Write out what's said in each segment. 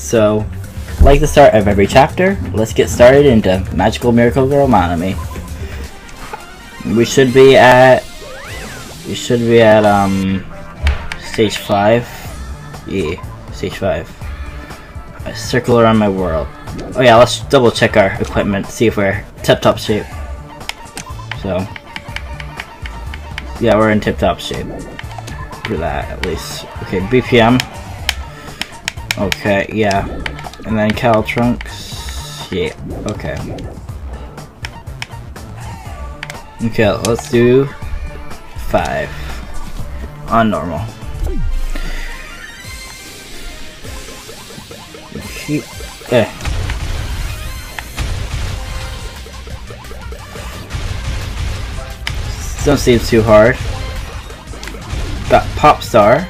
So, like the start of every chapter, let's get started into Magical Miracle Girl Monomi. We should be at stage 5. Yeah, stage 5. I circle around my world. Oh yeah, let's double check our equipment, see if we're tip-top shape. So, yeah, we're in tip-top shape. For that, at least. Okay, BPM. Okay, yeah. And then Cal Trunks. Yeah, okay. Okay, let's do 5. On normal. Don't seem too hard. Got Pop Star.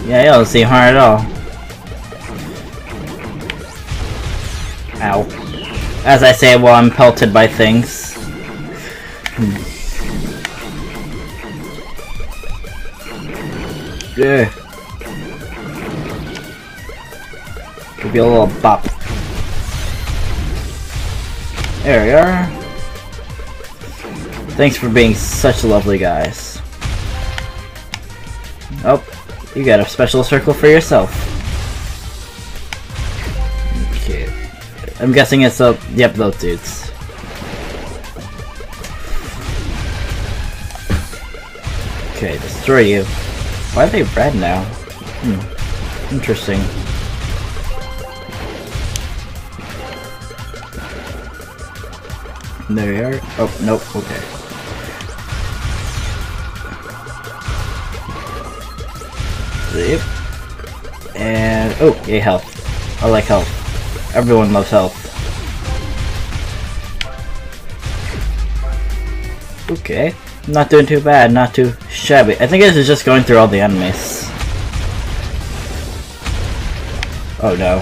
Yeah, it don't seem hard at all. Ow. As I say while I'm pelted by things. Yeah. Could be a little bop. There we are. Thanks for being such lovely guys. Oh, you got a special circle for yourself. Okay. I'm guessing it's yep, those dudes. Okay, destroy you. Why are they red now? Interesting. There you are. Oh, nope, okay. Yep. And, oh, yay, health. I like health. Everyone loves health. Okay. Not doing too bad, not too shabby. I think this is just going through all the enemies. Oh no.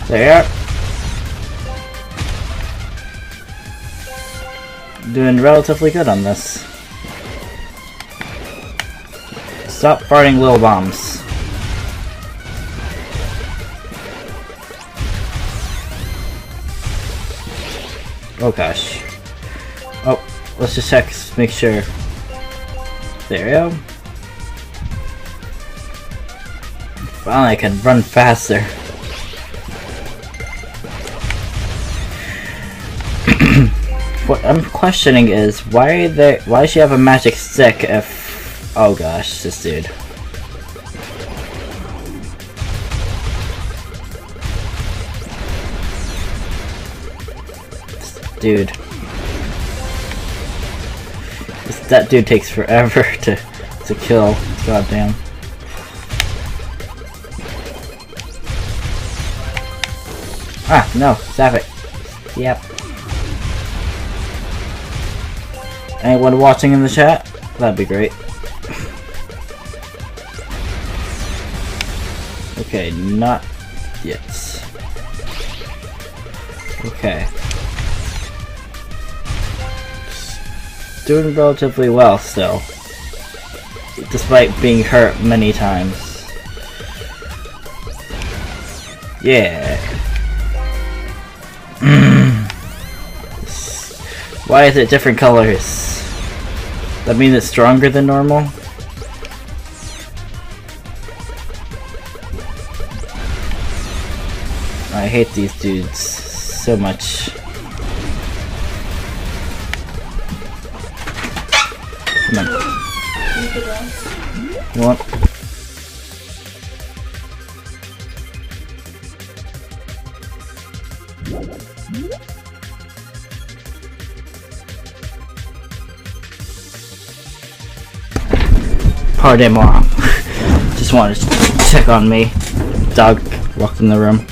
There you are. Doing relatively good on this. Stop farting little bombs. Oh gosh. Oh, let's just check, make sure. There we go. Finally, I can run faster. What I'm questioning is why does she have a magic stick if... Oh gosh, this dude. Dude. That dude takes forever to kill. Goddamn. Ah, no, stop it. Yep. Anyone watching in the chat? That'd be great. Okay, not yet. Okay. Doing relatively well still, despite being hurt many times. Yeah. Why is it different colors? That means it's stronger than normal? I hate these dudes so much. Come on. What? Pardon-moi. Just wanted to check on me. Dog walked in the room.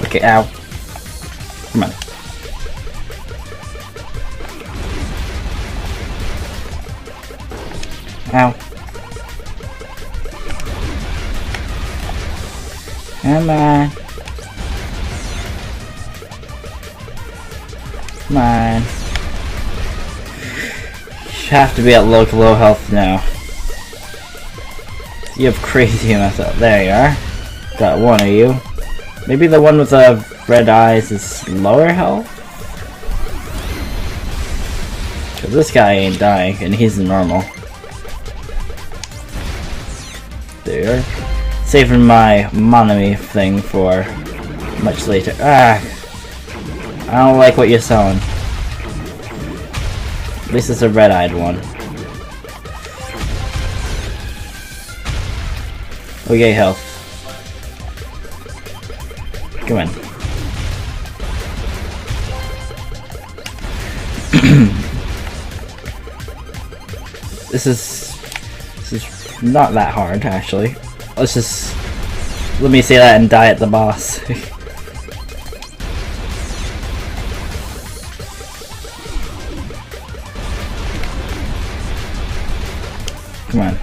Okay, ow. Come on. Ow. Come on. Come on. have to be at low health now. You have crazy amounts of. There you are. Got one of you. Maybe the one with the red eyes is lower health? Cause this guy ain't dying, and he's normal. There. Saving my Monami thing for much later. Ah! I don't like what you're selling. At least it's a red-eyed one. Okay, health. Come on. This is not that hard, actually. Let's just let me say that and die at the boss. Come on.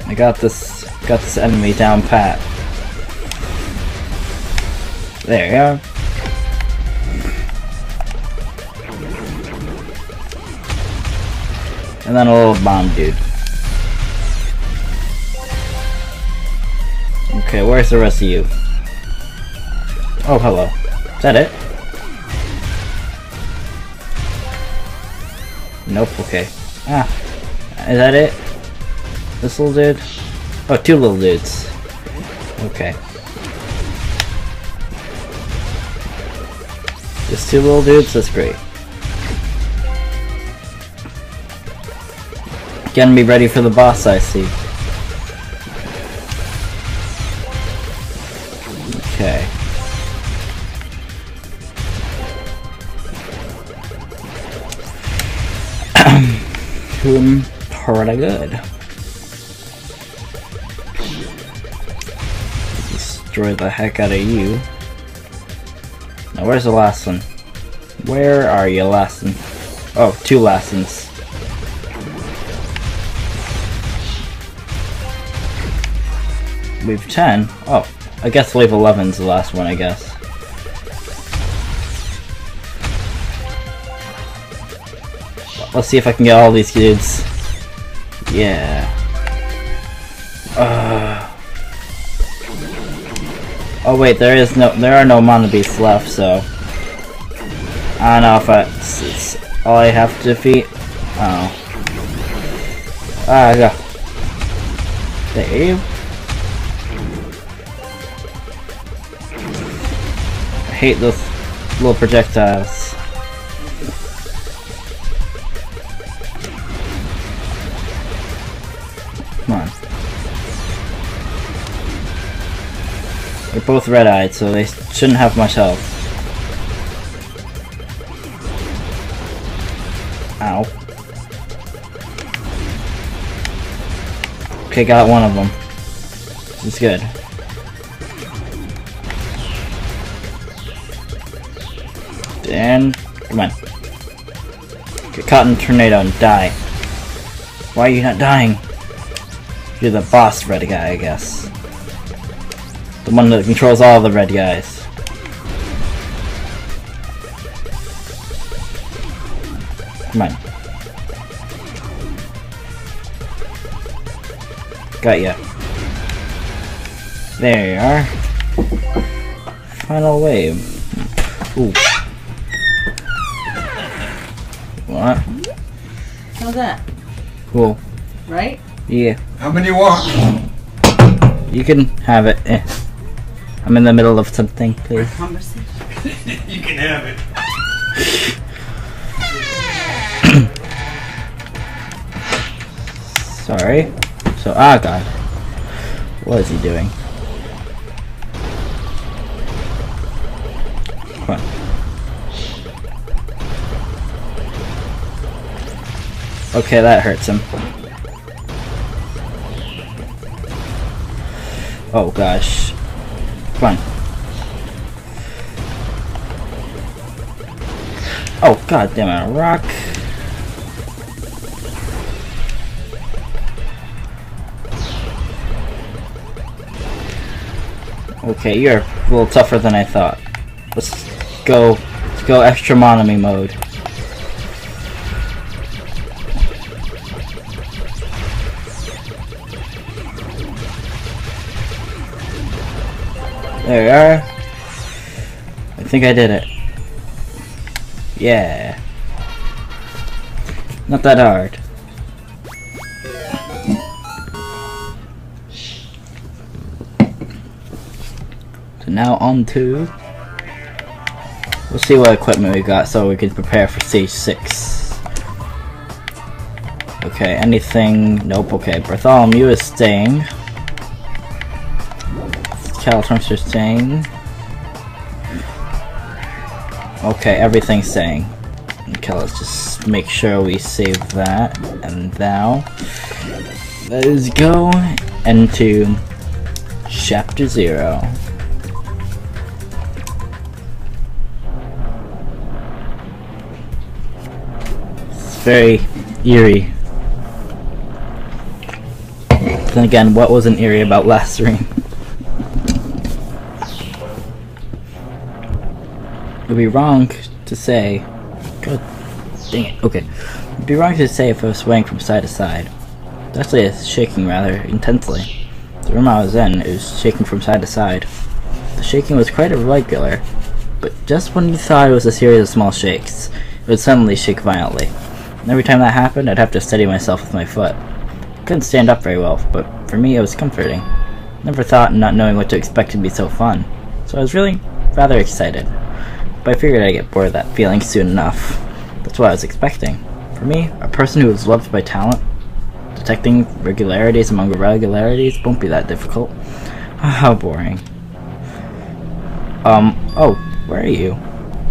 I got this enemy down pat. There you go. And then a little bomb dude. Okay, where's the rest of you? Oh, hello. Is that it? Nope, okay. Ah. Is that it? This little dude? Oh, two little dudes. Okay. Just two little dudes? That's great. Getting me ready for the boss, I see. Okay. Doing pretty good. Destroy the heck out of you. Now where's the last one? Where are you, last one? Oh, two last ones. Wave 10? Oh, I guess wave 11's the last one, I guess. Let's see if I can get all these dudes. Yeah. Oh wait, there are no mana beasts left, so I don't know if it's all I have to defeat. Oh. Ah, go. There you. I hate those little projectiles. Come on. They're both red-eyed, so they shouldn't have much health. Ow. Okay, got one of them. It's good. And come on. Get caught in a tornado and die. Why are you not dying? You're the boss red guy, I guess. The one that controls all the red guys. Come on. Got ya. There you are. Final wave. Ooh. What? How's that? Cool. Right? Yeah. How many you want? You can have it. Eh. I'm in the middle of something, please. Conversation. You can have it. Sorry. So, ah, God. What is he doing? Come on. Okay, that hurts him. Oh, gosh. Come on. Oh, god damn it, a rock. Okay, you're a little tougher than I thought. Let's go extra monami mode. There we are. I think I did it. Yeah. Not that hard. So now on to... We'll see what equipment we got so we can prepare for stage 6. Okay, anything... Nope, okay. Bartholomew is staying. Calatrunks are staying. Okay, everything's staying. Okay, let's just make sure we save that. And now... Let's go into... Chapter 0. Very eerie. Then again, what wasn't eerie about last stream? It would be wrong to say... God dang it. Okay. It would be wrong to say if I was swaying from side to side. Actually, it's shaking rather intensely. The room I was in, it was shaking from side to side. The shaking was quite irregular, but just when you thought it was a series of small shakes, it would suddenly shake violently. And every time that happened, I'd have to steady myself with my foot. I couldn't stand up very well, but for me it was comforting. Never thought not knowing what to expect would be so fun, so I was really rather excited. But I figured I'd get bored of that feeling soon enough. That's what I was expecting. For me, a person who is loved by talent, detecting regularities among irregularities won't be that difficult. How boring. Oh, where are you?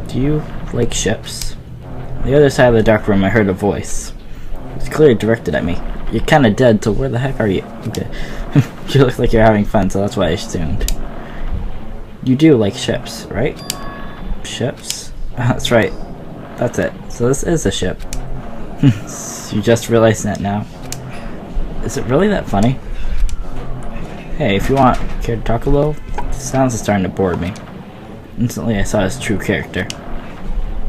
Do you like ships? On the other side of the dark room I heard a voice. It was clearly directed at me. You're kinda dead, so where the heck are you? Okay. You look like you're having fun, so that's why I assumed. You do like ships, right? Ships? That's right. That's it. So this is a ship. You just realized that now. Is it really that funny? Hey, if you want, care to talk a little? The sounds are starting to bore me. Instantly I saw his true character.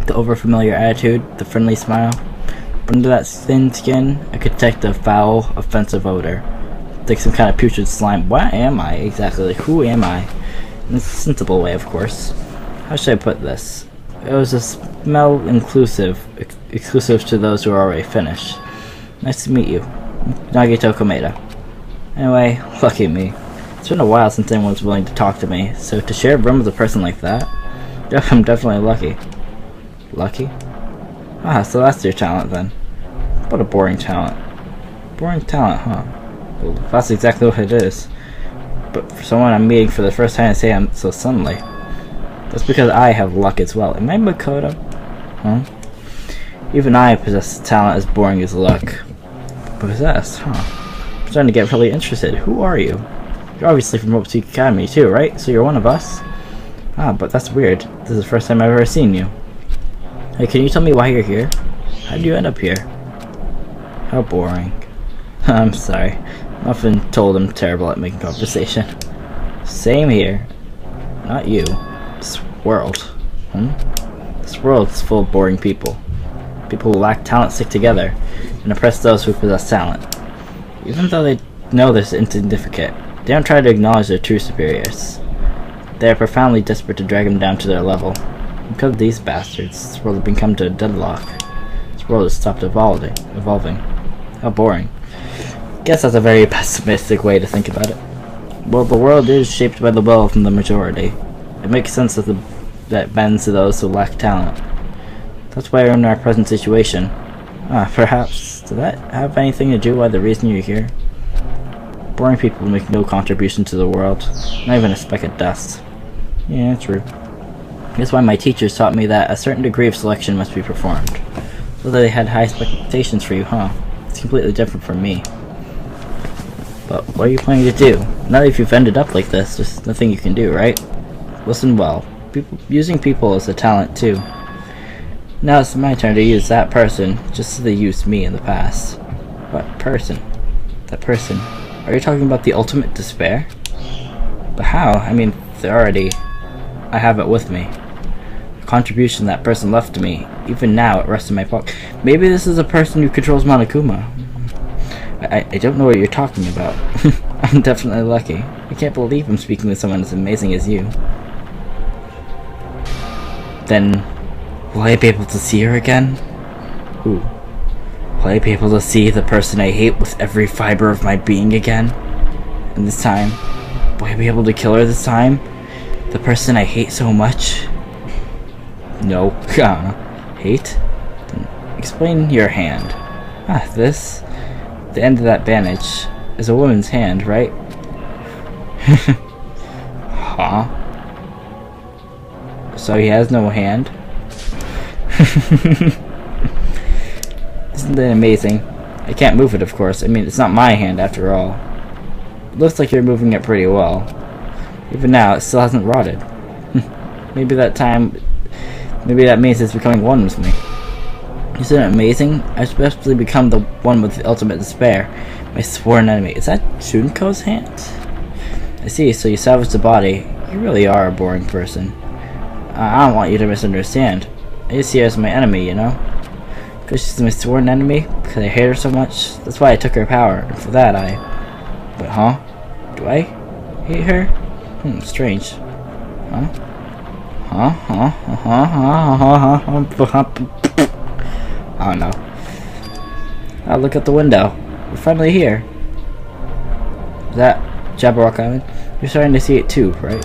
The overfamiliar attitude, the friendly smile. But under that thin skin, I could detect a foul, offensive odor. Like some kind of putrid slime. What am I exactly? Like, who am I? In a sensible way, of course. How should I put this? It was a smell exclusive to those who are already finished. Nice to meet you. Nagito Komeda. Anyway, lucky me. It's been a while since anyone was willing to talk to me, so to share a room with a person like that, I'm definitely lucky. Lucky? Ah, so that's your talent then. What a boring talent. Boring talent, huh? Well, that's exactly what it is. But for someone I'm meeting for the first time to say I'm so suddenly. That's because I have luck as well. Am I Makoto? Huh? Even I possess talent as boring as luck. Possessed, huh? I'm starting to get really interested. Who are you? You're obviously from Rope Seek Academy too, right? So you're one of us? Ah, but that's weird. This is the first time I've ever seen you. Hey, can you tell me why you're here? How did you end up here? How boring. I'm sorry. I'm often told I'm terrible at making conversation. Same here. Not you. This world. This world is full of boring people. People who lack talent stick together and oppress those who possess talent. Even though they know they're insignificant, they don't try to acknowledge their true superiors. They are profoundly desperate to drag them down to their level. Because of these bastards, this world has become to a deadlock. This world has stopped evolving. How boring. Guess that's a very pessimistic way to think about it. Well, the world is shaped by the will of the majority. It makes sense that that bends to those who lack talent. That's why we're in our present situation. Ah, perhaps. Does that have anything to do with the reason you're here? Boring people make no contribution to the world. Not even a speck of dust. Yeah, true. That's why my teachers taught me that a certain degree of selection must be performed. So they had high expectations for you, huh? It's completely different from me. But what are you planning to do? Now that you've ended up like this, there's nothing you can do, right? Listen well. Using people is a talent too. Now it's my turn to use that person, just as they used me in the past. What person? That person. Are you talking about the ultimate despair? But how? I mean, I have it with me. The contribution that person left to me, even now it rests in my pocket. Maybe this is a person who controls Monokuma. I don't know what you're talking about. I'm definitely lucky. I can't believe I'm speaking with someone as amazing as you. Then, will I be able to see her again? Ooh. Will I be able to see the person I hate with every fiber of my being again? And this time, will I be able to kill her this time? The person I hate so much? No. Hate? Then explain your hand. Ah, this? The end of that bandage is a woman's hand, right? Huh? So he has no hand? Isn't that amazing? I can't move it, of course. I mean, it's not my hand after all. It looks like you're moving it pretty well. Even now, it still hasn't rotted. Maybe that means it's becoming one with me. Isn't it amazing? I've especially become the one with the ultimate despair. My sworn enemy. Is that Junko's hand? I see, so you salvaged the body. You really are a boring person. I don't want you to misunderstand. I just see her as my enemy, you know? Because she's my sworn enemy? Because I hate her so much? That's why I took her power, and for that But huh? Do I hate her? Strange. Huh? I don't know. Oh, look at the window. We're finally here. Is that Jabberwock Island? You're starting to see it too, right?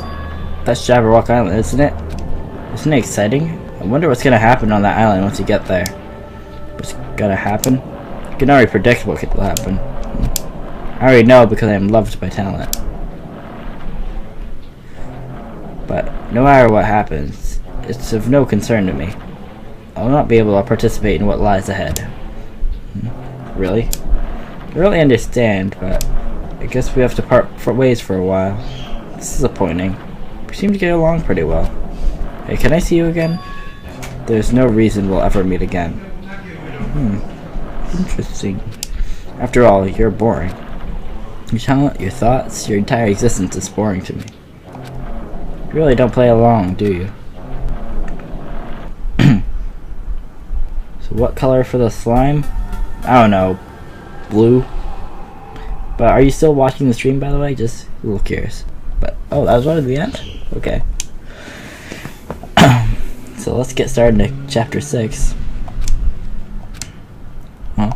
That's Jabberwock Island, isn't it? Isn't it exciting? I wonder what's gonna happen on that island once you get there. What's gonna happen? You can already predict what could happen. I already know because I am loved by talent. But no matter what happens, it's of no concern to me. I will not be able to participate in what lies ahead. Really? I really understand, but I guess we have to part ways for a while. This is disappointing. We seem to get along pretty well. Hey, can I see you again? There's no reason we'll ever meet again. Interesting. After all, you're boring. Your talent, your thoughts, your entire existence is boring to me. You really don't play along, do you? So what color for the slime? I don't know. Blue? But are you still watching the stream, by the way? Just a little curious. But, oh, that was right at the end? Okay. So let's get started into chapter 6. Huh?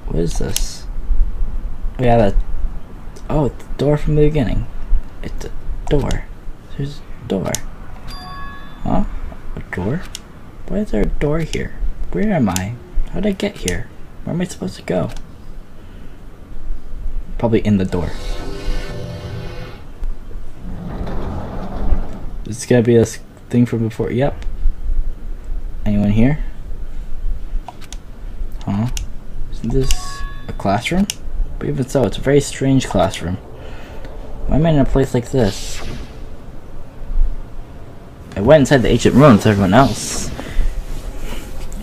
What is this? Oh yeah, that... Oh, it's the door from the beginning. It's a door. There's a door. Huh? A door? Why is there a door here? Where am I? How did I get here? Where am I supposed to go? Probably in the door. Is this gonna be this thing from before? Yep. Anyone here? Huh? Isn't this a classroom? But even so, it's a very strange classroom. Why am I in a place like this? I went inside the ancient ruins with everyone else.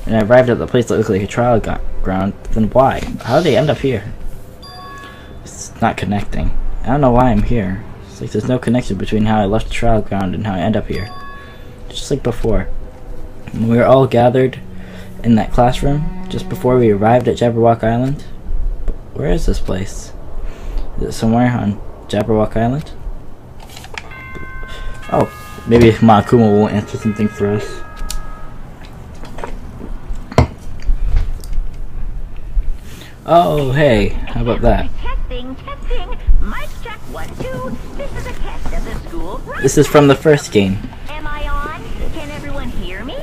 And I arrived at the place that looked like a trial ground. Then why? How did they end up here? It's not connecting. I don't know why I'm here. It's like there's no connection between how I left the trial ground and how I end up here. Just like before. When we were all gathered in that classroom, just before we arrived at Jabberwock Island. But where is this place? Is it somewhere on Jabberwock Island? Oh, maybe Monokuma will answer something for us. Oh, hey, how about that? Testing. Mic check 1, 2. This is a test of the school. This is from the first game. Am I on? Can everyone hear me?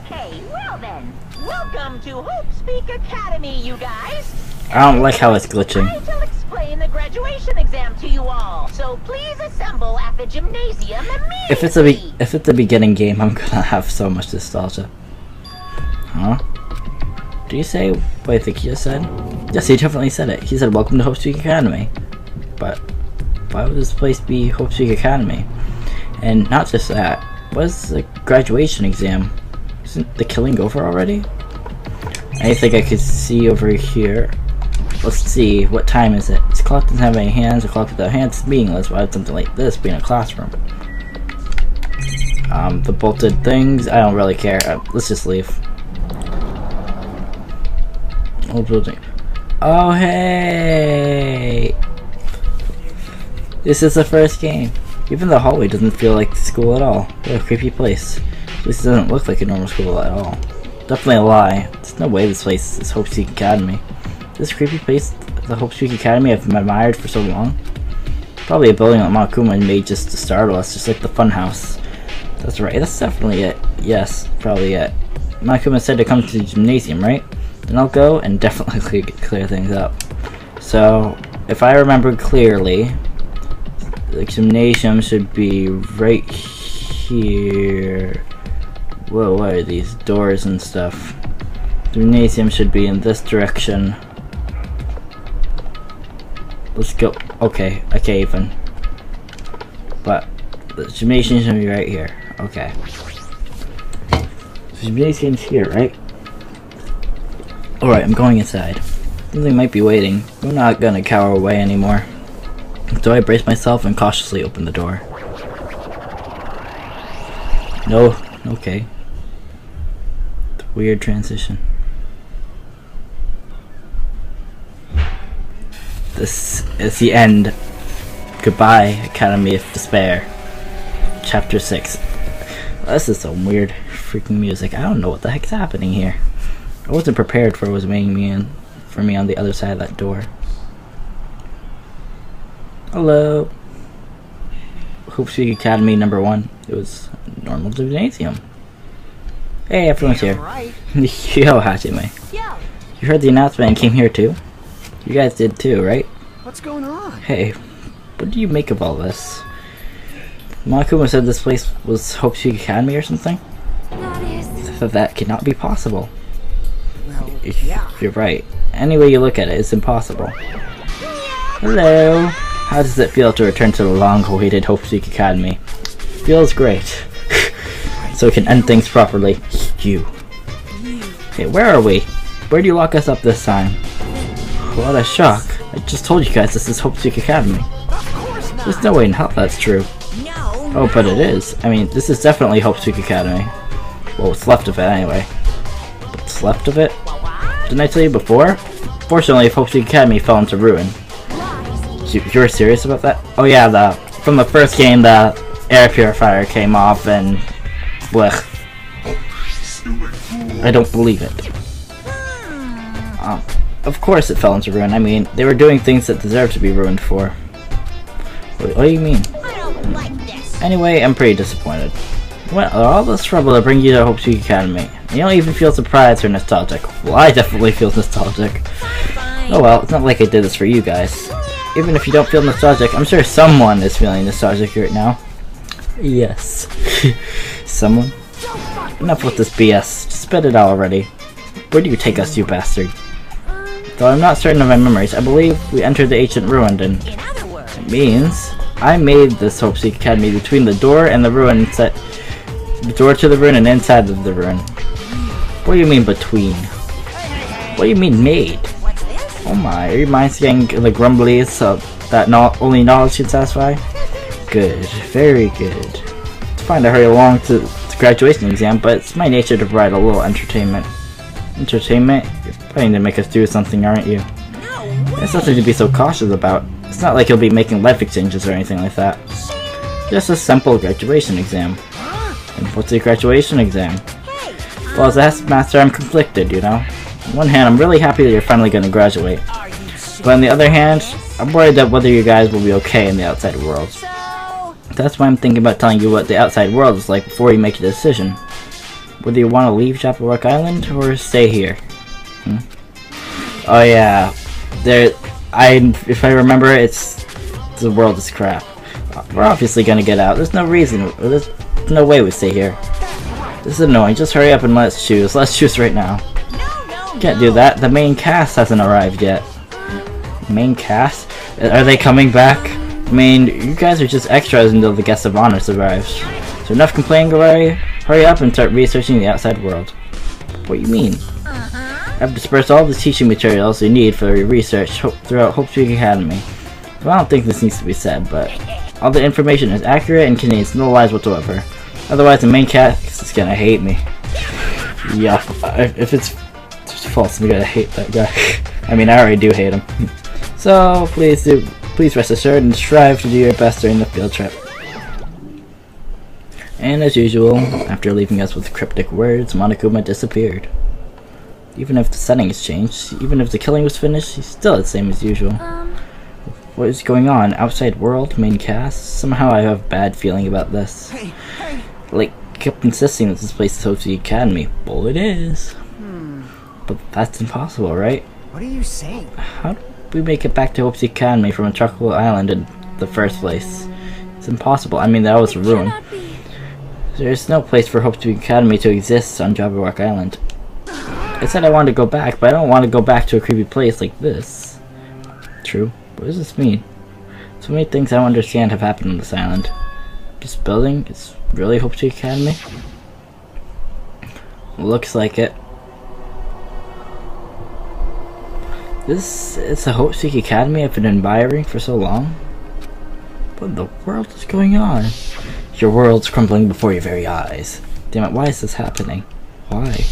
Okay, well then. Welcome to Hope Speak Academy, you guys. I don't like how it's glitching. I shall explain the graduation exam to you all. So please assemble at the gymnasium immediately. If it's a beginning game, I'm gonna have so much nostalgia. Huh? Did you say what I think he just said? Yes, he definitely said it. He said, "Welcome to Hope Speak Academy." But why would this place be Hope Speak Academy? And not just that, what is the graduation exam? Isn't the killing over already? I think I could see over here. Let's see, what time is it? This clock doesn't have any hands. A clock without hands is meaningless. Why would something like this be in a classroom? The bolted things, I don't really care. Let's just leave. Old building. Oh, hey! This is the first game. Even the hallway doesn't feel like school at all. What a creepy place. This doesn't look like a normal school at all. Definitely a lie. There's no way this place is Hope Street Academy. This creepy place, the Hope Street Academy I've admired for so long. Probably a building that Monokuma made just to startle us, just like the funhouse. That's right, that's definitely it. Yes, probably it. Monokuma said to come to the gymnasium, right? Then I'll go and definitely clear things up. So, if I remember clearly, the gymnasium should be right here. Whoa, what are these doors and stuff? Gymnasium should be in this direction. Let's go. Okay, I can't even. But the gymnasium should be right here. Okay. The gymnasium's here, right? Alright, I'm going inside. Something might be waiting. I'm not gonna cower away anymore. So I brace myself and cautiously open the door. No, okay. Weird transition. This is the end. Goodbye, Academy of Despair. Chapter 6. This is some weird freaking music. I don't know what the heck's happening here. I wasn't prepared for what was waiting for me on the other side of that door. Hello. Hope Street Academy number 1. It was normal gymnasium. Hey, everyone's here. Right. Yo, Hajime. Yo. You heard the announcement and came here too? You guys did too, right? What's going on? Hey, what do you make of all this? Monokuma said this place was Hope Street Academy or something? That cannot be possible. Well, yeah. You're right. Any way you look at it, it's impossible. Hello. How does it feel to return to the long-awaited Hope Street Academy? Feels great. So we can end things properly. You. Hey, where are we? Where do you lock us up this time? What a shock. I just told you guys this is Hope Street Academy. There's no way in hell that's true. Oh, but it is. I mean, this is definitely Hope Street Academy. Well, what's left of it anyway. What's left of it? Didn't I tell you before? Fortunately, Hope Street Academy fell into ruin. You're serious about that? Oh yeah, from the first game, the air purifier came off and... blech. I don't believe it. Of course it fell into ruin. I mean, they were doing things that deserve to be ruined for. What do you mean? I don't like this. Anyway, I'm pretty disappointed. What all this trouble to bring you to Hope Street Academy? You don't even feel surprised or nostalgic. Well, I definitely feel nostalgic. Oh well, it's not like I did this for you guys. Even if you don't feel nostalgic, I'm sure someone is feeling nostalgic right now. Yes. Someone? Enough with this BS. Just spit it out already. Where do you take us, you bastard? Though I'm not certain of my memories, I believe we entered the ancient ruin, and In other words, it means I made this Hope Street Academy between the door and the ruin, the door to the ruin and inside of the ruin. What do you mean between? What do you mean made? what's this? Oh my, are your minds getting the grumblies so that only knowledge can satisfy? Good, very good. It's fine to hurry along to the graduation exam, but it's my nature to provide a little entertainment. Entertainment? You're planning to make us do something, aren't you? No. There's nothing to be so cautious about. It's not like you'll be making life exchanges or anything like that. Just a simple graduation exam. And what's a graduation exam? Well, as a headmaster, I'm conflicted, you know? On one hand, I'm really happy that you're finally going to graduate. But on the other hand, I'm worried that whether you guys will be okay in the outside world. So, That's why I'm thinking about telling you what the outside world is like before you make a decision. Whether you want to leave Chapel Rock Island or stay here. Oh yeah, if I remember, the world is crap. We're obviously gonna get out. There's no reason. There's no way we stay here. This is annoying. Just hurry up and let's choose. Let's choose right now. no. Can't do that. The main cast hasn't arrived yet. Main cast? Are they coming back? I mean, you guys are just extras until the guest of honor arrives. So enough complaining already. Hurry up and start researching the outside world. What do you mean? I've dispersed all the teaching materials you need for your research throughout Hope Street Academy. Well, I don't think this needs to be said, but all the information is accurate and contains no lies whatsoever. Otherwise, the main cast is gonna hate me. Yeah, if it's false, I'm gonna hate that guy. I mean, I already do hate him. So please Please rest assured and strive to do your best during the field trip. And as usual, after leaving us with cryptic words, Monokuma disappeared. Even if the settings changed, even if the killing was finished, he's still the same as usual. What is going on? Outside world? Main cast? Somehow I have a bad feeling about this. Hey. Like, kept insisting that this place is supposed to be Academy. Well, it is. But that's impossible, right? What are you saying? How do we make it back to Hope's Academy from a tropical island in the first place? It's impossible. I mean, that was a ruin. There's no place for Hope's Academy to exist on Jabberwock Island. I said I wanted to go back, but I don't want to go back to a creepy place like this. True. What does this mean? So many things I don't understand have happened on this island. This building is really Hope's Academy? Looks like it. This is the Hope's Academy I've been admiring for so long? What in the world is going on? Your world's crumbling before your very eyes. Damn it, why is this happening? Why?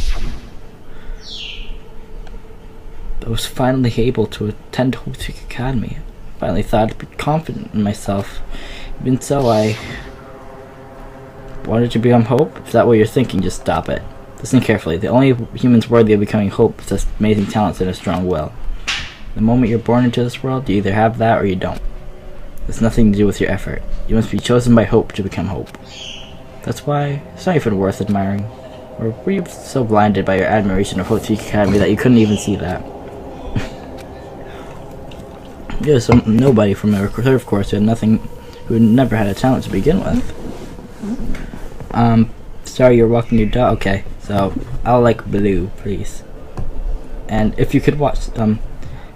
I was finally able to attend Hope's Academy. Finally thought I'd be confident in myself. Even so, I wanted to become Hope. If that's what you're thinking, just stop it. Listen carefully. The only humans worthy of becoming Hope possess amazing talents and a strong will. The moment you're born into this world, you either have that or you don't. It's nothing to do with your effort. You must be chosen by Hope to become Hope. That's why it's not even worth admiring. Or were you so blinded by your admiration of Hope's Academy that you couldn't even see that? You're some nobody from a reserve course who never had a talent to begin with. Sorry, you're walking your dog. Okay, so I'll like blue, please. And if you could watch,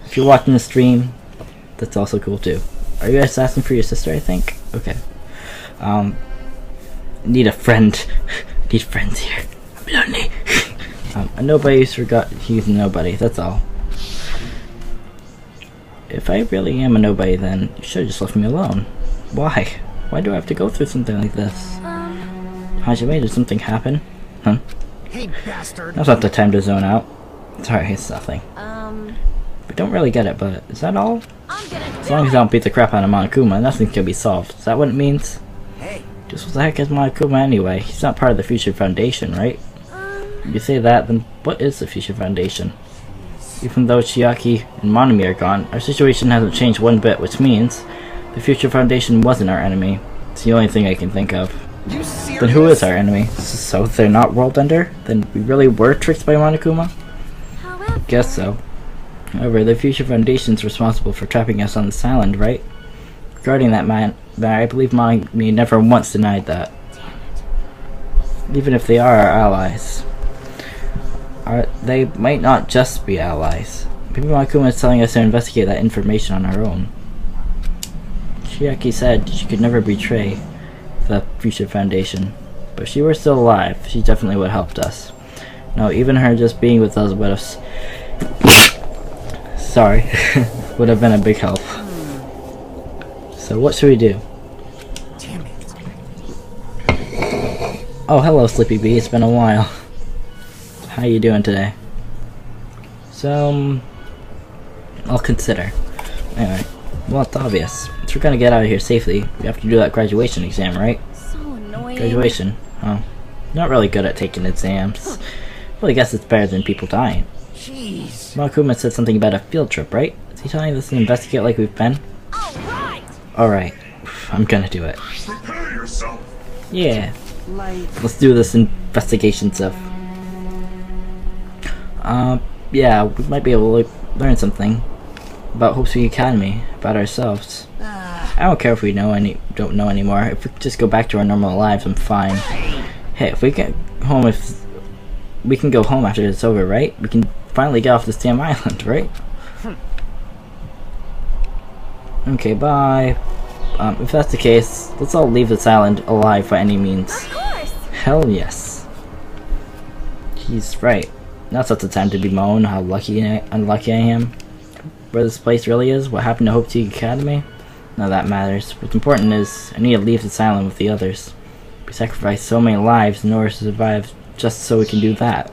if you're watching the stream, that's also cool too. Are you asking for your sister? I think. Okay. Need a friend. Need friends here. I'm lonely. A nobody's forgot he's a nobody. That's all. If I really am a nobody, then you should have just left me alone. Why? Why do I have to go through something like this? Hajime, did something happen? Huh? Hey, bastard. Now's not the time to zone out. Sorry, it's nothing. We don't really get it, but is that all? As long as I don't beat the crap out of Monokuma, nothing can be solved. Is that what it means? Hey. Just what the heck is Monokuma anyway? He's not part of the Future Foundation, right? If you say that, then what is the Future Foundation? Even though Chiaki and Monami are gone, our situation hasn't changed one bit, which means the Future Foundation wasn't our enemy. It's the only thing I can think of. You serious? Then who is our enemy? So they're not World Ender? Then we really were tricked by Monokuma? Guess so. However, the Future Foundation's responsible for trapping us on this island, right? Regarding that matter, I believe Monami never once denied that. Even if they are our allies. They might not just be allies. Maybe Monokuma is telling us to investigate that information on our own. Chiaki said she could never betray the Future Foundation, but if she were still alive, she definitely would have helped us. No, even her just being with us would have sorry, would have been a big help. So what should we do? Damn it. Oh, hello, Sleepy Bee. It's been a while. How you doing today? So, I'll consider. Anyway, well, it's obvious. If we're gonna get out of here safely, we have to do that graduation exam, right? So annoying. Graduation? Oh, not really good at taking exams. Well, I guess it's better than people dying. Jeez. Monokuma said something about a field trip, right? Is he telling us to investigate like we've been? Alright! Alright, I'm gonna do it. Prepare yourself. Yeah, Like, let's do this investigation stuff. Yeah, we might be able to learn something about Hope's Academy, about ourselves. I don't care if we don't know anymore. If we just go back to our normal lives, I'm fine. Hey, if we get home, if we can go home after it's over, right? We can finally get off this damn island, right? Okay, bye. If that's the case, let's all leave this island alive by any means. Of course. Hell yes. He's right. Now's not the time to bemoan how unlucky I am. Where this place really is, what happened to Hope's Academy? None of that matters. What's important is, I need to leave this island with the others. We sacrificed so many lives in order to survive just so we can do that.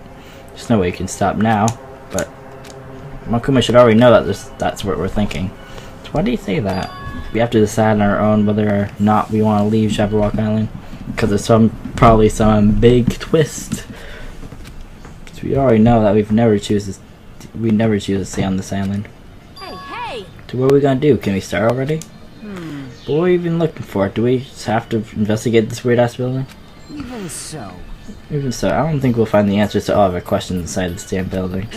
There's no way we can stop now, but Monokuma should already know that that's what we're thinking. So why do you say that? we have to decide on our own whether or not we want to leave Jabberwock Island, because there's probably some big twist. So we already know that we never choose to stay on this island. Hey, hey! So what are we gonna do? Can we start already? What are we even looking for? Do we just have to investigate this weird ass building? Even so. Even so, I don't think we'll find the answers to all of our questions inside this damn building.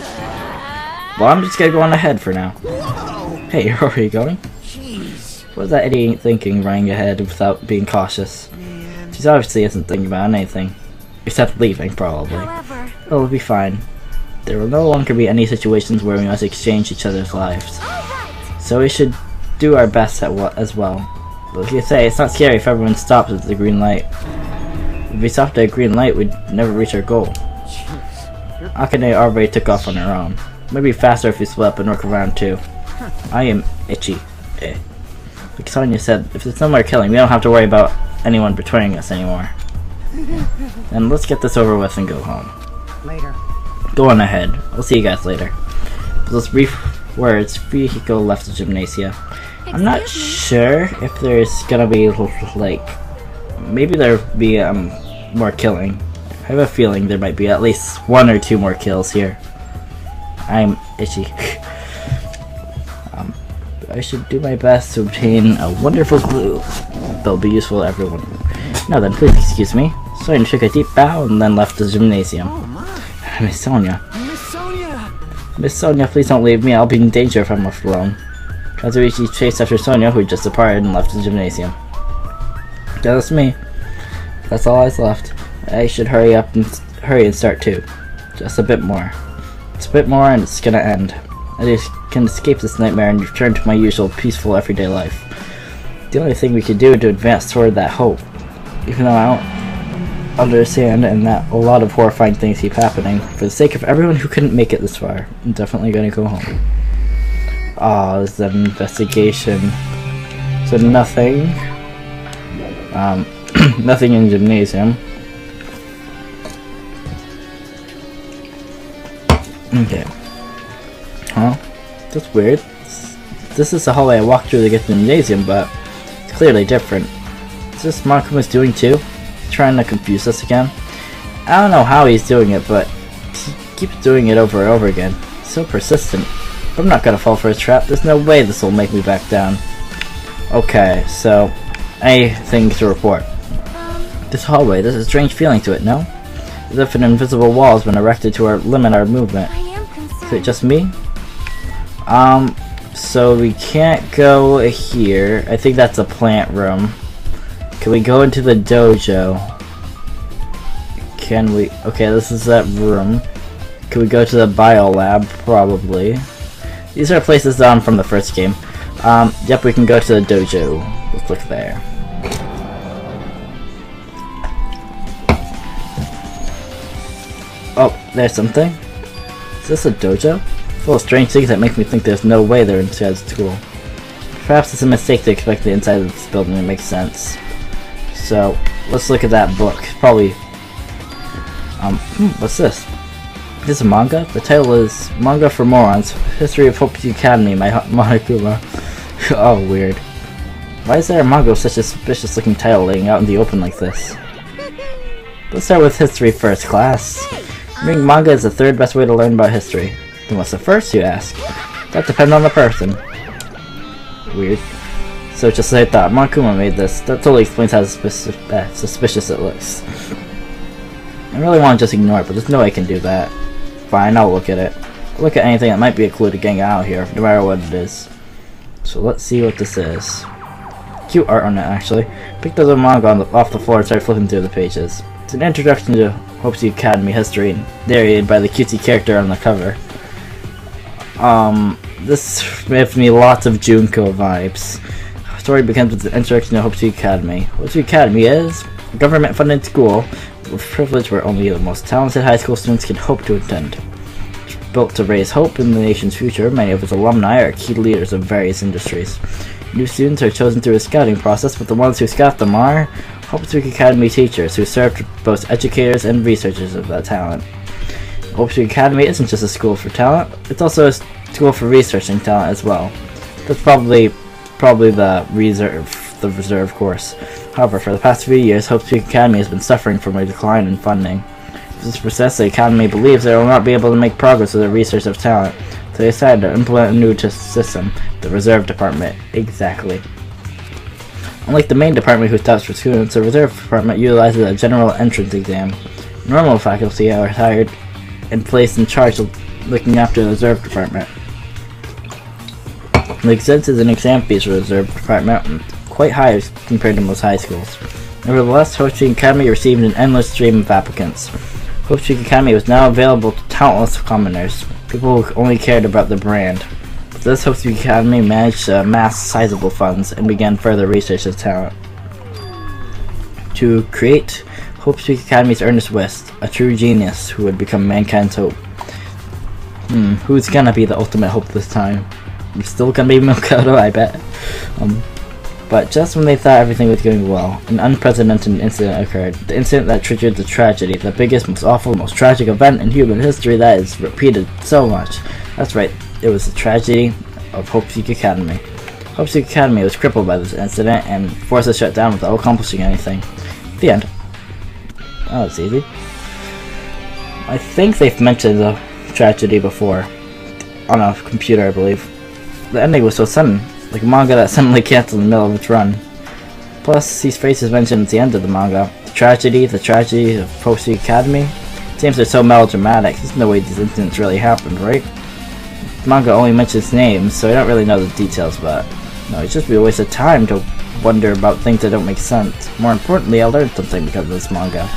Well, I'm just gonna go on ahead for now. Whoa! Hey, where are you going? Jeez. What is that idiot thinking running ahead without being cautious? Man. She obviously isn't thinking about anything. Except leaving, probably. However, It'll be fine. There will no longer be any situations where we must exchange each other's lives. alright! So we should do our best as well. But like you say, it's not scary if everyone stops at the green light. If we stopped at a green light, we'd never reach our goal. Jeez. Akane already took off on her own. Maybe faster if we split up and work around too. I am itchy. Like Sonya said, if there's no more killing, we don't have to worry about anyone betraying us anymore. And let's get this over with and go home. Later. Go on ahead. I'll see you guys later. With those brief words, Fuyuhiko left the gymnasia. I'm not sure if there's gonna be, like, maybe there'll be more killing. I have a feeling there might be at least 1 or 2 more kills here. I'm itchy. I should do my best to obtain a wonderful clue that'll be useful to everyone. Now then, please excuse me. Sonya took a deep bow and then left the gymnasium. Oh my. Miss Sonya. Miss Sonya! Miss Sonya, please don't leave me. I'll be in danger if I'm left alone. Kazuichi chased after Sonya, who had just departed and left the gymnasium. Yeah, that's me. That's all I was left. I should hurry and start too. Just a bit more. It's a bit more and it's gonna end. I just can escape this nightmare and return to my usual peaceful everyday life. The only thing we can do to advance toward that hope. Even though I don't understand and that a lot of horrifying things keep happening, for the sake of everyone who couldn't make it this far, I'm definitely gonna go home. Ah, this is an investigation. So nothing. Nothing in gymnasium. Okay. Huh? That's weird. This is the hallway I walked through to get to the gymnasium, but it's clearly different. Is this Monkuma's doing too? Trying to confuse us again? I don't know how he's doing it, but he keeps doing it over and over again. He's so persistent. But I'm not gonna fall for his trap. There's no way this will make me back down. Okay, so anything to report? This hallway, there's a strange feeling to it, no? As if an invisible wall has been erected to limit our movement. I am concerned. Is it just me? So we can't go here. I think that's a plant room. Can we go into the dojo? Can we? Okay, this is that room. Can we go to the bio lab? Probably. These are places from the first game. Yep, we can go to the dojo. Let's look there. Oh, there's something. Is this a dojo? Full of strange things that make me think there's no way they're inside school. Perhaps it's a mistake to expect the inside of this building to make sense. So, let's look at that book. Probably, what's this? Is this a manga? The title is Manga for Morons, History of Hope Academy by Monokuma. Oh, weird. Why is there a manga with such a suspicious looking title laying out in the open like this? Let's start with history first, class. Reading manga is the 3rd best way to learn about history. Then what's the first, you ask? That depends on the person. Weird. So just as I thought, Monokuma made this. That totally explains how suspicious it looks. I really want to just ignore it, but there's no way I can do that. Fine, I'll look at it. I'll look at anything that might be a clue to getting out here, no matter what it is. So let's see what this is. Cute art on it, actually. Picked up the manga off the floor and started flipping through the pages. It's an introduction to Hope's Academy history, narrated by the cutesy character on the cover. This gives me lots of Junko vibes. The story begins with the introduction to Hope's Academy. Hope's Academy is a government-funded school with privilege where only the most talented high school students can hope to attend. Built to raise hope in the nation's future, many of its alumni are key leaders of various industries. New students are chosen through a scouting process, but the ones who scout them are Hope's Academy teachers, who serve to both educators and researchers of that talent. Hope's Academy isn't just a school for talent, it's also a school for researching talent as well. That's probably probably the reserve course. However, for the past few years, Hope Peak Academy has been suffering from a decline in funding. This process, the Academy believes they will not be able to make progress with the research of talent, so they decided to implement a new system, the Reserve Department. Exactly. Unlike the main department who stops for students, the Reserve Department utilizes a general entrance exam. Normal faculty are hired and placed in charge of looking after the Reserve Department. The expenses and exam fees for the Reserve Department are quite high compared to most high schools. Nevertheless, Hope Peak Academy received an endless stream of applicants. Hope Peak Academy was now available to countless commoners, people who only cared about the brand. With this, Hope Peak Academy managed to amass sizable funds and began further research of talent. To create Hope Peak Academy's Ernest West, a true genius who would become mankind's hope. Who's gonna be the ultimate hope this time? It's still gonna be Milkoto, I bet. But just when they thought everything was going well, an unprecedented incident occurred. The incident that triggered the tragedy, the biggest, most awful, most tragic event in human history that is repeated so much. That's right, it was the tragedy of Hope Peak Academy. Hope Peak Academy was crippled by this incident and forced to shut down without accomplishing anything. The end. Oh, that's easy. I think they've mentioned the tragedy before. On a computer, I believe. The ending was so sudden. Like a manga that suddenly canceled in the middle of its run. Plus, these phrases mentioned at the end of the manga. The tragedy of Hope Peak Academy. Seems they're so melodramatic. There's no way these incidents really happened, right? The manga only mentions names, so I don't really know the details, but no, it's just be a waste of time to wonder about things that don't make sense. More importantly, I learned something because of this manga.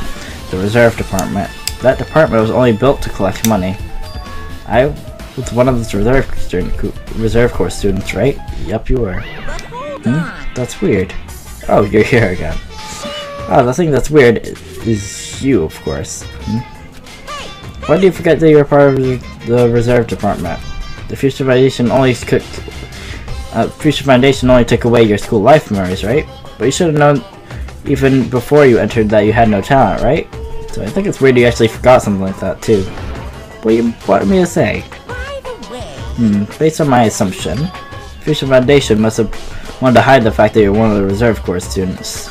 The Reserve Department. That department was only built to collect money. I was one of those reserve corps students, right? Yup, you were. That's weird. Oh, you're here again. Oh, the thing that's weird is you, of course. Why do you forget that you're part of the Reserve Department? The Future Foundation only took away your school life memories, right? But you should have known even before you entered that you had no talent, right? So I think it's weird you actually forgot something like that too. What do you want me to say? Based on my assumption, Future Foundation must have wanted to hide the fact that you're one of the Reserve Corps students.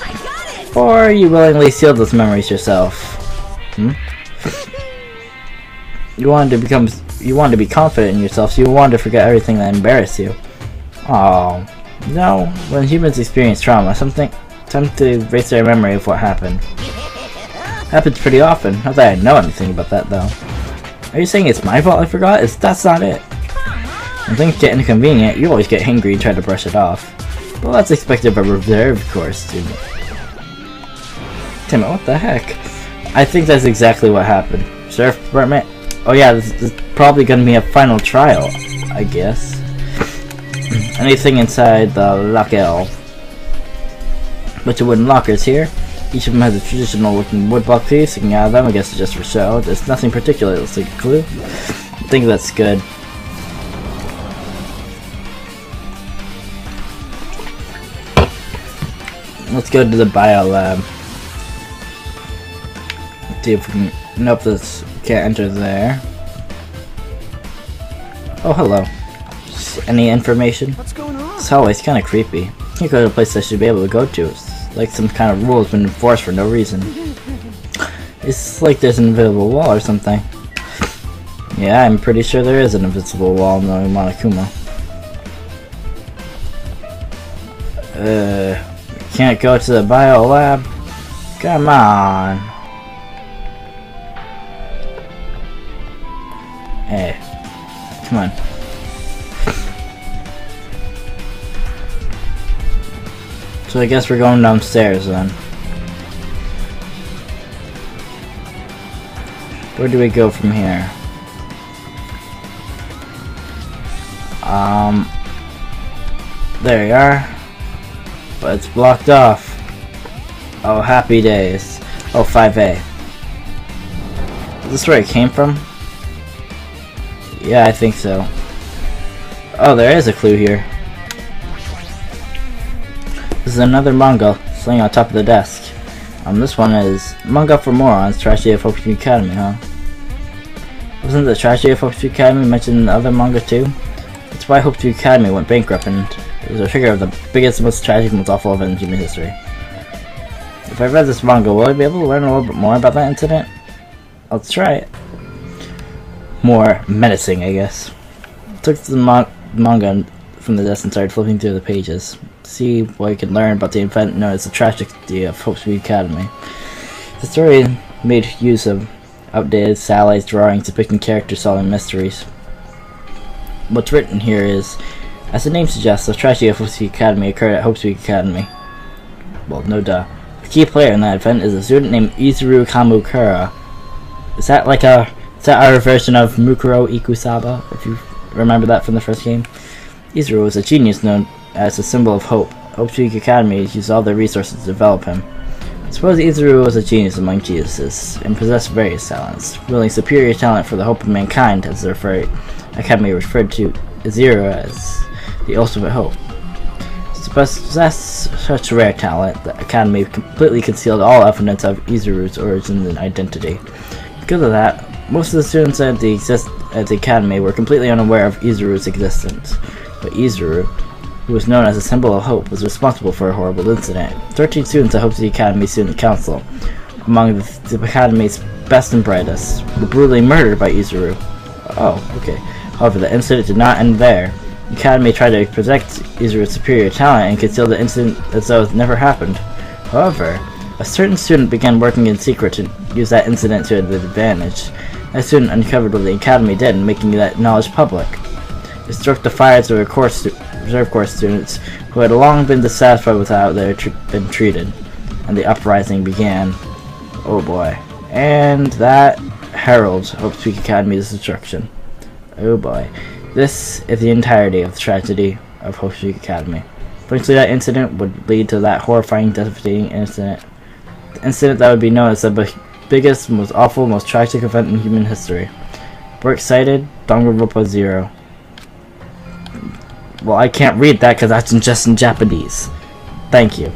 Or you willingly sealed those memories yourself. You wanted to be confident in yourself, so you wanted to forget everything that embarrassed you. Oh, no. When humans experience trauma, something tends to erase their memory of what happened. Happens pretty often. Not that I know anything about that, though. Are you saying it's my fault I forgot? That's not it. When things get inconvenient, you always get angry and try to brush it off. Well, that's expected of a Reserve Corps student. Damn it, what the heck? I think that's exactly what happened. Reserve Department? Oh yeah, this is probably gonna be a final trial, I guess. Anything inside the locker. Bunch of wooden lockers here. Each of them has a traditional looking woodblock piece sticking out of them. I guess it's just for show. There's nothing particular. Looks like a clue. I think that's good. Let's go to the bio lab. Let's see if we can. Nope, this can't enter there. Oh, hello. Any information? What's going on? This hallway's kind of creepy. Can't go to a place I should be able to go to. It's like some kind of rule has been enforced for no reason. It's like there's an invisible wall or something. Yeah, I'm pretty sure there is an invisible wall in the Monokuma. Can't go to the bio lab? Come on. Hey, come on. So I guess we're going downstairs then. Where do we go from here? There you are. But it's blocked off. Oh, happy days. Oh, 5A. Is this where it came from? Yeah, I think so. Oh, there is a clue here. This is another manga sitting on top of the desk. This one is Manga for Morons, Tragedy of Hope Peak Academy, huh? Wasn't the Tragedy of Hope Peak Academy mentioned in the other manga too? That's why Hope Peak Academy went bankrupt and It was a trigger of the biggest, most tragic, most awful event in human history. If I read this manga, will I be able to learn a little bit more about that incident? I'll try it. More menacing, I guess. Took the manga from the desk and started flipping through the pages. See what I could learn about the event known as the tragedy of Hope Speak Academy. The story made use of outdated stylized drawings depicting characters solving mysteries. What's written here is, as the name suggests, the tragedy of Hope Speak Academy occurred at Hope Speak Academy. Well, no duh. The key player in that event is a student named Izuru Kamukura. Is that our version of Mukuro Ikusaba, if you remember that from the first game? Izuru was a genius known as a symbol of hope. Hope Speak Academy used all their resources to develop him. Suppose Izuru was a genius among geniuses, and possessed various talents, wielding superior talent for the hope of mankind, as the Academy referred to Izuru as the ultimate hope. To possess such rare talent, the Academy completely concealed all evidence of Izuru's origins and identity. Because of that, most of the students at the Academy were completely unaware of Izuru's existence. But Izuru, who was known as a symbol of hope, was responsible for a horrible incident. 13 students at Hope City Academy Student Council, among the Academy's best and brightest, were brutally murdered by Izuru. Oh, okay. However, the incident did not end there. The Academy tried to protect Izuru's superior talent and conceal the incident as though it never happened. However, a certain student began working in secret to use that incident to their advantage. That student uncovered what the Academy did, making that knowledge public. It struck the fires of reserve corps students who had long been dissatisfied with how they had been treated, and the uprising began. Oh boy. And that heralds Hope Speak Academy's destruction. Oh boy. This is the entirety of the tragedy of Hope Speak Academy. Eventually that incident would lead to that horrifying, devastating incident. The incident that would be known as the biggest, most awful, most tragic event in human history. We're excited. Danganronpa 0. Well, I can't read that because that's just in Japanese. Thank you.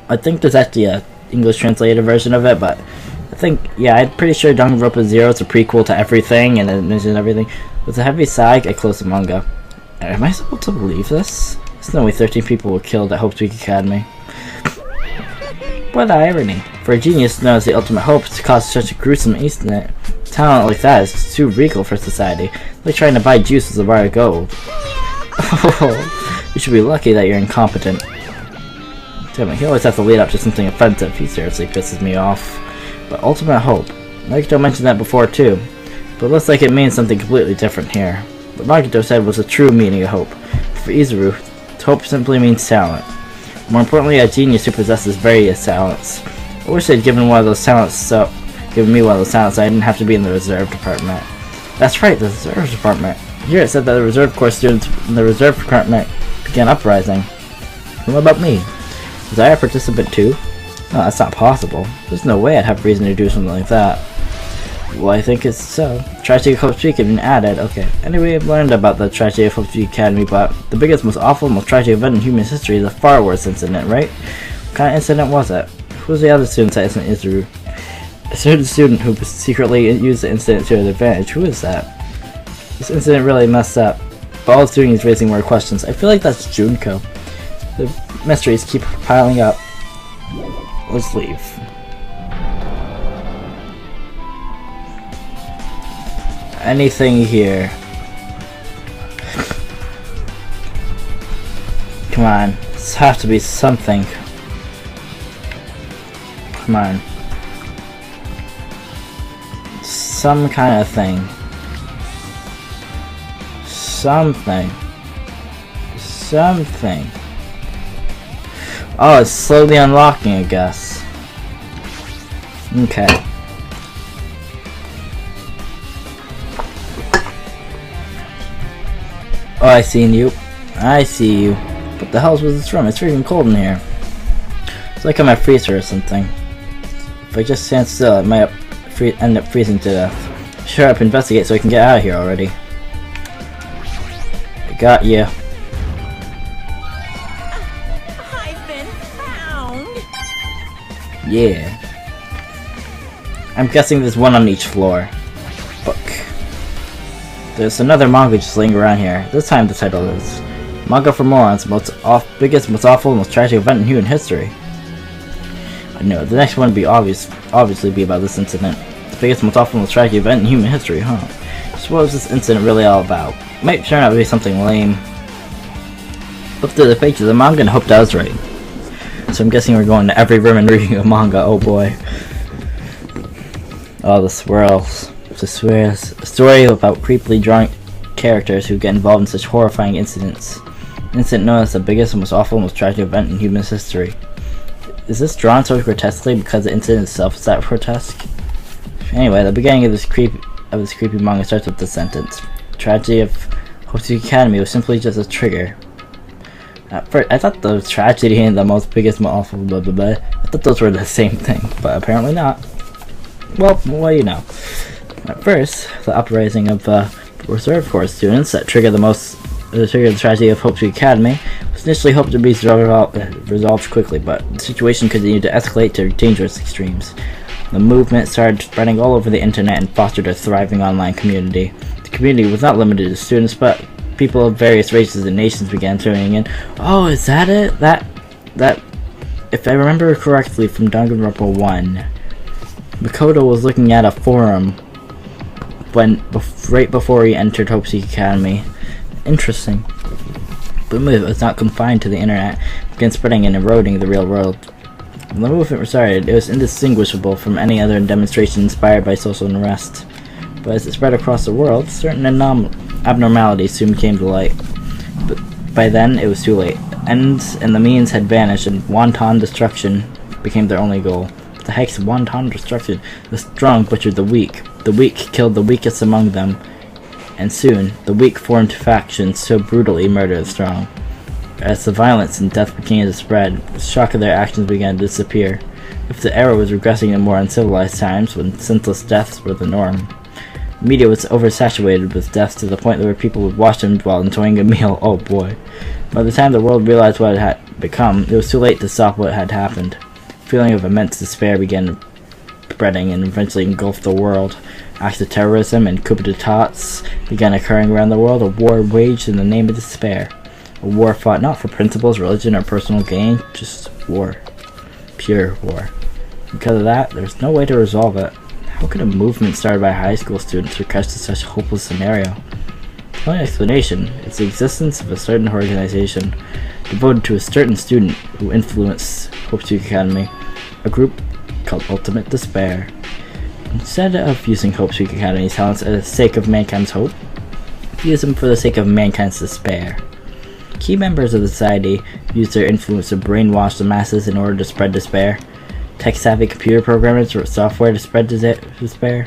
I think there's actually a English translated version of it, but I think, yeah, I'm pretty sure Danganronpa 0 is a prequel to everything, and it mentions everything. With a heavy sigh, I closed the manga. Am I supposed to believe this? There's no way 13 people were killed at Hope Speak Academy. What irony. For a genius known as the ultimate hope to cause such a gruesome incident, talent like that is too regal for society. Like trying to buy juice with a bar of gold. Oh, you should be lucky that you're incompetent. Damn it, he always has to lead up to something offensive. He seriously pisses me off. But ultimate hope. Nagito mentioned that before too, but it looks like it means something completely different here. What Nagito said was the true meaning of hope. For Izuru, hope simply means talent. More importantly, a genius who possesses various talents. I wish they'd given me one of those talents so I didn't have to be in the reserve department. That's right, the reserve department. Here it said that the reserve corps students in the reserve department began uprising. And what about me? Was I a participant too? No, that's not possible. There's no way I'd have reason to do something like that. Well, I think it's so. Tragedy of Hope Speak had been added. Okay. Anyway, I've learned about the tragedy of Hope Speak Academy, but the biggest, most awful, most tragic event in human history is a far worse incident, right? What kind of incident was it? Who was the other student that isn't Izuru? A certain student who secretly used the incident to their advantage. Who is that? This incident really messed up. But all it's doing is raising more questions. I feel like that's Junko. The mysteries keep piling up. Let's leave. Anything here? Come on. This has to be something. Come on. Some kind of thing. Something. Oh, it's slowly unlocking, I guess. Okay. Oh, I see you. What the hell was this room? It's freaking cold in here. It's like I'm at freezer or something. If I just stand still, I might end up freezing to death. Shut up, investigate so I can get out of here already. I got you. I've been found. Yeah. I'm guessing there's one on each floor. Book. There's another manga just laying around here. This time the title is Manga for morons, biggest, most awful, most tragic event in human history. I know, the next one would be obviously be about this incident. The biggest, most awful, most tragic event in human history, huh? So what was this incident really all about? Might turn out to be something lame. Looked at the page of the manga and hoped I was right. So I'm guessing we're going to every room and reading a manga, oh boy. Oh, the swirls. Just swears. A story about creepily drawn characters who get involved in such horrifying incidents. An incident known as the biggest, most awful, most tragic event in human history. Is this drawn so grotesquely because the incident itself is that grotesque? Anyway, the beginning of this creepy manga starts with this sentence. The tragedy of Hope's Academy was simply just a trigger. At first, I thought the tragedy and the biggest, most awful, blah blah blah, I thought those were the same thing, but apparently not. Well, what do you know? At first, the uprising of Reserve Corps students that triggered the tragedy of Hope's Academy was initially hoped to be resolved quickly, but the situation continued to escalate to dangerous extremes. The movement started spreading all over the internet and fostered a thriving online community. The community was not limited to students, but people of various races and nations began tuning in. Oh, is that it? That if I remember correctly from Danganronpa 1, Makoto was looking at a forum right before he entered Hope's Academy. Interesting. But the movement was not confined to the internet. It began spreading and eroding the real world. When the movement started, it was indistinguishable from any other demonstration inspired by social unrest. But as it spread across the world, certain abnormalities soon came to light. But by then, it was too late. Ends and the means had vanished, and wanton destruction became their only goal. The heck's wanton destruction? The strong butchered the weak. The weak killed the weakest among them. And soon, the weak formed factions so brutally murdered the strong. As the violence and death began to spread, the shock of their actions began to disappear. If the era was regressing to more uncivilized times when senseless deaths were the norm. The media was oversaturated with deaths to the point where people would watch them while enjoying a meal. Oh boy. By the time the world realized what it had become, it was too late to stop what had happened. A feeling of immense despair began spreading and eventually engulfed the world. Acts of terrorism and coup d'etats began occurring around the world. A war waged in the name of despair. A war fought not for principles, religion, or personal gain, just war. Pure war. Because of that, there's no way to resolve it. How could a movement started by high school students regress to such a hopeless scenario? The only explanation is the existence of a certain organization devoted to a certain student who influenced Hope's Academy, a group called Ultimate Despair. Instead of using Hope's Academy's talents for the sake of mankind's hope, use them for the sake of mankind's despair. Key members of the society used their influence to brainwash the masses in order to spread despair. Tech-savvy computer programmers wrote software to spread despair.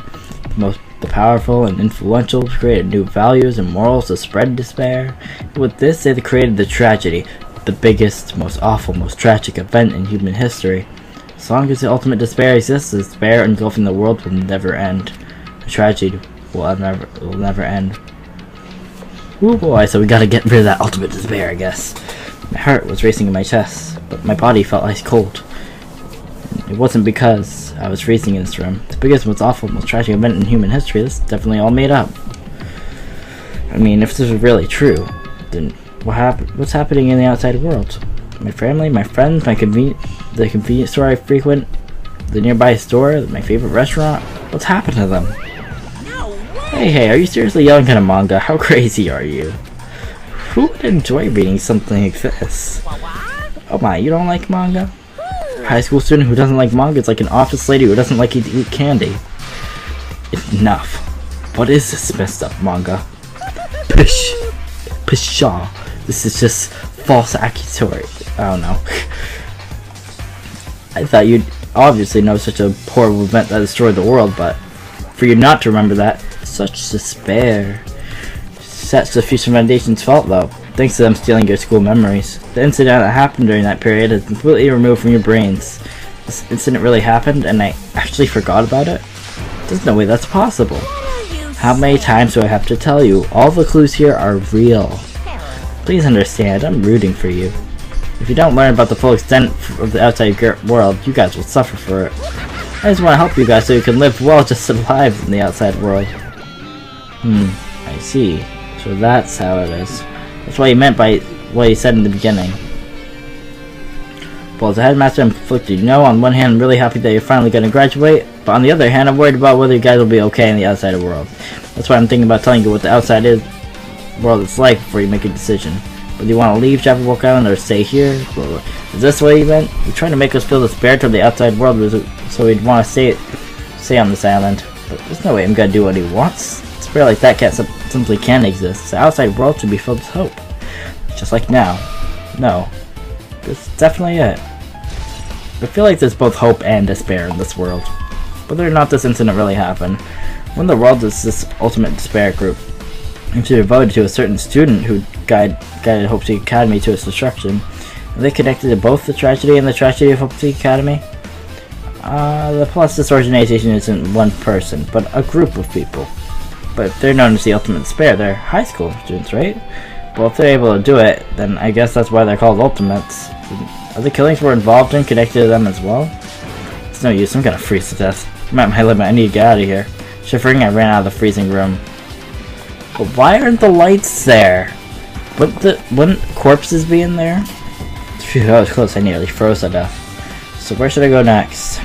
The powerful and influential created new values and morals to spread despair. With this, they created the tragedy, the biggest, most awful, most tragic event in human history. As long as the ultimate despair exists, the despair engulfing the world will never end. The tragedy will never end. Ooh boy, so we gotta get rid of that ultimate despair, I guess. My heart was racing in my chest, but my body felt ice cold. It wasn't because I was freezing in this room. The biggest, most awful, most tragic event in human history, this is definitely all made up. I mean, if this is really true, then what's happening in the outside world? My family, my friends, the convenience store I frequent, the nearby store, my favorite restaurant, what's happened to them? Hey, are you seriously yelling at a manga? How crazy are you? Who would enjoy reading something like this? Oh my, you don't like manga? High school student who doesn't like manga is like an office lady who doesn't like to eat candy. Enough. What is this messed up manga? Pish. Pshaw. This is just false accusatory. I don't know. I thought you'd obviously know such a horrible event that destroyed the world, but for you not to remember that, such despair. Sets the future foundation's fault though, thanks to them stealing your school memories. The incident that happened during that period is completely removed from your brains. This incident really happened and I actually forgot about it? There's no way that's possible. How many times do I have to tell you? All the clues here are real. Please understand, I'm rooting for you. If you don't learn about the full extent of the outside world, you guys will suffer for it. I just want to help you guys so you can live well, just survive in the outside world. I see. So that's how it is. That's what he meant by what he said in the beginning. Well, as a headmaster, I'm conflicted. You know, on one hand, I'm really happy that you're finally going to graduate, but on the other hand, I'm worried about whether you guys will be okay in the outside world. That's why I'm thinking about telling you what the outside world is like before you make a decision. Whether you want to leave Jabberwock Island or stay here. Is this what you meant? You're trying to make us feel despair toward the outside world, so we'd want to stay on this island. But there's no way I'm going to do what he wants. Despair like that simply can't exist. The outside world should be filled with hope. Just like now. No. That's definitely it. I feel like there's both hope and despair in this world. Whether or not this incident really happened, when the world is this ultimate despair group, and to devoted to a certain student who guided Hope Seek Academy to its destruction, are they connected to both the tragedy and the tragedy of Hope Seek Academy? Plus this organization isn't one person, but a group of people. But they're known as the ultimate despair. They're high school students, right? Well, if they're able to do it, then I guess that's why they're called ultimates. Are the killings we're involved in connected to them as well? It's no use, I'm gonna freeze to death. I'm at my limit, I need to get out of here. Shivering, I ran out of the freezing room. But why aren't the lights there? Wouldn't corpses be in there? Phew, that was close, I nearly froze to death. So where should I go next?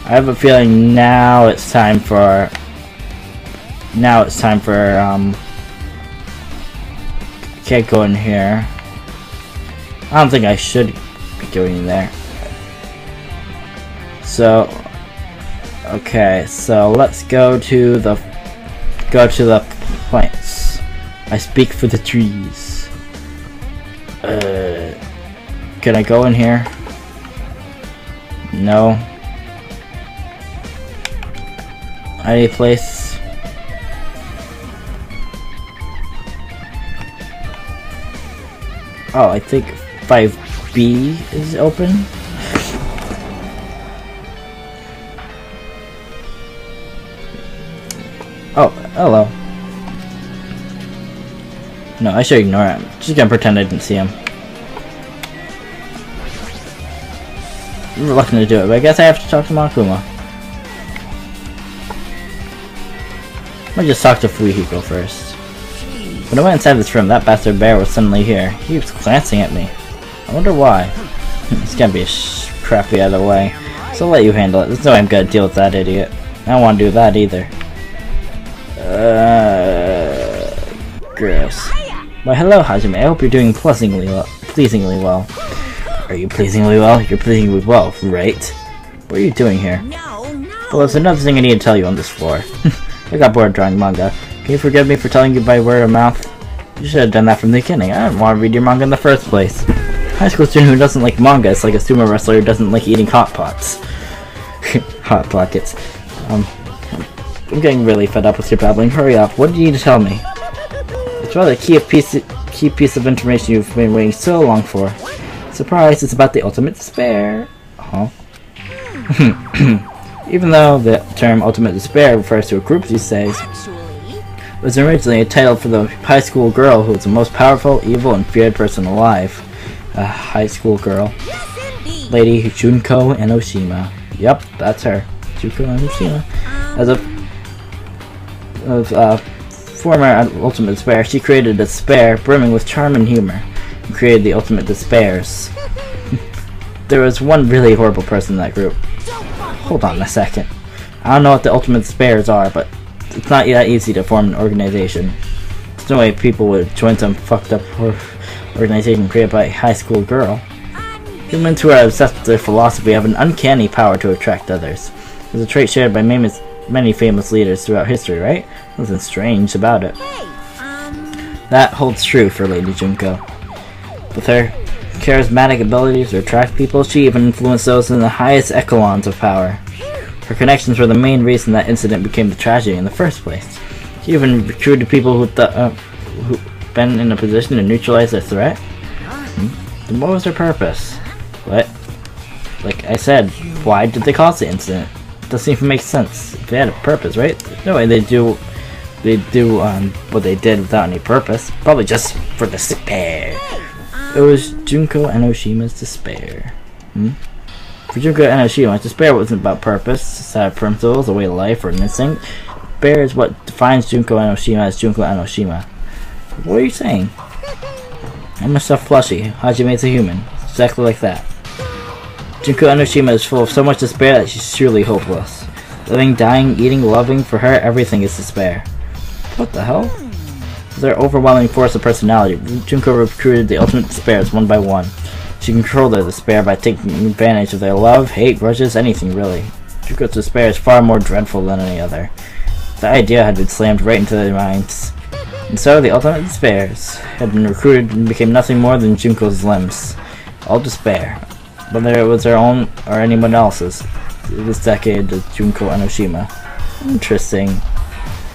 I have a feeling now it's time for... Can't go in here. I don't think I should be going there. So, okay, so let's go to the plants. I speak for the trees. Can I go in here? No. Any place? Oh, I think 5B is open. Oh, hello. No, I should ignore him. Just gonna pretend I didn't see him. I'm reluctant to do it, but I guess I have to talk to Makuma. I'm gonna just talk to Fuihiko first. When I went inside this room, that bastard bear was suddenly here. He was glancing at me. I wonder why. It's gonna be a crappy either way. So I'll let you handle it. There's no way I'm gonna deal with that idiot. I don't want to do that either. Gross. Why hello, Hajime. I hope you're doing pleasingly well. Are you pleasingly well? You're pleasingly well, right? What are you doing here? Well, there's another thing I need to tell you on this floor. I got bored drawing manga. Can you forgive me for telling you by word of mouth? You should have done that from the beginning. I didn't want to read your manga in the first place. High school student who doesn't like manga is like a sumo wrestler who doesn't like eating hot pots. Hot pockets. I'm getting really fed up with your babbling. Hurry up. What do you need to tell me? It's rather a key piece of information you've been waiting so long for. Surprise, it's about the ultimate despair. Huh? Even though the term ultimate despair refers to a group these days, it was originally a title for the high school girl who was the most powerful, evil, and feared person alive. A high school girl. Lady Junko Enoshima. Yep, that's her. Junko Enoshima. As a former ultimate despair, she created a despair brimming with charm and humor, and created the ultimate despairs. There was one really horrible person in that group. Hold on a second. I don't know what the ultimate despairs are, but it's not that easy to form an organization. There's no way people would join some fucked up organization created by a high school girl. Humans who are obsessed with their philosophy have an uncanny power to attract others. It's a trait shared by many famous leaders throughout history, right? Nothing strange about it. That holds true for Lady Junko. With her charismatic abilities to attract people, she even influenced those in the highest echelons of power. Her connections were the main reason that incident became the tragedy in the first place. She even recruited people who'd been in a position to neutralize their threat. Then what was her purpose? What? Like I said, why did they cause the incident? Doesn't even make sense. If they had a purpose, right? No way they'd do what they did without any purpose. Probably just for despair. It was Junko Enoshima's despair. For Junko Enoshima, despair wasn't about purpose, set of principles, a way of life, or an instinct. Despair is what defines Junko Enoshima as Junko Enoshima. What are you saying? I'm a stuffed plushie. Hajime's a human. Exactly like that. Junko Enoshima is full of so much despair that she's surely hopeless. Living, dying, eating, loving, for her, everything is despair. What the hell? With their overwhelming force of personality, Junko recruited the ultimate despairs one by one. She controlled their despair by taking advantage of their love, hate, grudges, anything really. Junko's despair is far more dreadful than any other. The idea had been slammed right into their minds. And so the ultimate despairs had been recruited and became nothing more than Junko's limbs. All despair. Whether it was their own or anyone else's. This decade of Junko Enoshima. Interesting.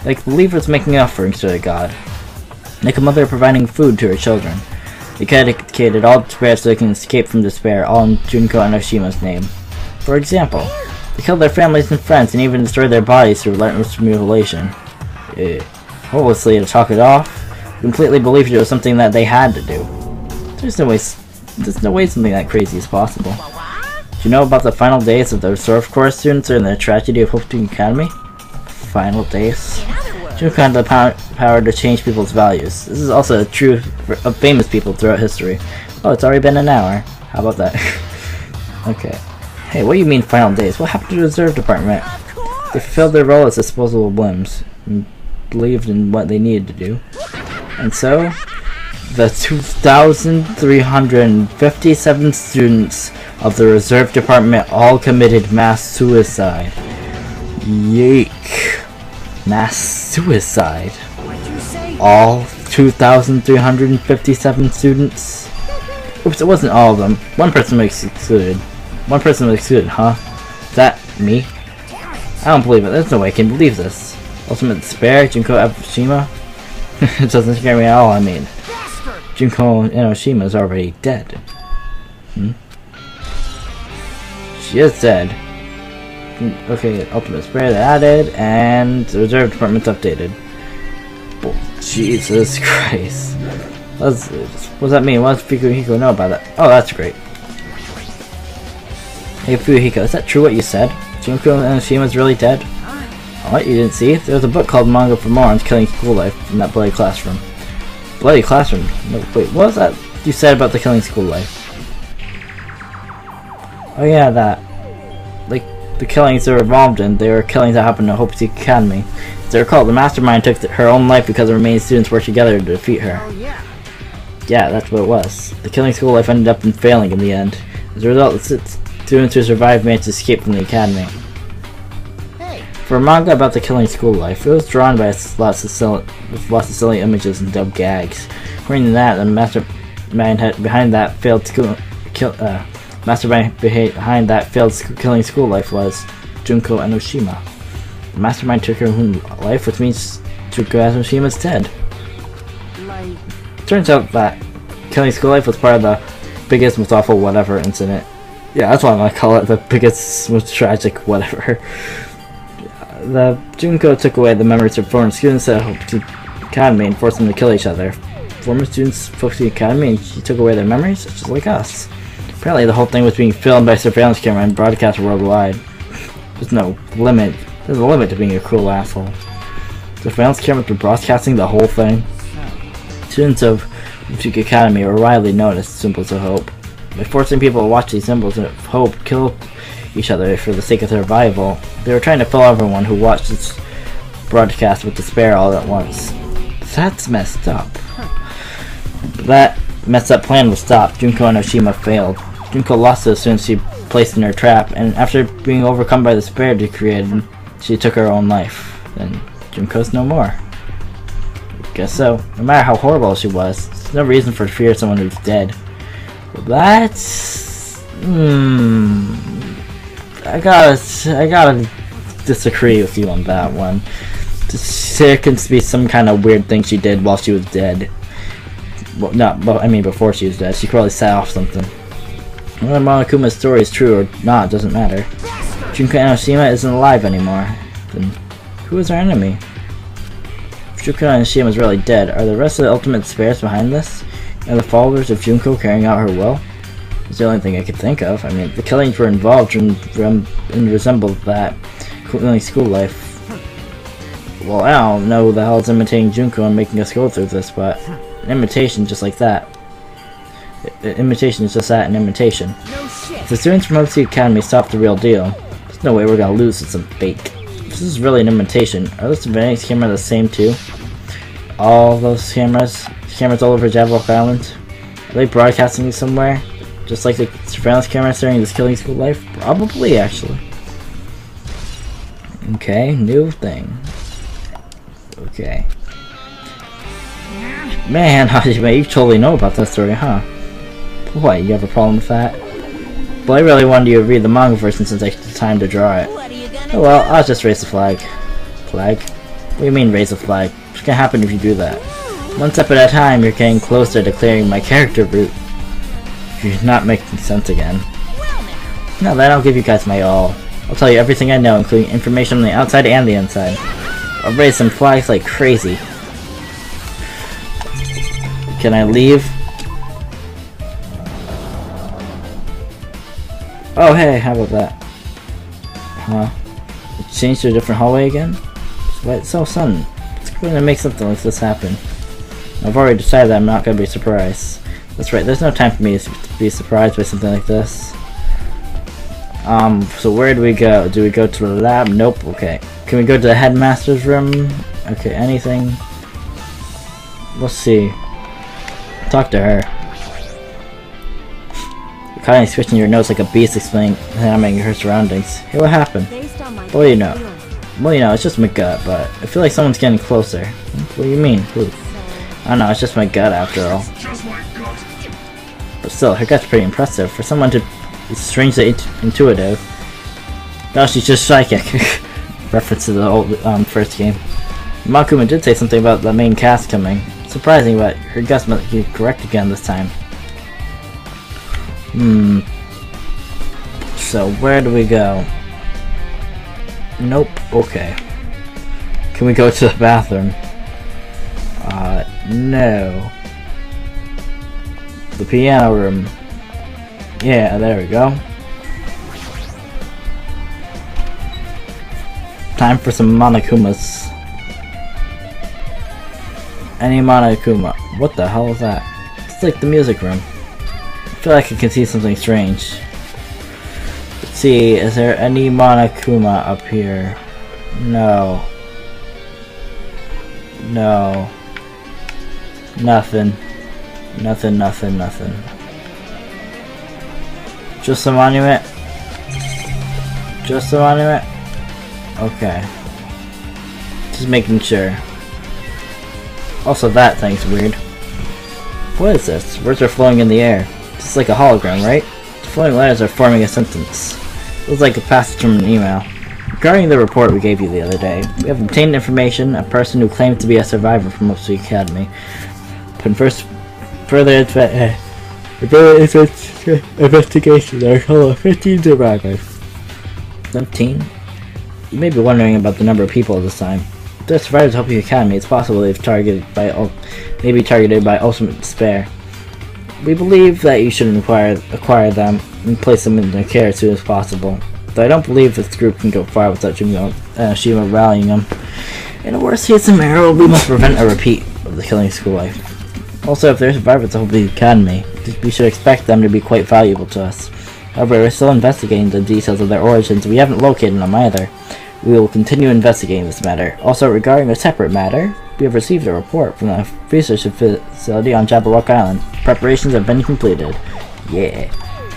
Like believers making offerings to a god. Like a mother providing food to her children. They dedicated all despair so they can escape from despair, all in Junko Enoshima's name. For example, they killed their families and friends and even destroyed their bodies through relentless mutilation. Hopelessly to talk it off, completely believed it was something that they had to do. There's no way something that crazy is possible. Do you know about the final days of the Reserve Corps students during the tragedy of Hope Academy? Final days? Junko had the power to change people's values. This is also true of famous people throughout history. Oh, it's already been an hour. How about that? Okay. Hey, what do you mean final days? What happened to the Reserve Department? They fulfilled their role as disposable limbs and believed in what they needed to do. And so, the 2,357 students of the Reserve Department all committed mass suicide. Yeek. Mass suicide. All 2,357 students? Oops, it wasn't all of them. One person was excluded. One person was excluded, huh? Is that me? I don't believe it. There's no way I can believe this. Ultimate despair, Junko Enoshima? It doesn't scare me at all, I mean. Junko Enoshima is already dead. She is dead. Okay, ultimate despair added, and the Reserve Department's updated. Oh, Jesus Christ. What does that mean? What does Fukuhiko know about that? Oh, that's great. Hey Fukuhiko, is that true what you said? Junko Enoshima's really dead? What, you didn't see? There was a book called Manga for Morons Killing School Life in that bloody classroom. Bloody classroom? No, wait, what was that you said about the killing school life? Oh yeah, that. Like, the killings they were involved in, they were killings that happened at Hope Academy. As I recall, the mastermind took her own life because the remaining students worked together to defeat her. Oh, yeah. Yeah, that's what it was. The killing school life ended up in failing in the end. As a result, the students who survived managed to escape from the academy. For a manga about the killing school life, it was drawn by lots of silly images and dumb gags. According to that, the mastermind behind that failed killing school life was Junko Enoshima. The mastermind took her own life, which means Junko Enoshima's dead. Turns out that killing school life was part of the biggest, most awful whatever incident. Yeah, that's why I'm gonna call it the biggest, most tragic whatever. The Junko took away the memories of former students at Hope Academy and forced them to kill each other. Former students Hope Academy and she took away their memories, just like us. Apparently the whole thing was being filmed by surveillance camera and broadcast worldwide. There's no limit. There's a limit to being a cruel asshole. Surveillance cameras were broadcasting the whole thing. Students of Hope Academy were widely known as symbols of hope. By forcing people to watch these symbols of hope kill each other for the sake of survival, they were trying to fill everyone who watched this broadcast with despair all at once. That's messed up. That messed up plan was stopped. Junko Enoshima failed. Junko lost the students she placed in her trap, and after being overcome by the despair she created, she took her own life. Then Junko's no more. Guess so. No matter how horrible she was, there's no reason for fear of someone who's dead. Well, that's... I gotta disagree with you on that one. There can be some kind of weird thing she did while she was dead. Well, before she was dead. She probably set off something. Whether Monokuma's story is true or not doesn't matter. Junko Enoshima isn't alive anymore. Then who is our enemy? If Junko Enoshima is really dead, are the rest of the ultimate despairs behind this? And the followers of Junko carrying out her will? It's the only thing I could think of. I mean, the killings were involved and resembled that killing school life. Well, I don't know who the hell is imitating Junko and making us go through this, but an imitation just like that. Imitation is just that, an imitation. No shit. If the students from OC Academy stop the real deal, there's no way we're gonna lose with some fake. If this is really an imitation, are those surveillance cameras the same too? All those cameras all over Jabberwock Island? Are they broadcasting these somewhere? Just like the surveillance cameras during this killing school life? Probably, actually. Okay, new thing. Okay. Man, you totally know about that story, huh? What, you have a problem with that? Well, I really wanted you to read the manga version since I took the time to draw it. What are you gonna Oh well, I'll just raise the flag. Flag? What do you mean raise the flag? What's gonna happen if you do that? One step at a time, you're getting closer to clearing my character route. You're not making sense again. Now then, I'll give you guys my all. I'll tell you everything I know, including information on the outside and the inside. I'll raise some flags like crazy. Can I leave? Oh hey, how about that? Huh? It changed to a different hallway again? Why it's so sudden? It's going to make something like this happen. I've already decided that I'm not going to be surprised. That's right, there's no time for me to be surprised by something like this. So where do we go? Do we go to the lab? Nope, okay. Can we go to the headmaster's room? Okay, anything? Let's see. Talk to her. You're kind of switching your nose like a beast, examining her surroundings. Hey, what happened? Well, you know. Well, you know, it's just my gut, but I feel like someone's getting closer. What do you mean? Who? I don't know, it's just my gut after all. But still, her gut's pretty impressive. For someone to be strangely intuitive. No, she's just psychic. Reference to the old first game. Makuma did say something about the main cast coming. Surprising, but her guess might be correct again this time. So where do we go? Nope. Okay. Can we go to the bathroom? No. The piano room. Yeah, there we go. Time for some Monokumas. Any Monokuma. What the hell is that? It's like the music room. I feel like I can see something strange. Let's see, is there any Monokuma up here? No. No. Nothing. Nothing. Just a monument? Just a monument? Okay. Just making sure. Also, that thing's weird. What is this? Words are flowing in the air. It's like a hologram, right? The flowing letters are forming a sentence. It was like a passage from an email. Regarding the report we gave you the other day, we have obtained information a person who claimed to be a survivor from Upsy Academy. Further investigation, there are a total of 15 survivors. 15? You may be wondering about the number of people at this time. If the survivors of Upsy Academy, it's possible they've maybe targeted by ultimate despair. We believe that you should acquire them and place them in their care as soon as possible. Though I don't believe this group can go far without Shima rallying them. In a worst case scenario, we must prevent a repeat of the killing school life. Also, if they're survivors of the Academy, we should expect them to be quite valuable to us. However, we're still investigating the details of their origins. We haven't located them either. We will continue investigating this matter. Also, regarding a separate matter, we have received a report from the research facility on Jabberwock Island. Preparations have been completed. Yeah.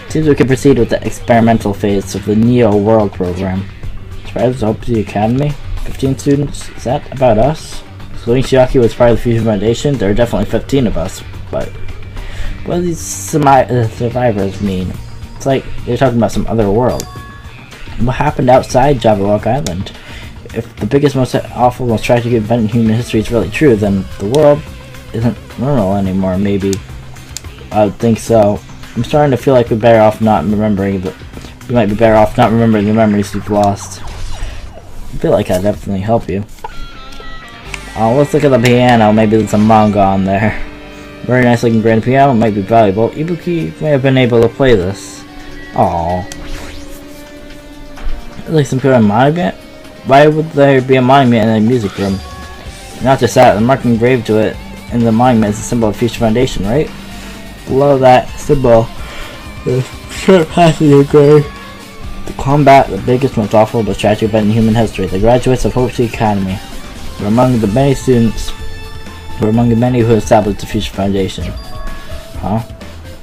Seems we can proceed with the experimental phase of the Neo World program. Survivors of the Academy? 15 students? Is that about us? Including Shiaki was part of the Fusion Foundation, there are definitely 15 of us, but what do these survivors mean? It's like they're talking about some other world. What happened outside Jabberwock Island? If the biggest, most awful, most tragic event in human history is really true, then the world isn't normal anymore, maybe. I would think so. I'm starting to feel like we might be better off not remembering the memories we've lost. I feel like I'd definitely help you. Let's look at the piano, maybe there's a manga on there. Very nice looking grand piano, might be valuable. Ibuki may have been able to play this. Aww. Like some kind of monument? Why would there be a monument in a music room? Not just that, the mark engraved to it in the monument is a symbol of Future Foundation, right? Below that symbol is short passing a grave. To combat the biggest, most awful, but tragic event in human history, the graduates of Hope Seek Academy were among the many who established the Future Foundation. Huh?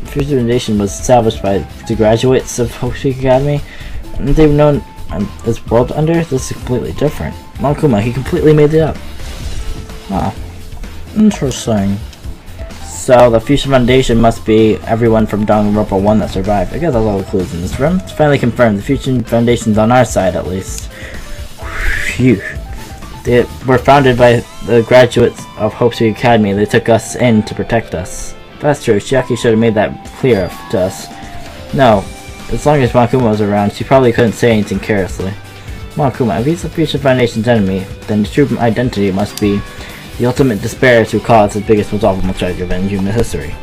The Future Foundation was established by the graduates of Hope Seek Academy, and they've known this world under. This is completely different. Monokuma, he completely made it up. Huh. Interesting. So the Future Foundation must be everyone from Danganronpa 1 that survived. I guess that's all the clues in this room. It's finally confirmed. The Future Foundation's on our side, at least. Phew. They were founded by the graduates of Hope Street Academy. They took us in to protect us. That's true. Chiaki should have made that clear to us. No. As long as Monokuma was around, she probably couldn't say anything carelessly. Monokuma, if he's the Future Foundation's enemy, then the true identity must be the ultimate despair who caused the biggest, most awful, most tragic event in human history.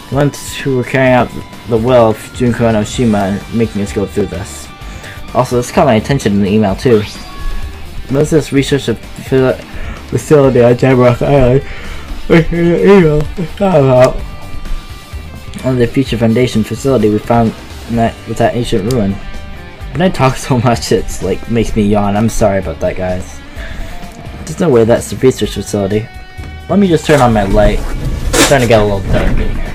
The ones who were carrying out the will of Junko and Oshima and making us go through this. Also, this caught my attention in the email too. What is this research facility on Jamrock Island? Which in the email it's not about. On the Future Foundation facility we found with that ancient ruin. When I talk so much, it's like makes me yawn. I'm sorry about that, guys. There's no way that's the research facility. Let me just turn on my light. It's starting to get a little dark in here.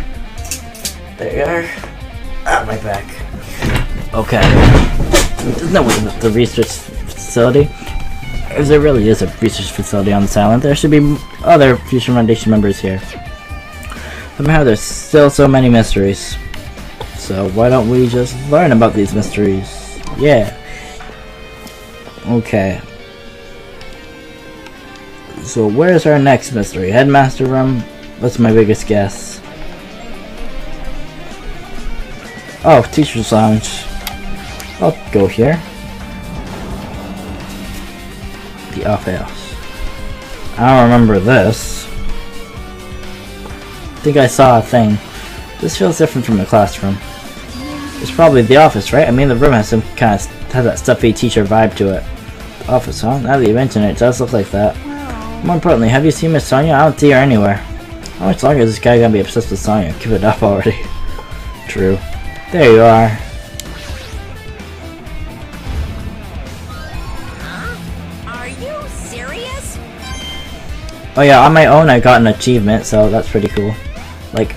There you are. Ah, my back. Okay. There's no way that's the research facility. If there really is a research facility on this island, there should be other Future Foundation members here. Somehow there's still so many mysteries. So why don't we just learn about these mysteries? Yeah. Okay. So where's our next mystery? Headmaster room? What's my biggest guess? Oh, teacher's lounge. I'll go here. The office. I don't remember this. I think I saw a thing. This feels different from the classroom. It's probably the office, right? I mean, the room has some kind of has that stuffy teacher vibe to it. The office, huh? Now that you mention it, it does look like that. More importantly, have you seen Miss Sonia? I don't see her anywhere. How much longer is this guy gonna be obsessed with Sonia? Give it up already. True. There you are. Are you serious? Oh yeah, on my own I got an achievement, so that's pretty cool. Like,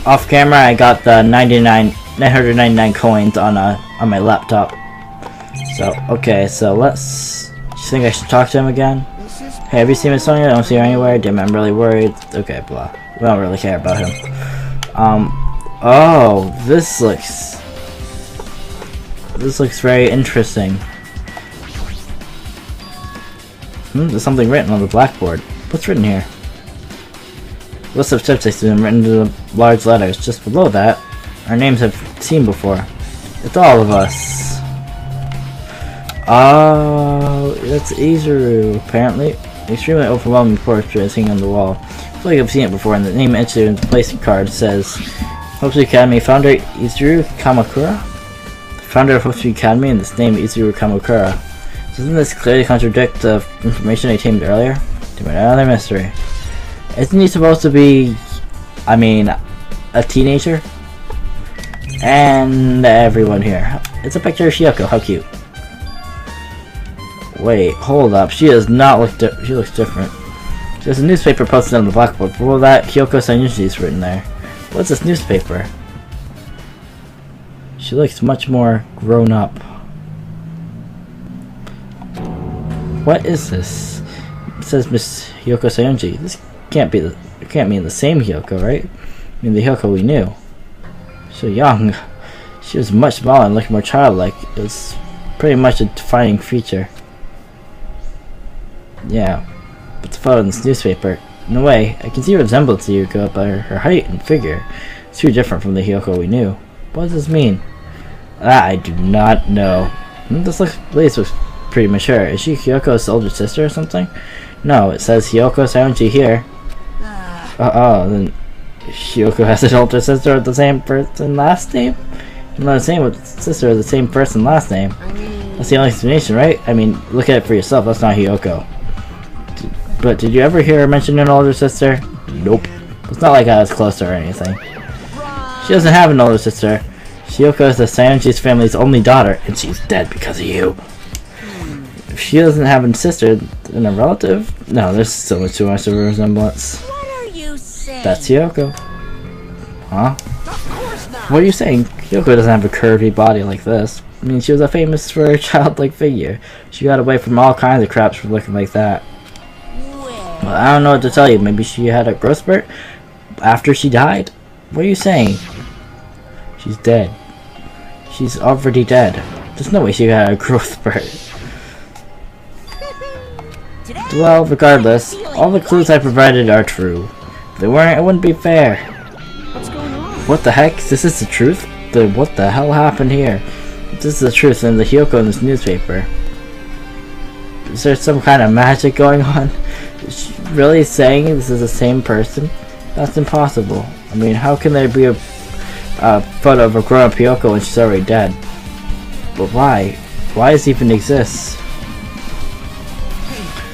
off camera I got the 999 coins on my laptop. So, okay, so let's... Do you think I should talk to him again? Hey, have you seen Miss Sonia? I don't see her anywhere. Damn, I'm really worried. Okay, blah. We don't really care about him. Oh, this looks very interesting. There's something written on the blackboard. What's written here? List of tips I student written into large letters. Just below that, our names have seen before. It's all of us. Oh, that's Izuru, apparently. Extremely overwhelming portrait is hanging on the wall. I feel like I've seen it before, and the name etched in the place card says Hope Street Academy founder Izuru Kamakura? Founder of Hope Street Academy, and this name Izuru Kamakura. Doesn't this clearly contradict the information I obtained earlier? To another mystery. Isn't he supposed to be, I mean, a teenager? And everyone here. It's a picture of Shiyoko, how cute. Wait, hold up. She does not look she looks different. There's a newspaper posted on the blackboard. Below that, Kyoko Sanyushi is written there. What's this newspaper? She looks much more grown up. What is this? It says Miss Hyoko Sayonji. This can't mean the same Hyoko, right? I mean the Hyoko we knew. So young. She was much smaller and looked more childlike. It was pretty much a defining feature. Yeah, but the photo in this newspaper, in a way, I can see a resemblance to Yuko, but her height and figure is too different from the Hyoko we knew. What does this mean? I do not know. This place looks pretty mature. Is she Hyoko's older sister or something? No, it says Hyoko Sayonji here. Then Hyoko has an older sister with the same first and last name? I'm not saying with sister with the same first and last name. That's the only explanation, right? I mean, look at it for yourself. That's not Hyoko. But did you ever hear her mention an older sister? Nope. It's not like I was close to her or anything. She doesn't have an older sister. Shiyoko is the Saionji's family's only daughter, and she's dead because of you. If she doesn't have a sister and a relative, no, there's still too much of a resemblance. What are you saying? That's Shiyoko. Huh? Of course not. What are you saying? Shiyoko doesn't have a curvy body like this. I mean, she was a famous for her childlike figure. She got away from all kinds of craps for looking like that. Well, I don't know what to tell you. Maybe she had a growth spurt after she died? What are you saying? She's dead. She's already dead. There's no way she had a growth spurt. Well, regardless, all the clues I provided are true. If they weren't, it wouldn't be fair. What's going on? What the heck? This is the truth? Then what the hell happened here? If this is the truth, then the Hyoko in this newspaper. Is there some kind of magic going on? Is she really saying this is the same person? That's impossible. I mean, how can there be a photo of a grown-up Hyoko when she's already dead? But why? Why does it even exist?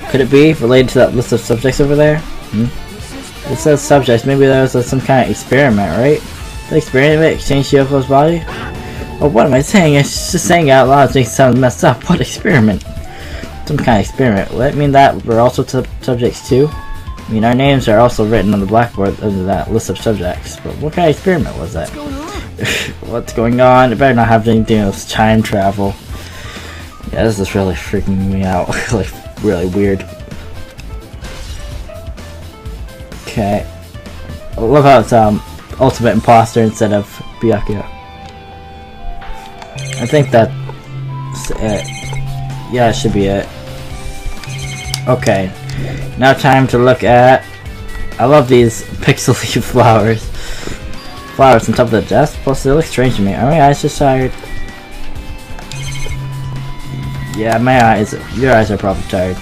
Could it be related to that list of subjects over there? It says subjects. Maybe there was some kind of experiment, right? The experiment exchanged Hyoko's body? Oh, what am I saying? It's just saying it out loud makes it sound messed up. What experiment? Some kind of experiment. Will that mean that we're also subjects too? I mean, our names are also written on the blackboard under that list of subjects. But what kind of experiment was that? What's going on? It better not have anything to do with time travel. Yeah, this is really freaking me out. Like, really weird. Okay. I love how it's Ultimate Imposter instead of Byakuya. I think that's it. Yeah, it should be it. Okay. Now time to look at... I love these pixely flowers. Flowers on top of the desk? Plus they look strange to me. Are my eyes just tired? Yeah, my eyes... Your eyes are probably tired.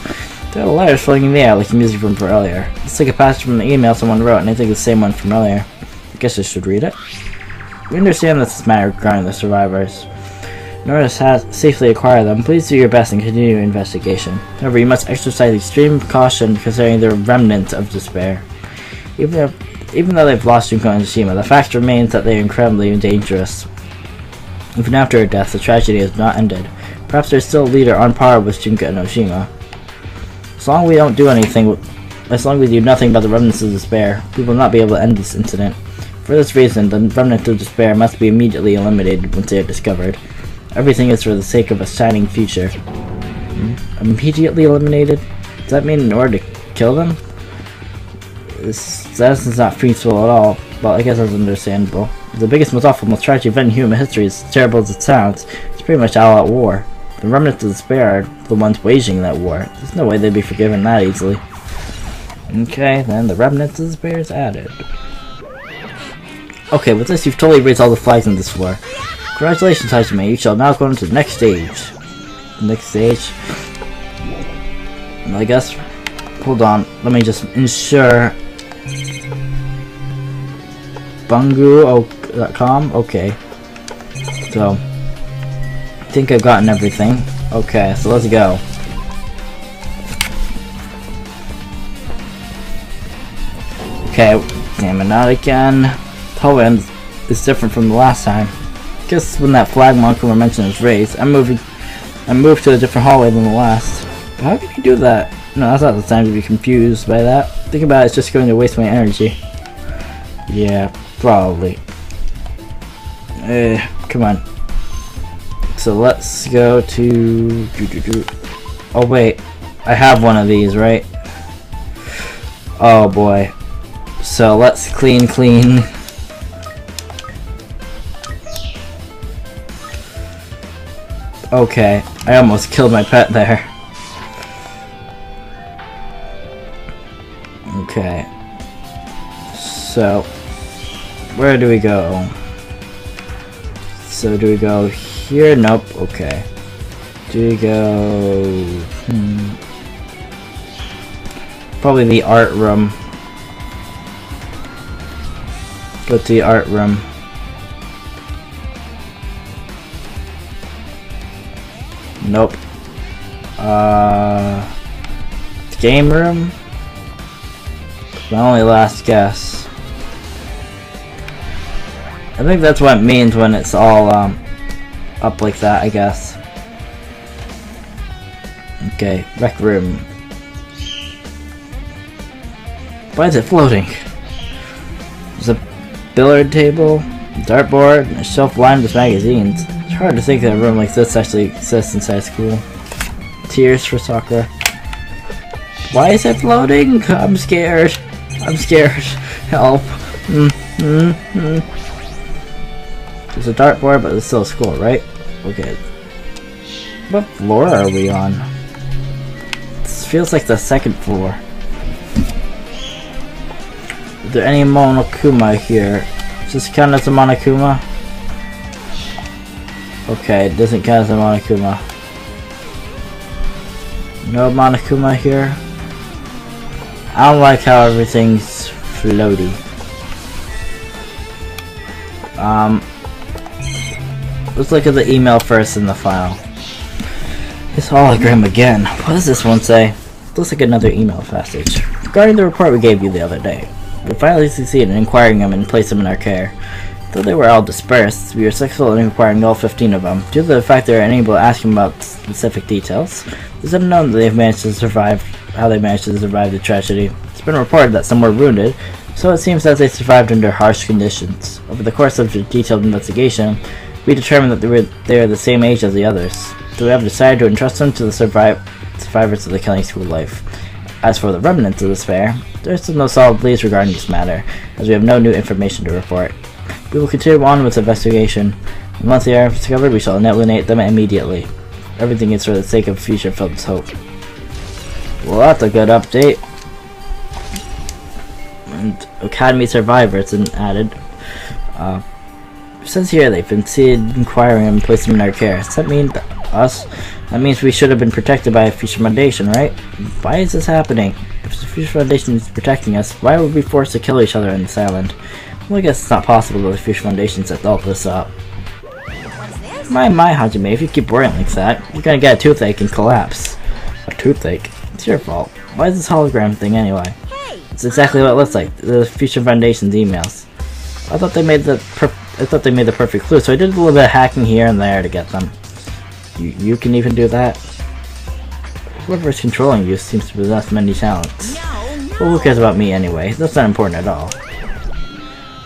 There are letters floating in the air like the music from earlier. It's like a passage from the email someone wrote, and I think it's the same one from earlier. I guess I should read it. We understand this matter regarding the survivors. In order to safely acquire them, please do your best and continue your investigation. However, you must exercise extreme caution concerning the remnants of despair. Even though they've lost Junko and Tsushima, the fact remains that they are incredibly dangerous. Even after her death, the tragedy has not ended. Perhaps there's still a leader on par with Junko and Oshima. As long as we don't do anything, as long as we do nothing about the remnants of despair, we will not be able to end this incident. For this reason, the remnants of despair must be immediately eliminated once they are discovered. Everything is for the sake of a shining future. Immediately eliminated? Does that mean in order to kill them? That is not feasible at all, but I guess that's understandable. The biggest, most awful, most tragic event in human history, as terrible as it sounds, it's pretty much all out war. The remnants of despair are the ones waging that war. There's no way they'd be forgiven that easily. Okay, then the remnants of despair is added. Okay, with this you've totally raised all the flags on this floor. Congratulations, Hajime, you shall now go into the next stage. Next stage? I guess... Hold on, let me just ensure... Bungu.com? Okay. So... I think I've gotten everything. Okay, so let's go. Okay, damn it, not again. Poem is different from the last time. Guess when that flag marker mentioned was raised, I moved to a different hallway than the last. But how can you do that? No, that's not the time to be confused by that. Think about it, it's just going to waste my energy. Yeah, probably. Come on. So let's go to... Oh wait, I have one of these, right? Oh boy. So let's clean. Okay, I almost killed my pet there. Okay. So, where do we go? So do we go here? Nope, okay. Do we go... Probably the art room. Go to the art room. Nope. The game room? My only last guess. I think that's what it means when it's all up like that, I guess. Okay, rec room. Why is it floating? There's a billiard table, a dartboard, and a shelf lined with magazines. It's hard to think that a room like this actually exists inside school. Tears for soccer. Why is it floating? I'm scared. I'm scared. Help. There's a dartboard, but it's still a school, right? Okay. What floor are we on? This feels like the second floor. Is there any Monokuma here? Does this count as a Monokuma? Okay, it doesn't count as a Monokuma. No Monokuma here? I don't like how everything's floaty. Let's look at the email first in the file. This hologram again. What does this one say? Looks like another email passage. Regarding the report we gave you the other day, we finally succeeded in acquiring them and placed them in our care. Though they were all dispersed, we were successful in acquiring all 15 of them. Due to the fact they were unable to ask them about specific details, it's unknown that they've managed to survive, how they managed to survive the tragedy. It's been reported that some were wounded, so it seems that they survived under harsh conditions. Over the course of a detailed investigation, we determined that they are the same age as the others, so we have decided to entrust them to the survivors of the killing school life. As for the remnants of this fair, there is no solid leads regarding this matter, as we have no new information to report. We will continue on with the investigation, and once they are discovered, we shall eliminate them immediately. Everything is for the sake of future film's hope. Well, that's a good update. And Academy survivors and added. It says here they've been seen inquiring and placed them in our care. Does that mean us? That means we should have been protected by a Future Foundation, right? Why is this happening? If the Future Foundation is protecting us, why would we be forced to kill each other in this island? Well, I guess it's not possible that the Future Foundation set all this up. My, Hajime, if you keep worrying like that, you're gonna get a toothache and collapse. A toothache? It's your fault. Why is this hologram thing anyway? It's exactly what it looks like. The Future Foundation's emails. I thought they made the perfect clue, so I did a little bit of hacking here and there to get them. You can even do that? Whoever's controlling you seems to possess many talents. Well, who cares about me anyway? That's not important at all.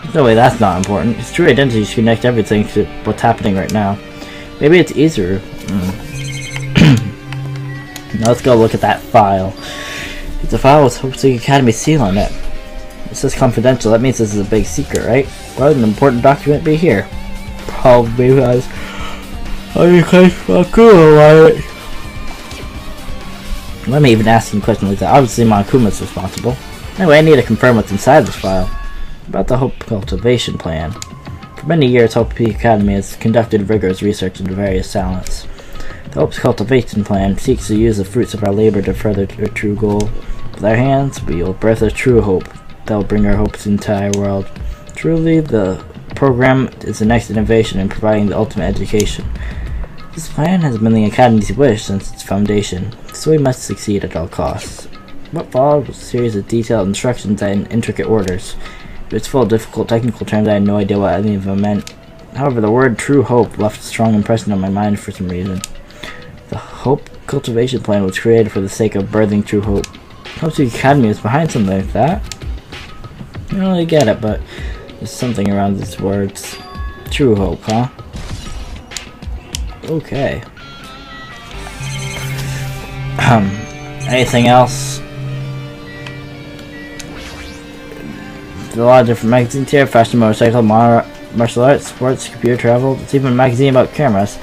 There's no way that's not important. His true identity should connect everything to what's happening right now. Maybe it's Izuru. Now let's go look at that file. It's a file with Hope's Academy seal on it. It says confidential. That means this is a big secret, right? Why would an important document be here? Probably because Let me even asking questions like that. Obviously Monokuma's responsible. Anyway, I need to confirm what's inside this file. About the Hope Cultivation Plan. For many years, Hope Academy has conducted rigorous research into various talents. The Hope's Cultivation Plan seeks to use the fruits of our labor to further our true goal. With our hands, we will birth a true hope that will bring our hope to the entire world. Truly, the program is the next innovation in providing the ultimate education. This plan has been the Academy's wish since its foundation, so we must succeed at all costs. What followed was a series of detailed instructions and intricate orders. It was full of difficult technical terms I had no idea what any of them meant. However, the word true hope left a strong impression on my mind for some reason. The Hope Cultivation Plan was created for the sake of birthing true hope. Hope the Academy was behind something like that. I don't really get it, but there's something around these words. True hope, huh? Okay. Anything else? There's a lot of different magazines here. Fashion, motorcycle, martial arts, sports, computer, travel. There's even a magazine about cameras.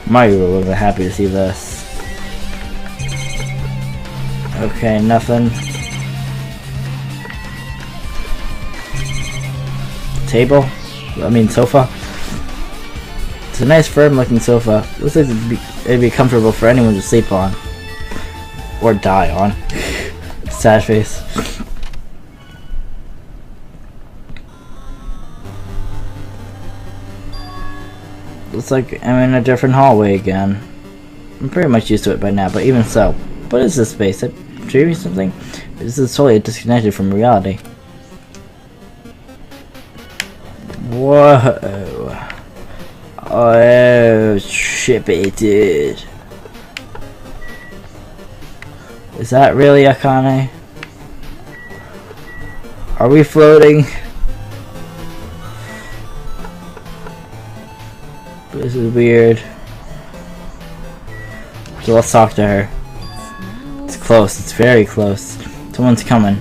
Mario would have been happy to see this. Okay, nothing. Table? I mean sofa. It's a nice firm looking sofa. Looks like it'd be comfortable for anyone to sleep on. Or die on. Sad face. Looks like I'm in a different hallway again. I'm pretty much used to it by now, but even so. What is this space? I'm dreaming something? This is totally disconnected from reality. Whoa. Oh, trippy, dude. Is that really Akane? Are we floating? This is weird. So let's talk to her. It's close, it's very close. Someone's coming.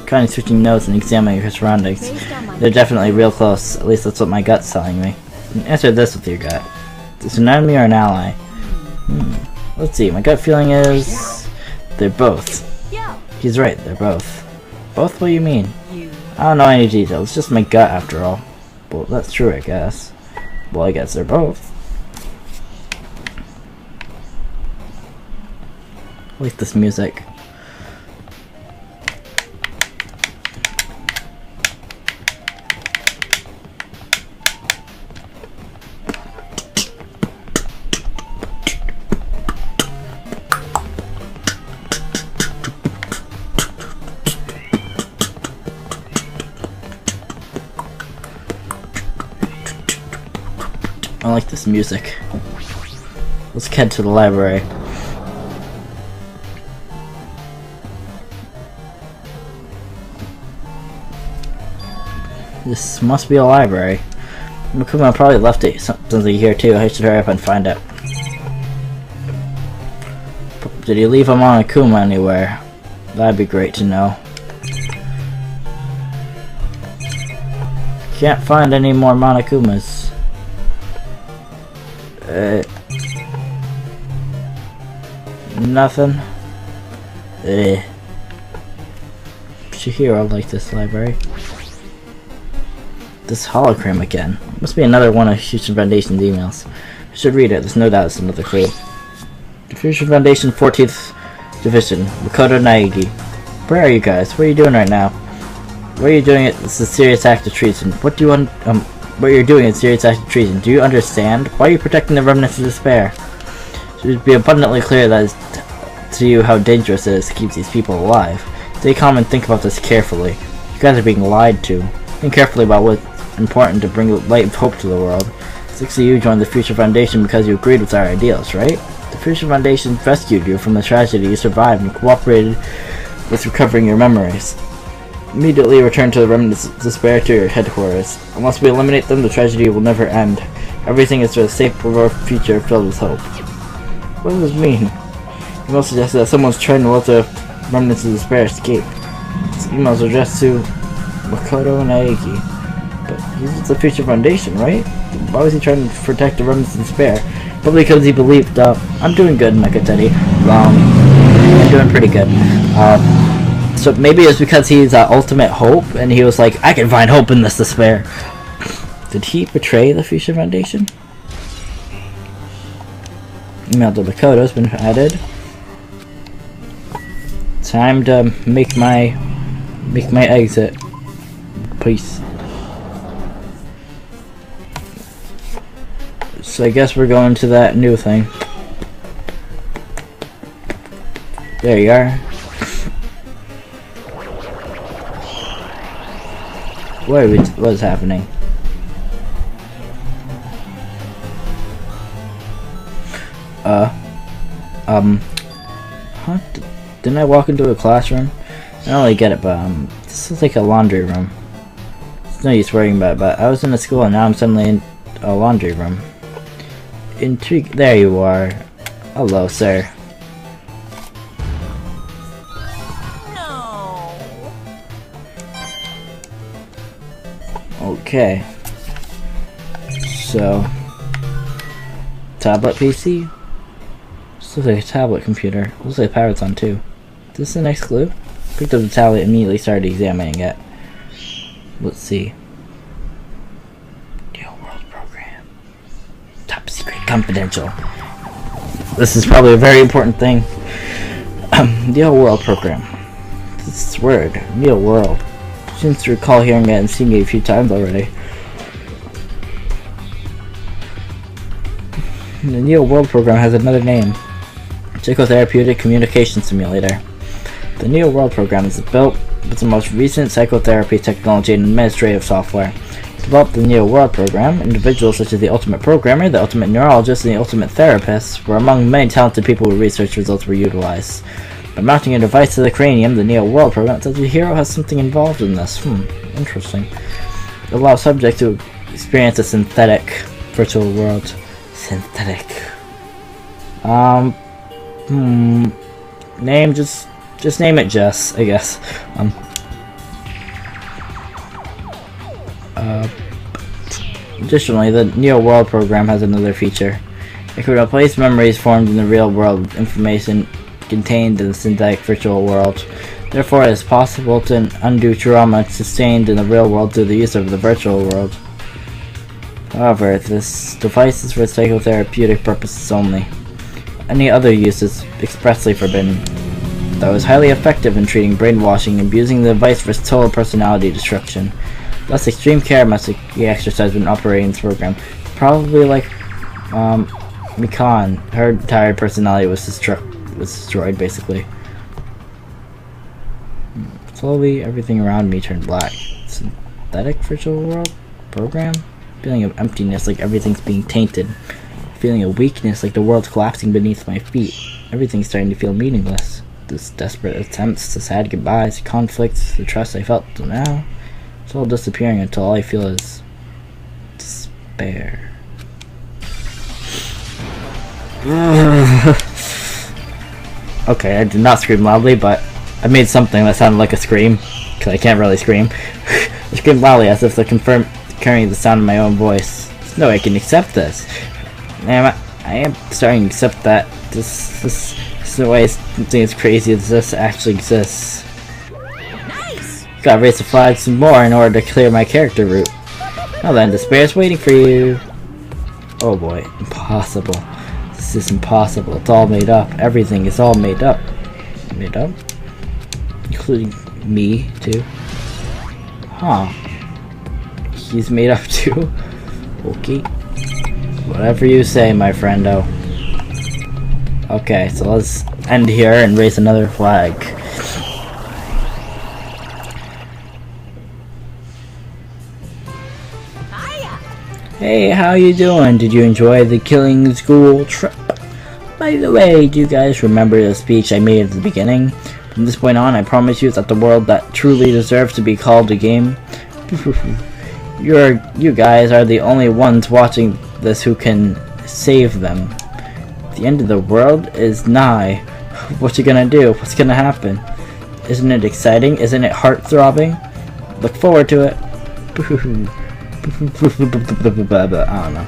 Kind of switching notes and examining her surroundings. They're definitely real close, at least that's what my gut's telling me. Answer this with your gut. Is this an enemy or an ally? Let's see, my gut feeling is... they're both. He's right, they're both. Both? What do you mean? I don't know any details, it's just my gut after all. Well, that's true, I guess. Well, I guess they're both. I like this music. I like this music. Let's head to the library. This must be a library. Makuma probably left it something here too. I should hurry up and find it. Did he leave a Monokuma anywhere? That'd be great to know. Can't find any more Monokumas. Nothing. Chihiro like this library. This hologram again. Must be another one of Future Foundation's emails. I should read it. There's no doubt it's another clue. The Future Foundation 14th Division, Makoto Naegi. Where are you guys? What are you doing right now? What are you doing? It's a serious act of treason. What do you what you're doing is serious act of treason. Do you understand? Why are you protecting the remnants of despair? It should be abundantly clear that it's to you how dangerous it is to keep these people alive. Stay calm and think about this carefully. You guys are being lied to. Think carefully about what's important to bring light of hope to the world. 6 of you joined the Future Foundation because you agreed with our ideals, right? The Future Foundation rescued you from the tragedy you survived and cooperated with recovering your memories. Immediately return to the remnants of despair to your headquarters. Unless we eliminate them, the tragedy will never end. Everything is for a safe future filled with hope. What does this mean? You must suggest that someone's trying to let the remnants of despair escape. This email is addressed to Makoto Naegi. But he's with the Future Foundation, right? Why was he trying to protect the remnants of despair? Probably because he believed, I'm doing good, Nakateri. I'm doing pretty good. So maybe it's because he's ultimate hope, and he was like, I can find hope in this despair. Did he betray the Future Foundation? Email to Makoto's been added. Time to make my exit. Peace. So I guess we're going to that new thing. There you are. What is happening? Huh? Didn't I walk into a classroom? I don't really get it, but this is like a laundry room. It's no use worrying about it, but I was in a school and now I'm suddenly in a laundry room. Intrigue. There you are. Hello, sir. Okay. So, tablet PC? This looks like a tablet computer. Looks like the power's on too. Is this the next clue? Picked up the tablet and immediately started examining it. Let's see. Real world program. Top secret confidential. This is probably a very important thing. The Real World program. This word, Real World. Seems to recall hearing it and seeing it a few times already. The Neo World program has another name. Psychotherapeutic Communication Simulator. The Neo World program is built with the most recent psychotherapy technology and administrative software. developed the Neo World program. Individuals such as the Ultimate Programmer, the Ultimate Neurologist, and the Ultimate Therapist were among many talented people whose research results were utilized. By mounting a device to the cranium, the Neo World program says the hero has something involved in this. Interesting. It allows subjects to experience a synthetic virtual world. Synthetic. Name, just name it Jess, I guess. Additionally, the Neo World program has another feature. It can replace memories formed in the real world with information contained in the synthetic virtual world. Therefore, it is possible to undo trauma sustained in the real world through the use of the virtual world. However, this device is for psychotherapeutic purposes only. Any other use is expressly forbidden. Though it is highly effective in treating brainwashing and abusing the device for total personality destruction. Thus, extreme care must be exercised when operating this program. Probably like Mikan, her entire personality was destroyed basically. Slowly, everything around me turned black. Synthetic virtual world program? Feeling of emptiness, like everything's being tainted. Feeling of weakness, like the world's collapsing beneath my feet. Everything's starting to feel meaningless. This desperate attempts, the sad goodbyes, the conflicts, the trust I felt till now. It's all disappearing until all I feel is despair. Okay, I did not scream loudly, but I made something that sounded like a scream, because I can't really scream. I screamed loudly as if to confirm carrying the sound of my own voice. There's no way I can accept this. I am starting to accept that this is the way something as crazy as this actually exists. Nice. Gotta raise the flag some more in order to clear my character route. Now then, despair is waiting for you. Oh boy, impossible. This is impossible. It's all made up. Everything is all made up. Made up? Including me, too. Huh. He's made up too? Okay. Whatever you say, my friendo. Okay, so let's end here and raise another flag. Hey, how you doing? Did you enjoy the killing school trip? By the way, do you guys remember the speech I made at the beginning? From this point on, I promise you that the world that truly deserves to be called a game. You guys are the only ones watching this who can save them. The end of the world is nigh. What you gonna do? What's gonna happen? Isn't it exciting? Isn't it heart-throbbing? Look forward to it. I don't know.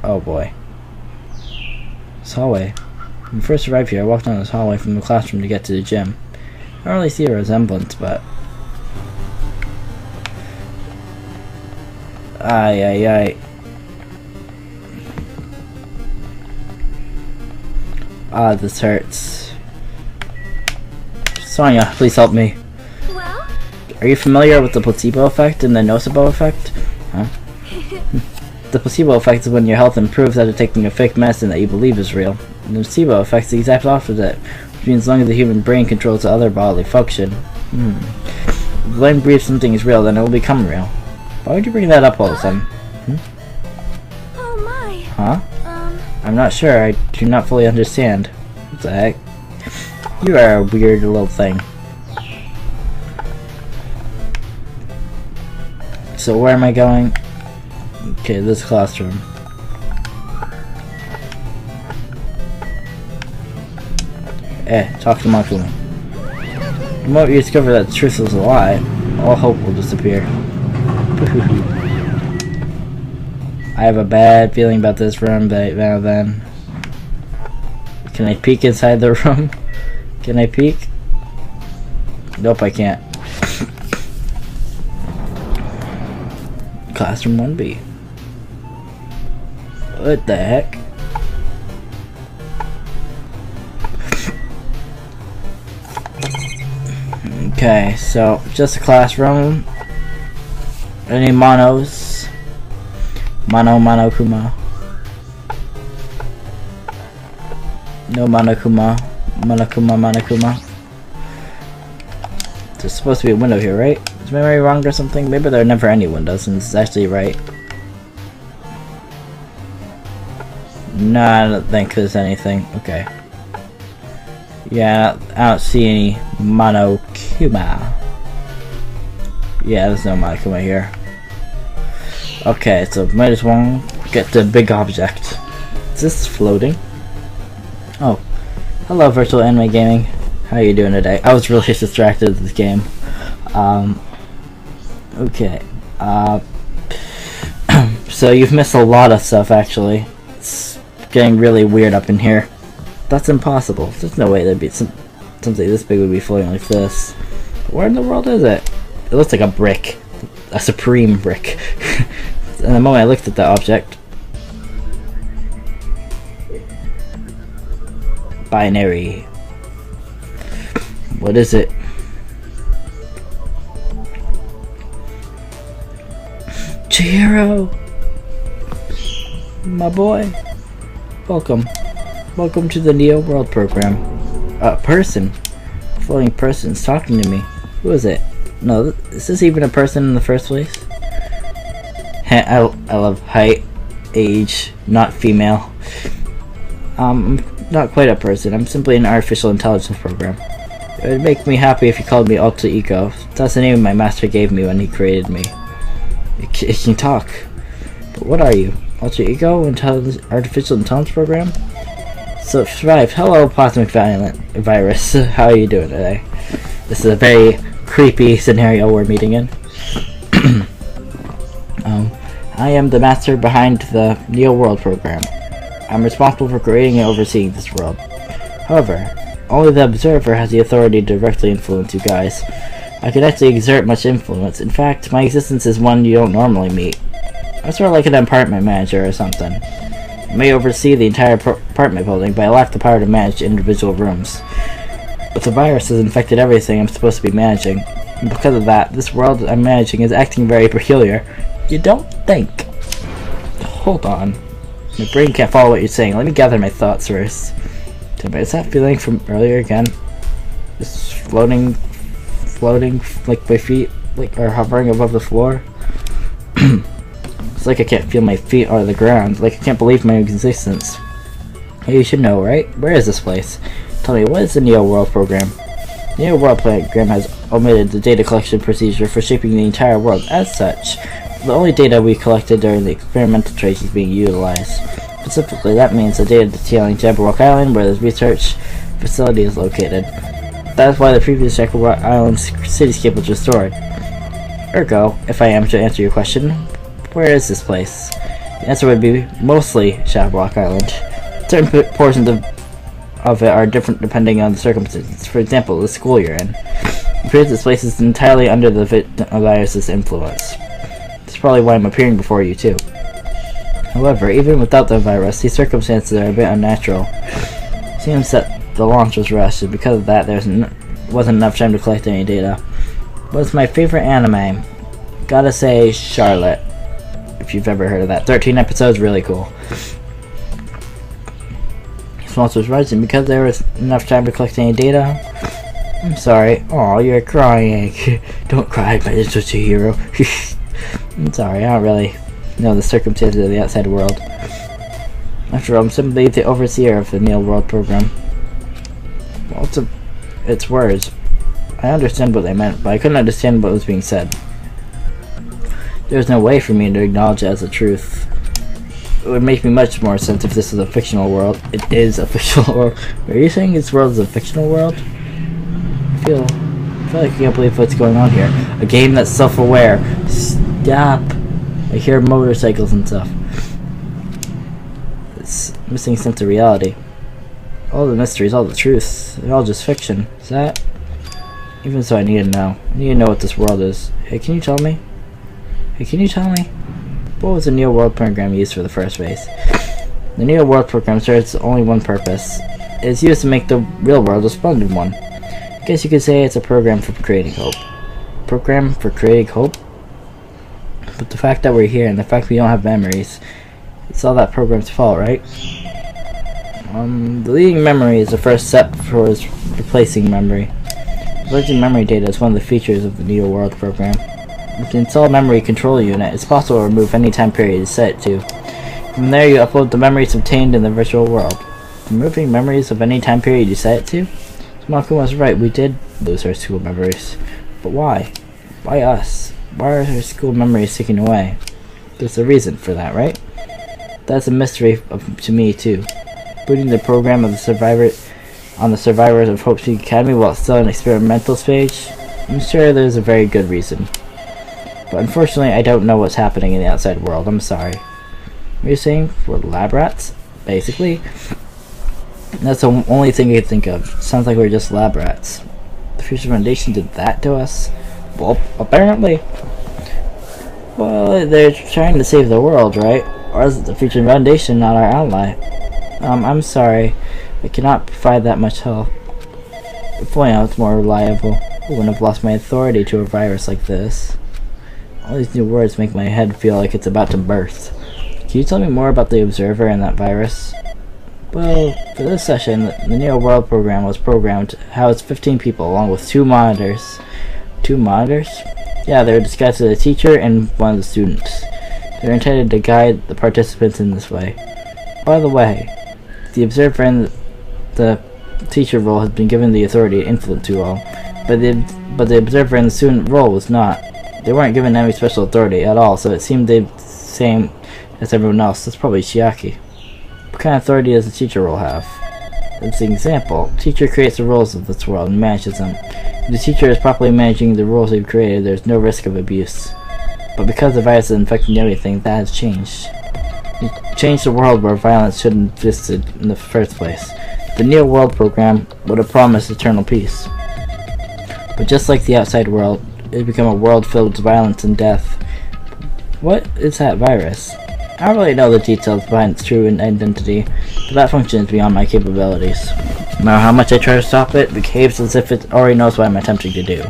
Oh boy. This hallway. When I first arrived here, I walked down this hallway from the classroom to get to the gym. I don't really see a resemblance, but... Ay. Ah, this hurts. Sonia, please help me. Well? Are you familiar with the placebo effect and the nocebo effect? Huh? The placebo effect is when your health improves after taking a fake medicine that you believe is real. The nocebo effect is the exact opposite, which means as long as the human brain controls the other bodily function. If the brain believes something is real, then it will become real. Why would you bring that up all of a sudden? Oh my. Huh? I'm not sure. I do not fully understand. What the heck? You are a weird little thing. So where am I going? Okay, this classroom. Talk to Makuma. The moment you discover that the truth is a lie, all hope will disappear. I have a bad feeling about this room now then. Can I peek inside the room? Can I peek? Nope, I can't. Classroom 1B. What the heck? Okay, so just a classroom. Any monos? Mano kuma. No Manakuma. Manakuma. There's supposed to be a window here, right? Is memory wrong or something? Maybe there are never any windows and this is actually right. No, I don't think there's anything. Okay. Yeah, I don't see any Monokuma. Yeah, there's no Monokuma here. Okay, so might as well get the big object. Is this floating? Oh. Hello, Virtual Anime Gaming. How are you doing today? I was really distracted with this game. Okay. So you've missed a lot of stuff, actually. It's getting really weird up in here. That's impossible. There's no way there'd be something this big would be floating like this. Where in the world is it? It looks like a brick. A supreme brick. And the moment I looked at the object... Binary. What is it? Chihiro! My boy! Welcome. Welcome to the Neo World program. Person. Floating person's talking to me. Who is it? No, is this even a person in the first place? I love height, age, not female. I'm not quite a person. I'm simply an artificial intelligence program. It would make me happy if you called me Alter Ego. That's the name my master gave me when he created me. It can talk. But what are you? Alter Ego? Artificial intelligence program? So survived. Hello, Plasmic Virus. How are you doing today? This is a very creepy scenario we're meeting in. I am the master behind the Neo World program. I'm responsible for creating and overseeing this world. However, only the observer has the authority to directly influence you guys. I can actually exert much influence. In fact, my existence is one you don't normally meet. I'm sort of like an apartment manager or something. I may oversee the entire apartment building, but I lack the power to manage individual rooms. But the virus has infected everything I'm supposed to be managing. And because of that, this world I'm managing is acting very peculiar. You don't think? Hold on. My brain can't follow what you're saying. Let me gather my thoughts first. Is that feeling from earlier again? Just floating like my feet are hovering above the floor? It's like I can't feel my feet out of the ground. Like I can't believe my existence. Hey, you should know, right? Where is this place? Tell me, what is the Neo World program? The Neo World program has omitted the data collection procedure for shaping the entire world. As such, the only data we collected during the experimental trace is being utilized. Specifically, that means the data detailing Jabberwock Island, where the research facility is located. That is why the previous Jabberwock Island's cityscape was restored. Ergo, if I am to answer your question, where is this place? The answer would be mostly Jabberwock Island. Certain portions of it are different depending on the circumstances. For example, the school you're in. It appears this place is entirely under the virus's influence. That's probably why I'm appearing before you too. However, even without the virus, these circumstances are a bit unnatural. It seems that the launch was rushed, and because of that, there wasn't enough time to collect any data. What's my favorite anime? Gotta say, Charlotte. If you've ever heard of that. 13 episodes, really cool. This launch was rushed, and because there was enough time to collect any data... I'm sorry. Oh, you're crying. Don't cry, my little Chihiro. I'm sorry, I don't really know the circumstances of the outside world. After all, I'm simply the overseer of the Neo World program. Well, it's words. I understand what they meant, but I couldn't understand what was being said. There's no way for me to acknowledge it as the truth. It would make me much more sense if this was a fictional world. It is a fictional world. Are you saying this world is a fictional world? I feel like I can't believe what's going on here. A game that's self-aware. Stop! I hear motorcycles and stuff. It's missing sense of reality. All the mysteries, all the truth, they're all just fiction. Is that? Even so, I need to know. I need to know what this world is. Hey, can you tell me? Hey, can you tell me? What was the Neo World program used for the first place? The Neo World program serves only one purpose. It is used to make the real world a splendid one. I guess you could say it's a program for creating hope. Program for creating hope? But the fact that we're here and the fact we don't have memories, it's all that program's fault, right? Deleting memory is the first step towards replacing memory. Emerging memory data is one of the features of the Neo World program. With the installed memory control unit, it's possible to remove any time period you set it to. From there, you upload the memories obtained in the virtual world. Removing memories of any time period you set it to? Monokuma was right, we did lose our school memories. But why? Why us? Why are our school memories taken away? There's a reason for that, right? That's a mystery to me too. Booting the program of the survivors of Hope Peak Academy while it's still in experimental stage, I'm sure there's a very good reason. But unfortunately, I don't know what's happening in the outside world. I'm sorry. What are you saying? We're lab rats? Basically? That's the only thing I could think of. Sounds like we're just lab rats. The Future Foundation did that to us? Well, apparently. Well, they're trying to save the world, right? Or is it the Future Foundation, not our ally? I'm sorry. I cannot provide that much help. If only I was more reliable, I wouldn't have lost my authority to a virus like this. All these new words make my head feel like it's about to burst. Can you tell me more about the Observer and that virus? Well, for this session, the Neo World program was programmed to house 15 people along with 2 monitors. 2 monitors? Yeah, they were disguised as a teacher and one of the students. They were intended to guide the participants in this way. By the way, the Observer and the teacher role has been given the authority to influence you all, but the Observer and the student role was not. They weren't given any special authority at all, so it seemed the same as everyone else. That's probably Chiaki. What kind of authority does the teacher role have? As an example, teacher creates the rules of this world and manages them. If the teacher is properly managing the rules they've created, there's no risk of abuse. But because the virus is infecting everything, that has changed. It changed the world where violence shouldn't have existed in the first place. The Neo World program would have promised eternal peace. But just like the outside world, it has become a world filled with violence and death. What is that virus? I don't really know the details behind its true identity, but that function is beyond my capabilities. No matter how much I try to stop it, it behaves as if it already knows what I'm attempting to do.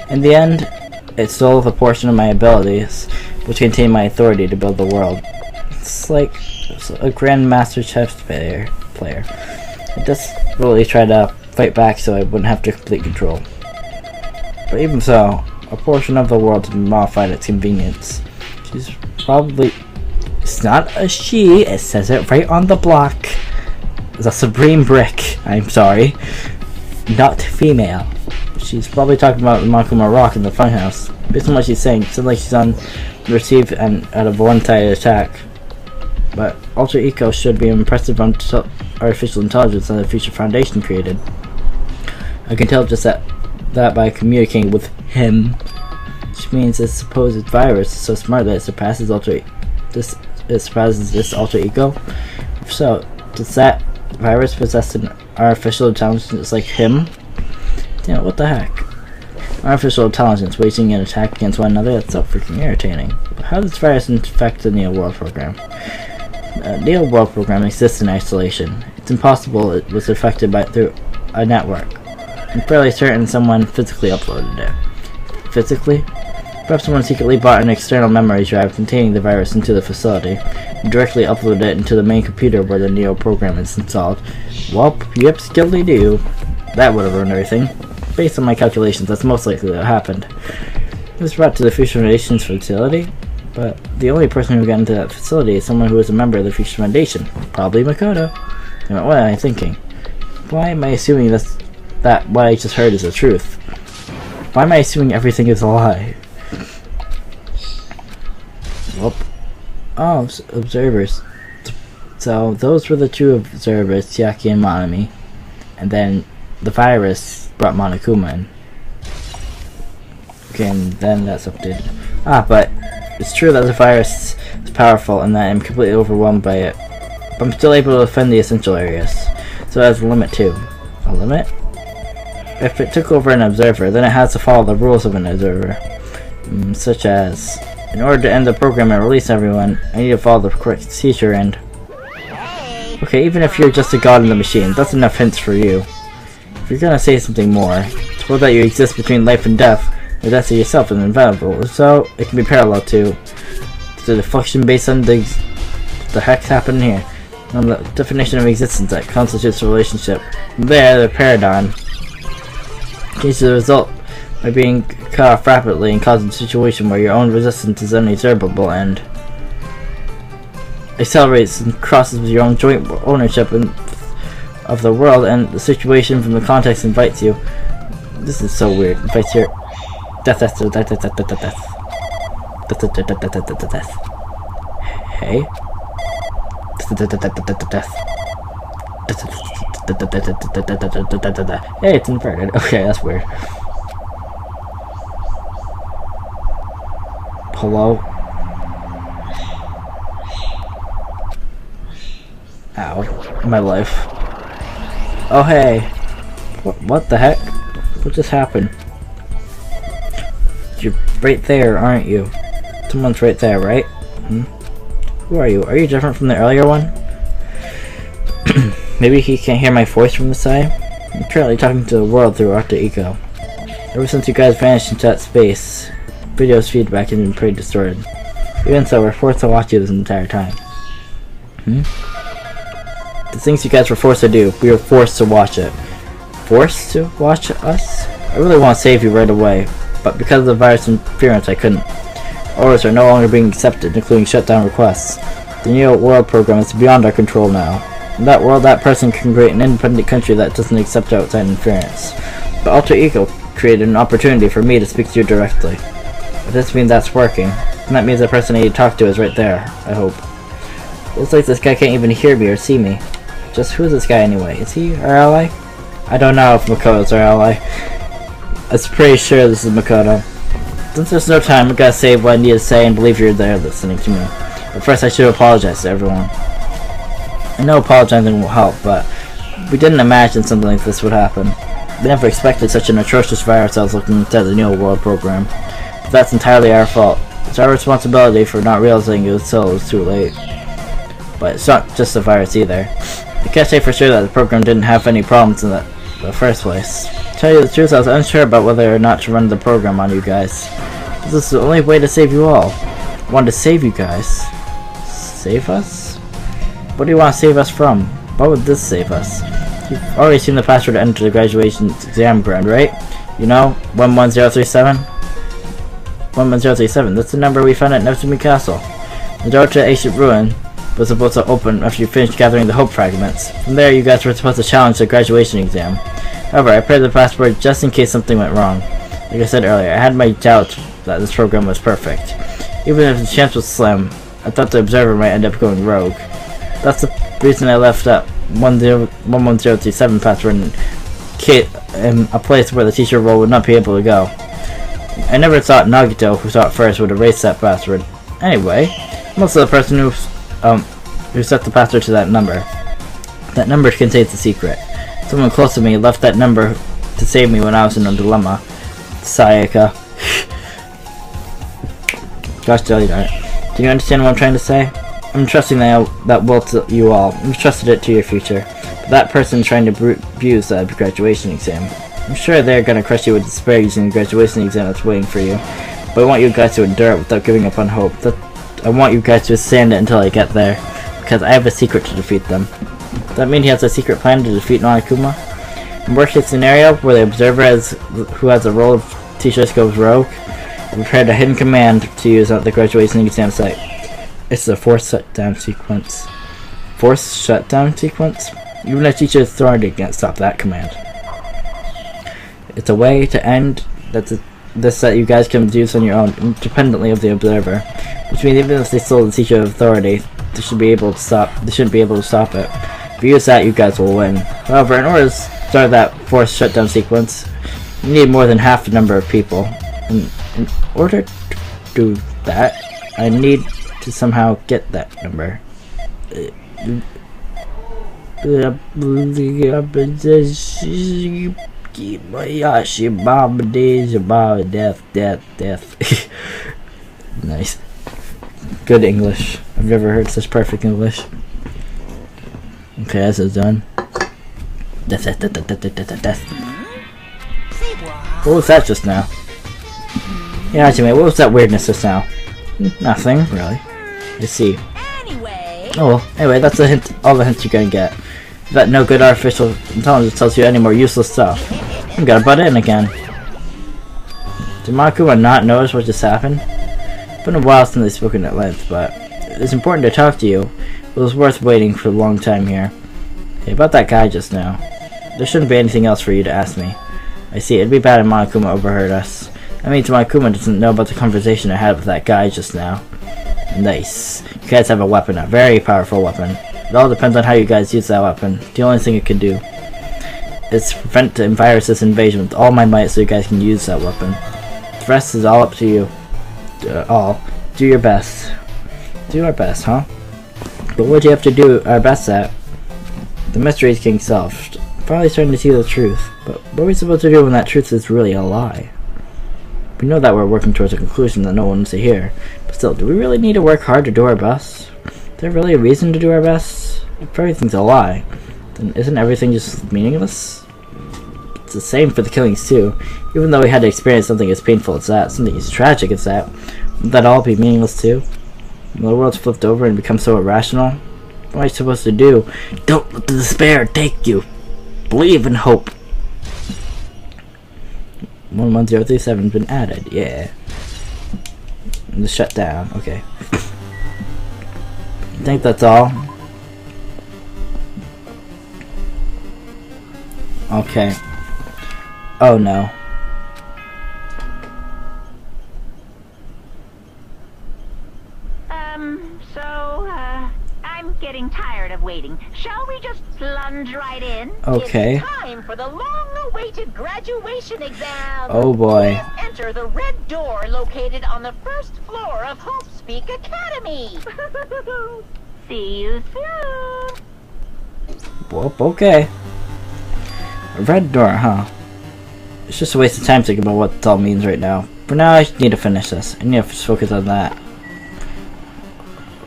In the end, it stole a portion of my abilities, which contain my authority to build the world. It's like a Grandmaster Chess player. I just really tried to fight back so I wouldn't have to complete control. But even so, a portion of the world has been modified at its convenience. She's probably... It's not a she, it says it right on the block. It's a Supreme Brick, I'm sorry. Not female. She's probably talking about the Monokuma Rock in the funhouse. Based on what she's saying, it sounds like she's on the receive end out of a one-sided attack. But Alter Ego should be an impressive artificial intelligence that the Future Foundation created. I can tell just that by communicating with him. Which means this supposed virus is so smart that it surpasses this alter ego. If so, does that virus possess an artificial intelligence like him? Damn, what the heck? Artificial intelligence waging an attack against one another? That's so freaking irritating. But how does this virus infect the Neo World program? The Neo World program exists in isolation. It's impossible it was affected through a network. I'm fairly certain someone physically uploaded it. Physically? Perhaps someone secretly bought an external memory drive containing the virus into the facility and directly uploaded it into the main computer where the Neo program is installed. Well, yep, skillfully do. That would have ruined everything. Based on my calculations, that's most likely what happened. It was brought to the Future Foundation's facility, but the only person who got into that facility is someone who is a member of the Future Foundation. Probably Makoto. What am I thinking? Why am I assuming that what I just heard is the truth? Why am I assuming everything is a lie? Whoop. Oh, observers. So those were the 2 observers, Chiaki and Monami. And then the virus brought Monokuma in. Okay, and then that's updated. But it's true that the virus is powerful and that I'm completely overwhelmed by it. But I'm still able to defend the essential areas. So it has a limit too. A limit? If it took over an observer, then it has to follow the rules of an observer. Such as, in order to end the program and release everyone, I need to follow the correct procedure and... Okay, even if you're just a god in the machine, that's enough hints for you. If you're gonna say something more, suppose that you exist between life and death, the death of yourself is inevitable, so it can be parallel to the deflection based on the heck's happening here. On the definition of existence that constitutes a relationship. There, the paradigm. Change the result by being cut off rapidly and causing a situation where your own resistance is unobservable and accelerates and crosses with your own joint ownership of the world, and the situation from the context invites you. This is so weird. Invites your death. Hey. Hey, it's inverted. Okay, that's weird. Hello? Ow. My life. Oh, hey. What the heck? What just happened? You're right there, aren't you? Someone's right there, right? Who are you? Are you different from the earlier one? Maybe he can't hear my voice from the side? I'm currently talking to the world through Alter Ego. Ever since you guys vanished into that space, video's feedback has been pretty distorted. Even so, we're forced to watch you this entire time. The things you guys were forced to do, we were forced to watch it. Forced to watch us? I really want to save you right away, but because of the virus interference, I couldn't. Orders are no longer being accepted, including shutdown requests. The Neo World program is beyond our control now. In that world, that person can create an independent country that doesn't accept outside interference. But Alter Ego created an opportunity for me to speak to you directly. If this means that's working, and that means the person I need to talk to is right there, I hope. Looks like this guy can't even hear me or see me. Just who is this guy anyway? Is he our ally? I don't know if Makoto's our ally. I'm pretty sure this is Makoto. Since there's no time, I gotta say what I need to say and believe you're there listening to me. But first I should apologize to everyone. I know apologizing will help, but we didn't imagine something like this would happen. We never expected such an atrocious virus that was looking into the Neo World program. But that's entirely our fault. It's our responsibility for not realizing it until it was too late. But it's not just the virus either. I can't say for sure that the program didn't have any problems in the first place. To tell you the truth, I was unsure about whether or not to run the program on you guys. This is the only way to save you all. I wanted to save you guys. Save us? What do you want to save us from? What would this save us? You've already seen the password to enter the graduation exam ground, right? You know, 11037? 11037, that's the number we found at Neptune Castle. The door to the ancient ruin was supposed to open after you finished gathering the hope fragments. From there, you guys were supposed to challenge the graduation exam. However, I paired the password just in case something went wrong. Like I said earlier, I had my doubts that this program was perfect. Even if the chance was slim, I thought the observer might end up going rogue. That's the reason I left that 11037 password in a place where the teacher role would not be able to go. I never thought Nagito, who saw it first, would erase that password. Anyway, most of the person who set the password to that number. That number contains the secret. Someone close to me left that number to save me when I was in a dilemma. Sayaka. Gosh, do you understand what I'm trying to say? I'm trusting that will to you all. I've trusted it to your future. But that person trying to abuse the graduation exam. I'm sure they're gonna crush you with despair using the graduation exam that's waiting for you. But I want you guys to endure it without giving up on hope. I want you guys to stand it until I get there. Because I have a secret to defeat them. Does that mean he has a secret plan to defeat Nonakuma? In worst case scenario, where the observer who has the role of teacher goes rogue, I prepared a hidden command to use at the graduation exam site. It's the forced shutdown sequence. Forced shutdown sequence? Even a teacher's authority can't stop that command. It's a way to end this that you guys can use on your own, independently of the observer. Which means even if they stole the teacher's authority, they shouldn't be able to stop it. If you use that, you guys will win. However, in order to start that forced shutdown sequence, you need more than half the number of people. In order to do that, I need to somehow get that number. Death. Nice. Good English. I've never heard such perfect English. Okay, this is done. Death. What was that just now? Yeah, Jimmy, what was that weirdness just now? Nothing, really. I see. Anyway, that's a hint. All the hints you're gonna get. That no good artificial intelligence tells you any more useless stuff. I'm gonna butt in again. Did Monokuma not notice what just happened? It's been a while since I've spoken at length, but it's important to talk to you. It was worth waiting for a long time here. Hey, about that guy just now. There shouldn't be anything else for you to ask me. I see, it'd be bad if Monokuma overheard us. That means Monokuma doesn't know about the conversation I had with that guy just now. Nice. You guys have a weapon, a very powerful weapon. It all depends on how you guys use that weapon. The only thing it can do is prevent the virus's invasion with all my might so you guys can use that weapon. The rest is all up to you. Do your best. Do our best, huh? But what do you have to do our best at? The mystery is getting solved. I'm finally starting to see the truth. But what are we supposed to do when that truth is really a lie? We know that we're working towards a conclusion that no one wants to hear. But still, do we really need to work hard to do our best? Is there really a reason to do our best? If everything's a lie, then isn't everything just meaningless? It's the same for the killings too. Even though we had to experience something as painful as that, something as tragic as that, would that all be meaningless too? When the world's flipped over and become so irrational, what am I supposed to do? Don't let the despair take you. Believe in hope. 11037 has been added, yeah. And just shut down, okay. I think that's all. Okay. Oh no. I'm getting tired of waiting. Shall we just plunge right in? Okay. It's time for the long-awaited graduation exam. Oh boy. Please enter the red door located on the first floor of Hopespeak Academy. See you soon. Well, okay. A red door, huh? It's just a waste of time thinking about what it all means right now. For now, I need to finish this. I need to focus on that.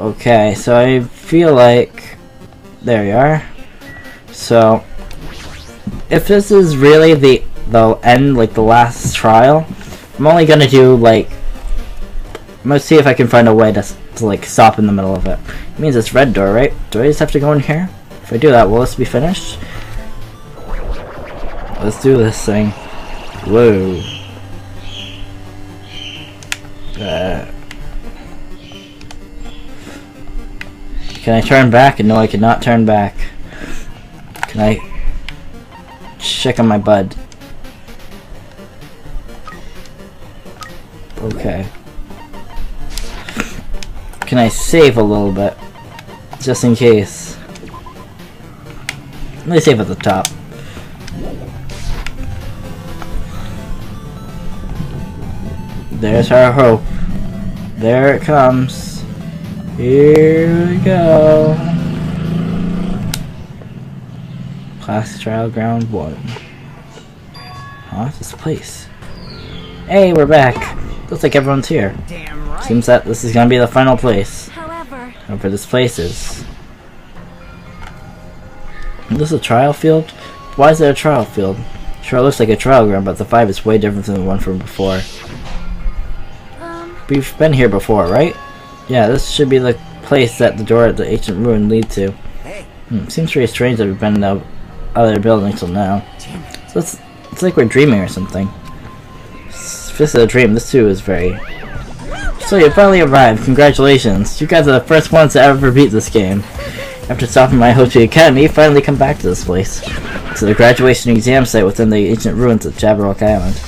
Okay, so I feel like... There we are. So, if this is really the end, like the last trial, I'm only gonna do like... I'm gonna see if I can find a way to like stop in the middle of it. It means it's red door, right? Do I just have to go in here? If I do that, will this be finished? Let's do this thing. Whoa. Can I turn back? And no, I cannot turn back. Can I check on my bud? Okay. Can I save a little bit? Just in case. Let me save at the top. There's our hope. There it comes. Here we go. Class trial ground 1. Huh? This place. Hey, we're back. Looks like everyone's here. Damn right. Seems that this is gonna be the final place. However, This place is. Is this a trial field? Why is there a trial field? Sure, it looks like a trial ground, but the vibe is way different than the one from before. We've been here before, right? Yeah, this should be the place that the door at the ancient ruin lead to. Seems pretty strange that we've been in the other building till now. So it's like we're dreaming or something. If this is a dream, this too is very... So you finally arrived, congratulations. You guys are the first ones to ever beat this game. After stopping my Hopespeak Academy, you finally come back to this place. To the graduation exam site within the ancient ruins of Jabberwock Island.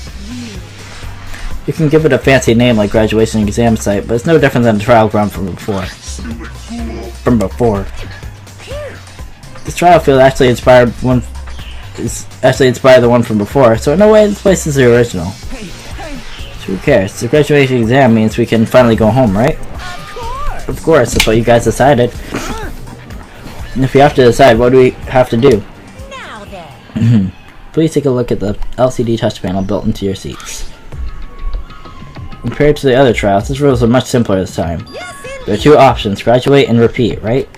You can give it a fancy name like graduation exam site, but it's no different than the trial ground from before. This trial field actually inspired the one from before, so in a way this place is the original. So who cares? The graduation exam means we can finally go home, right? Of course, that's what you guys decided. And if we have to decide, what do we have to do? now then. Please take a look at the LCD touch panel built into your seats. Compared to the other trials, this rules are much simpler this time. There are two options, graduate and repeat, right?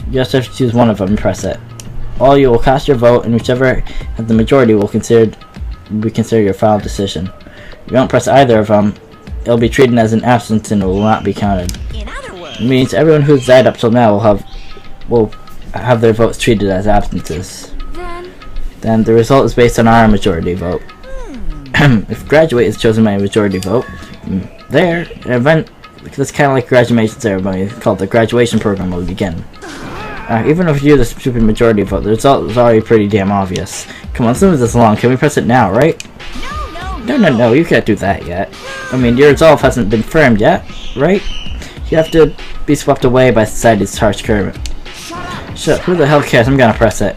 You just have to choose one of them and press it. All you will cast your vote, and whichever has the majority will be considered your final decision. If you don't press either of them, it will be treated as an absence and will not be counted. In other words, It means everyone who's died up till now will have their votes treated as absences. then then the result is based on our majority vote. If graduate is chosen by a majority vote, there, an event that's kind of like graduation ceremony called the graduation program will begin. Even if you do the stupid majority vote, the result is already pretty damn obvious. Come on, let's move this along. Can we press it now, right? No, you can't do that yet. I mean, your resolve hasn't been firmed yet, right? You have to be swept away by society's harsh current. Shut up, who the hell cares? I'm gonna press it.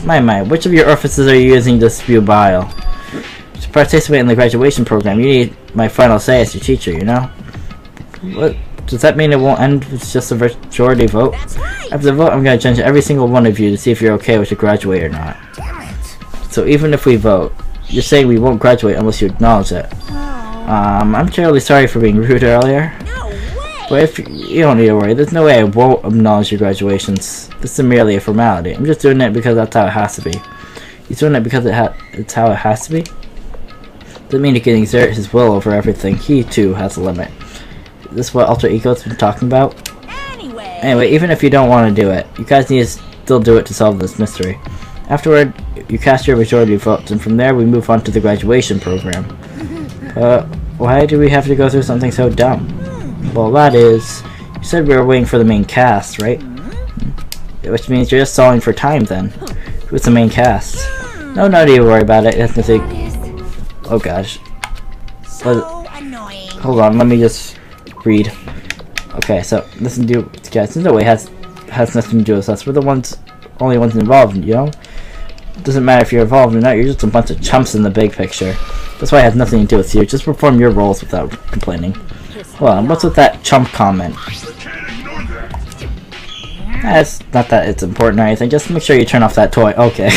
My, which of your orifices are you using to spew bile? To participate in the graduation program, you need my final say as your teacher, you know? What? Does that mean it won't end with just a majority vote? After the vote, I'm gonna judge every single one of you to see if you're okay with to graduate or not. So even if we vote, you're saying we won't graduate unless you acknowledge it. I'm terribly sorry for being rude earlier. But if you don't need to worry, there's no way I won't acknowledge your graduations. This is merely a formality. I'm just doing it because that's how it has to be. He's doing it because it's how it has to be? Doesn't mean he can exert his will over everything. He, too, has a limit. Is this what Alter Ego's been talking about? Anyway, even if you don't want to do it, you guys need to still do it to solve this mystery. Afterward, you cast your majority votes, and from there we move on to the graduation program. Why do we have to go through something so dumb? Well, that is... You said we were waiting for the main cast, right? Which means you're just stalling for time, then. Who's the main cast? No need to worry about it. It has nothing... Oh gosh. Hold on, let me just read. Okay, so listen to guys. No way has nothing to do with us. We're the only ones involved, you know? It doesn't matter if you're involved or not, you're just a bunch of chumps in the big picture. That's why it has nothing to do with you. Just perform your roles without complaining. Hold on, what's with that chump comment? It's not that it's important or anything, just make sure you turn off that toy. Okay.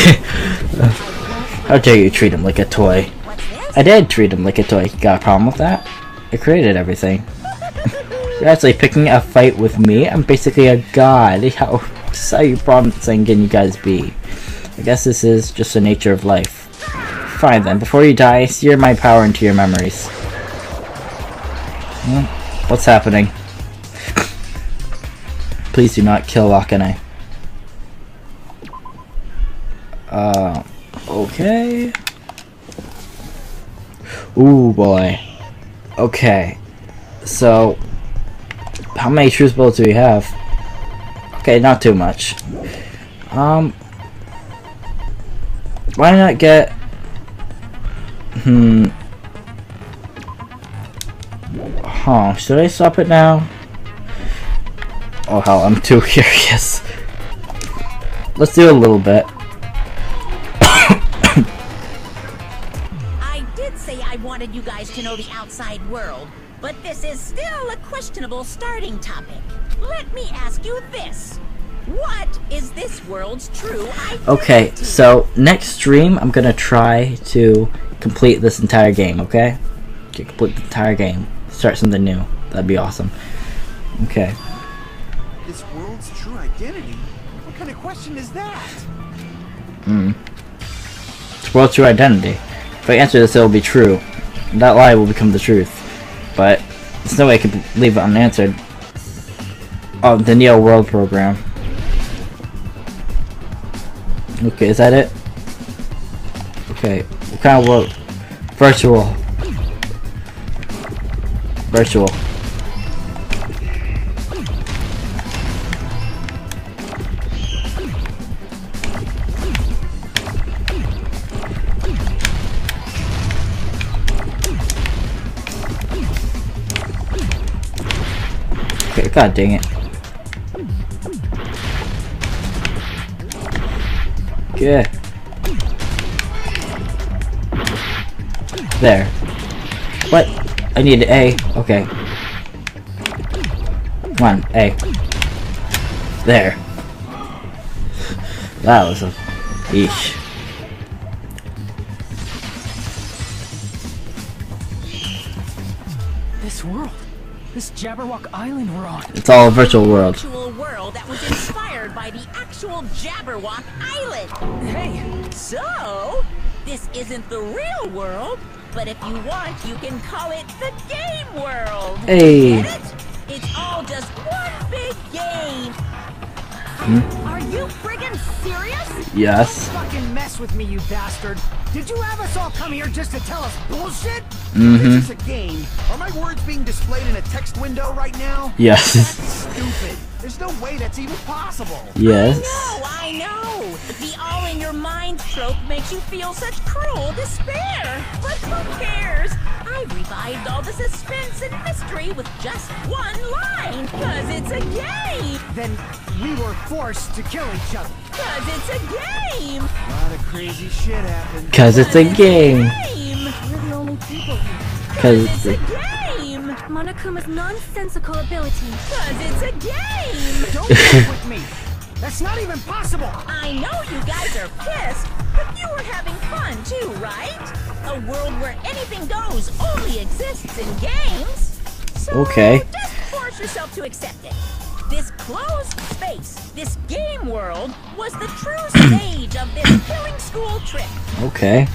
How dare you treat him like a toy? I did treat him like a toy. Got a problem with that? I created everything. You're actually picking a fight with me? I'm basically a god. How you promising can you guys be? I guess this is just the nature of life. Fine then, before you die, sear my power into your memories. What's happening? Please do not kill Akane. Okay. Ooh boy. Okay. So, how many truth bullets do we have? Okay, not too much. Why not get... should I stop it now? Oh hell, I'm too curious. Let's do a little bit. I did say I wanted you guys to know the outside world, but this is still a questionable starting topic. Let me ask you this. What is this world's true identity? Okay, so next stream I'm gonna try to complete this entire game, okay? Complete the entire game. Start something new. That'd be awesome. Okay. This world's true identity? What kind of question is that? It's world's true identity. If I answer this, it'll be true. That lie will become the truth. But there's no way I could leave it unanswered. Oh, the Neo World program. Okay, is that it? Okay, what kind of world? Virtual. Virtual. Okay, god dang it. Yeah. There. What? I need an A. Okay. Come on, A. There. That was a... Eesh. This world. This Jabberwock Island we're on. It's all a virtual world. Virtual world that was inspired by the actual Jabberwock Island. Hey! So, this isn't the real world, but if you want, you can call it the game world. Hey. Get it? It's all just one big game. Are you friggin' serious? Yes. Fucking mess with me, you bastard. Did you have us all come here just to tell us bullshit? This is a game. Are my words being displayed in a text window right now? Yes. That's stupid. There's no way that's even possible. Yes. I know. The all-in-your-mind trope makes you feel such cruel despair. But who cares? I've revived all the suspense and mystery with just one line. 'Cause it's a game. Then we were forced to kill each other. 'Cause it's a game. A lot of crazy shit happened. Cause it's a game. We're the only people here. Cause It's a game. Monokuma's nonsensical ability. 'Cause it's a game. Don't fuck with me. That's not even possible. I know you guys are pissed, but you were having fun too, right? A world where anything goes only exists in games. So Okay. just force yourself to accept it. This closed space, this game world, was the true stage of this killing school trip. Okay.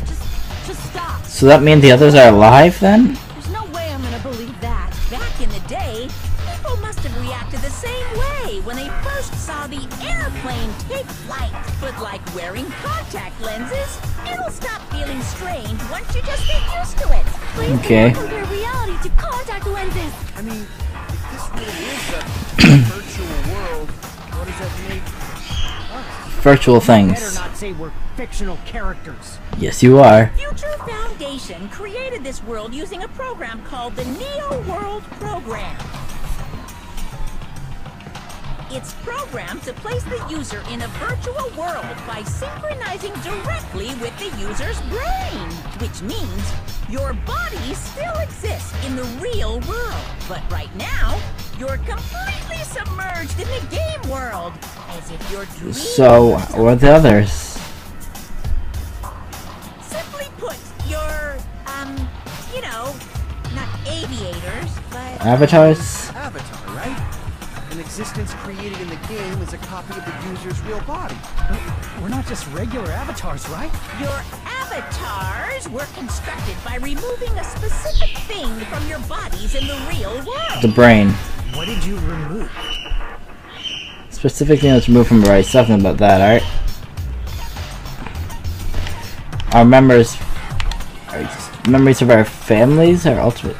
Just stop. So that means the others are alive then? There's no way I'm gonna believe that. Back in the day, people must have reacted the same way when they first saw the airplane take flight. But like wearing contact lenses, it'll stop feeling strange once you just get used to it. Please Okay. do not compare reality to contact lenses. I mean, if this really is a virtual world, what does that make? Virtual Better things. not say we're fictional characters. Yes, you are. Future Foundation created this world using a program called the Neo World Program. It's programmed to place the user in a virtual world by synchronizing directly with the user's brain, which means your body still exists in the real world. But right now, you're completely submerged in the game world, as if your dreams So, what are the others? Simply put, you're, you know, not aviators, but Avatars? Avatar, right? An existence created in the game is a copy of the user's real body. We're not just regular avatars, right? your avatars were constructed by removing a specific thing from your bodies in the real world. The brain. What did you remove? Specific thing that's removed from the right. Something about that, alright? Our memories of our families are ultimate.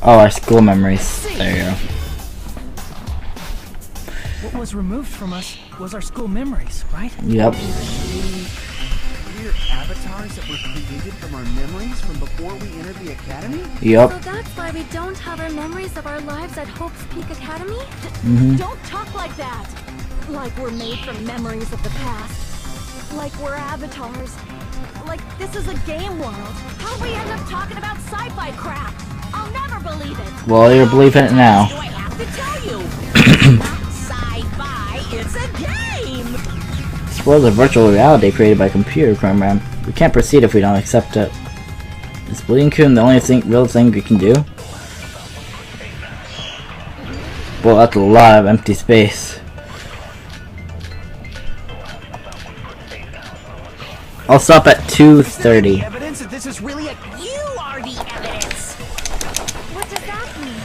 Oh, our school memories. There you go. What was removed from us was our school memories, right? Yep. We're avatars that were created from our memories from before we entered the academy? Yep. So that's why we don't have our memories of our lives at Hope's Peak Academy? Don't talk like that! Like we're made from memories of the past. Like we're avatars. Like this is a game world. How'd we end up talking about sci-fi crap? I'll never believe it! Well, you're believing it now. Do I have to tell you? It's not sci-fi, it's a game! This world is a virtual reality created by a computer program. We can't proceed if we don't accept it. Is Bleeding Coon the only real thing we can do? Well, that's a lot of empty space. I'll stop at 2:30. Evidence that this is really a... You are the evidence! What does that mean?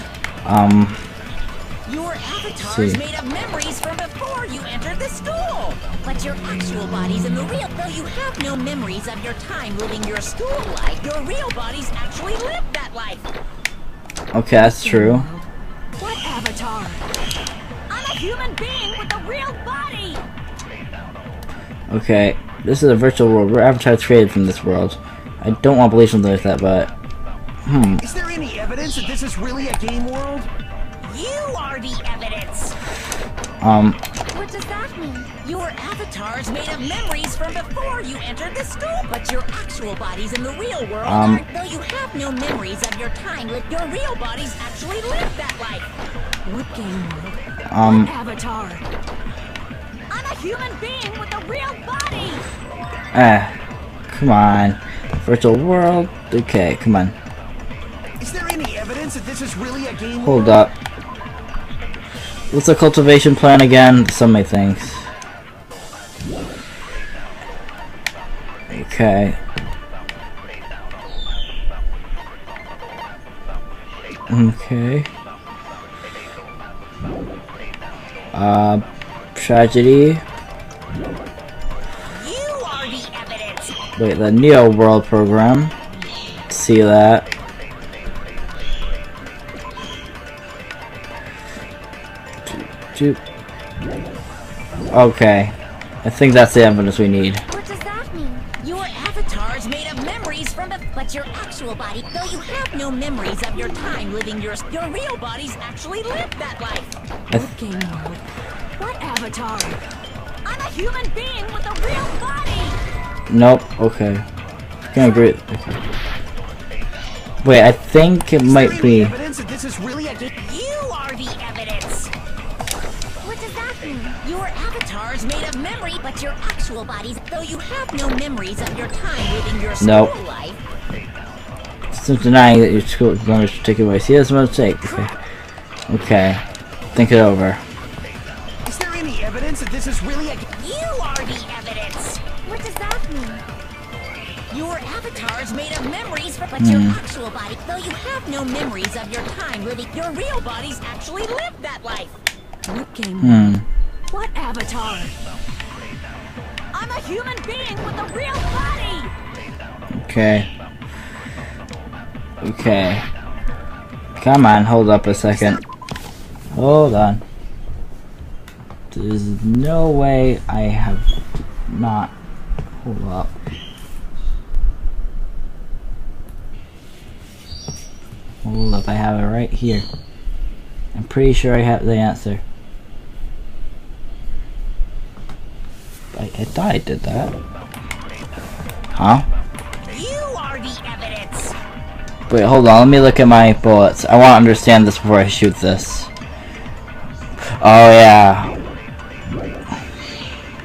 Your avatars See. made of memories from before you entered the school! But your actual bodies in the real... Though you have no memories of your time living your school life, your real bodies actually lived that life! Okay, that's true. What avatar? I'm a human being with a real body! Okay, this is a virtual world. We're avatars created from this world. I don't want to believe something like that, but... Is there any evidence that this is really a game world? You are the evidence! What does that mean? Your avatars made of memories from before you entered the school, but your actual bodies in the real world aren't. Though you have no memories of your time, your real bodies actually lived that life. What game world? Avatar. I'm a human being with a real body! come on. Virtual world? Okay, come on. Is there any evidence that this is really a game Hold world? up. What's the cultivation plan again? So many things. Okay. Okay. Tragedy. You are the evidence. Wait, the Neo World program. See that. Okay. I think that's the evidence we need. What does that mean? Your avatar's made of memories from the... But your actual body, though you have no memories of your time living your real bodies actually lived that life. Game mode. What avatar? I'm a human being with a real body! Nope. Okay. Can agree. Okay. Wait, I think it might be. Evidence that this is really a game. You are the evidence. What does that mean? Your avatar's made of memory, but your actual bodies, though you have no memories of your time living your Nope. school life. Still denying that your school longer should take away. See, that's a mistake. Okay. Okay. Think it over. Is there any evidence that this is really a game? You are the evidence. What does that mean? Your avatar's made of memories, but your actual body, though you have no memories of your time living, your real bodies actually lived that life. What game mode? What avatar? I'm a human being with a real body! Okay. Okay. Come on, hold up a second. Hold on. There's no way I have not. Hold up. Hold up, I have it right here. I'm pretty sure I have the answer. I thought I did that. Huh? You are the evidence. Wait, hold on. Let me look at my bullets. I want to understand this before I shoot this. Oh, yeah.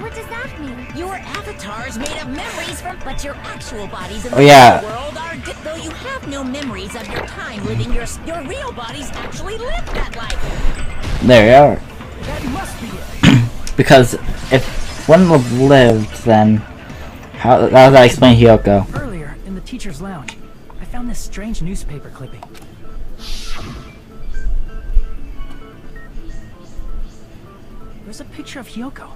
What does that mean? Your avatar's made of memories from, but your actual bodies in the Oh, yeah. real world are, though you have no memories of your time living your real bodies actually lived that life. There you are. That must be it. Because if one would have lived, then how does that explain Hyoko? Earlier, in the teacher's lounge, I found this strange newspaper clipping. There's a picture of Hyoko,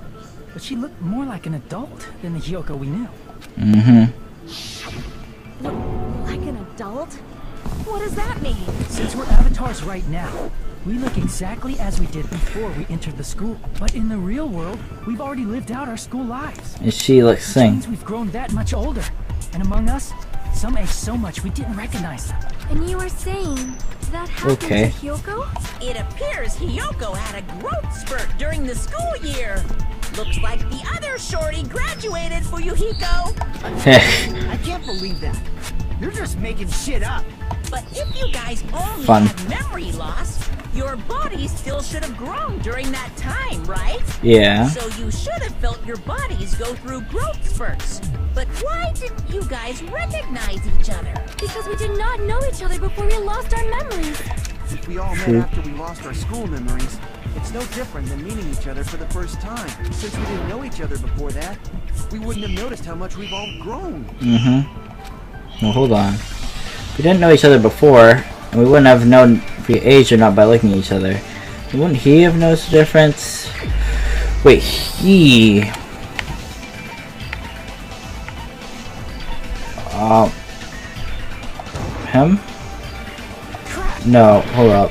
but she looked more like an adult than the Hyoko we knew. Look like an adult? What does that mean? Since we're avatars right now, we look exactly as we did before we entered the school. But in the real world, we've already lived out our school lives. And she looks Which sing. means we've grown that much older. And among us, some aged so much we didn't recognize them. And you were saying that happened Okay. to Hyoko? It appears Hyoko had a growth spurt during the school year. Looks like the other shorty graduated, Fuyuhiko. I can't believe that. You're just making shit up. But if you guys only Fun. had memory loss, your bodies still should have grown during that time, right? Yeah. So you should have felt your bodies go through growth spurts. But why didn't you guys recognize each other? Because we did not know each other before we lost our memories. If we all met after we lost our school memories, it's no different than meeting each other for the first time. Since we didn't know each other before that, we wouldn't have noticed how much we've all grown. Well, hold on. We didn't know each other before, and we wouldn't have known if we aged or not by looking at each other. Wouldn't he have noticed the difference? Wait, he... him? No, hold up.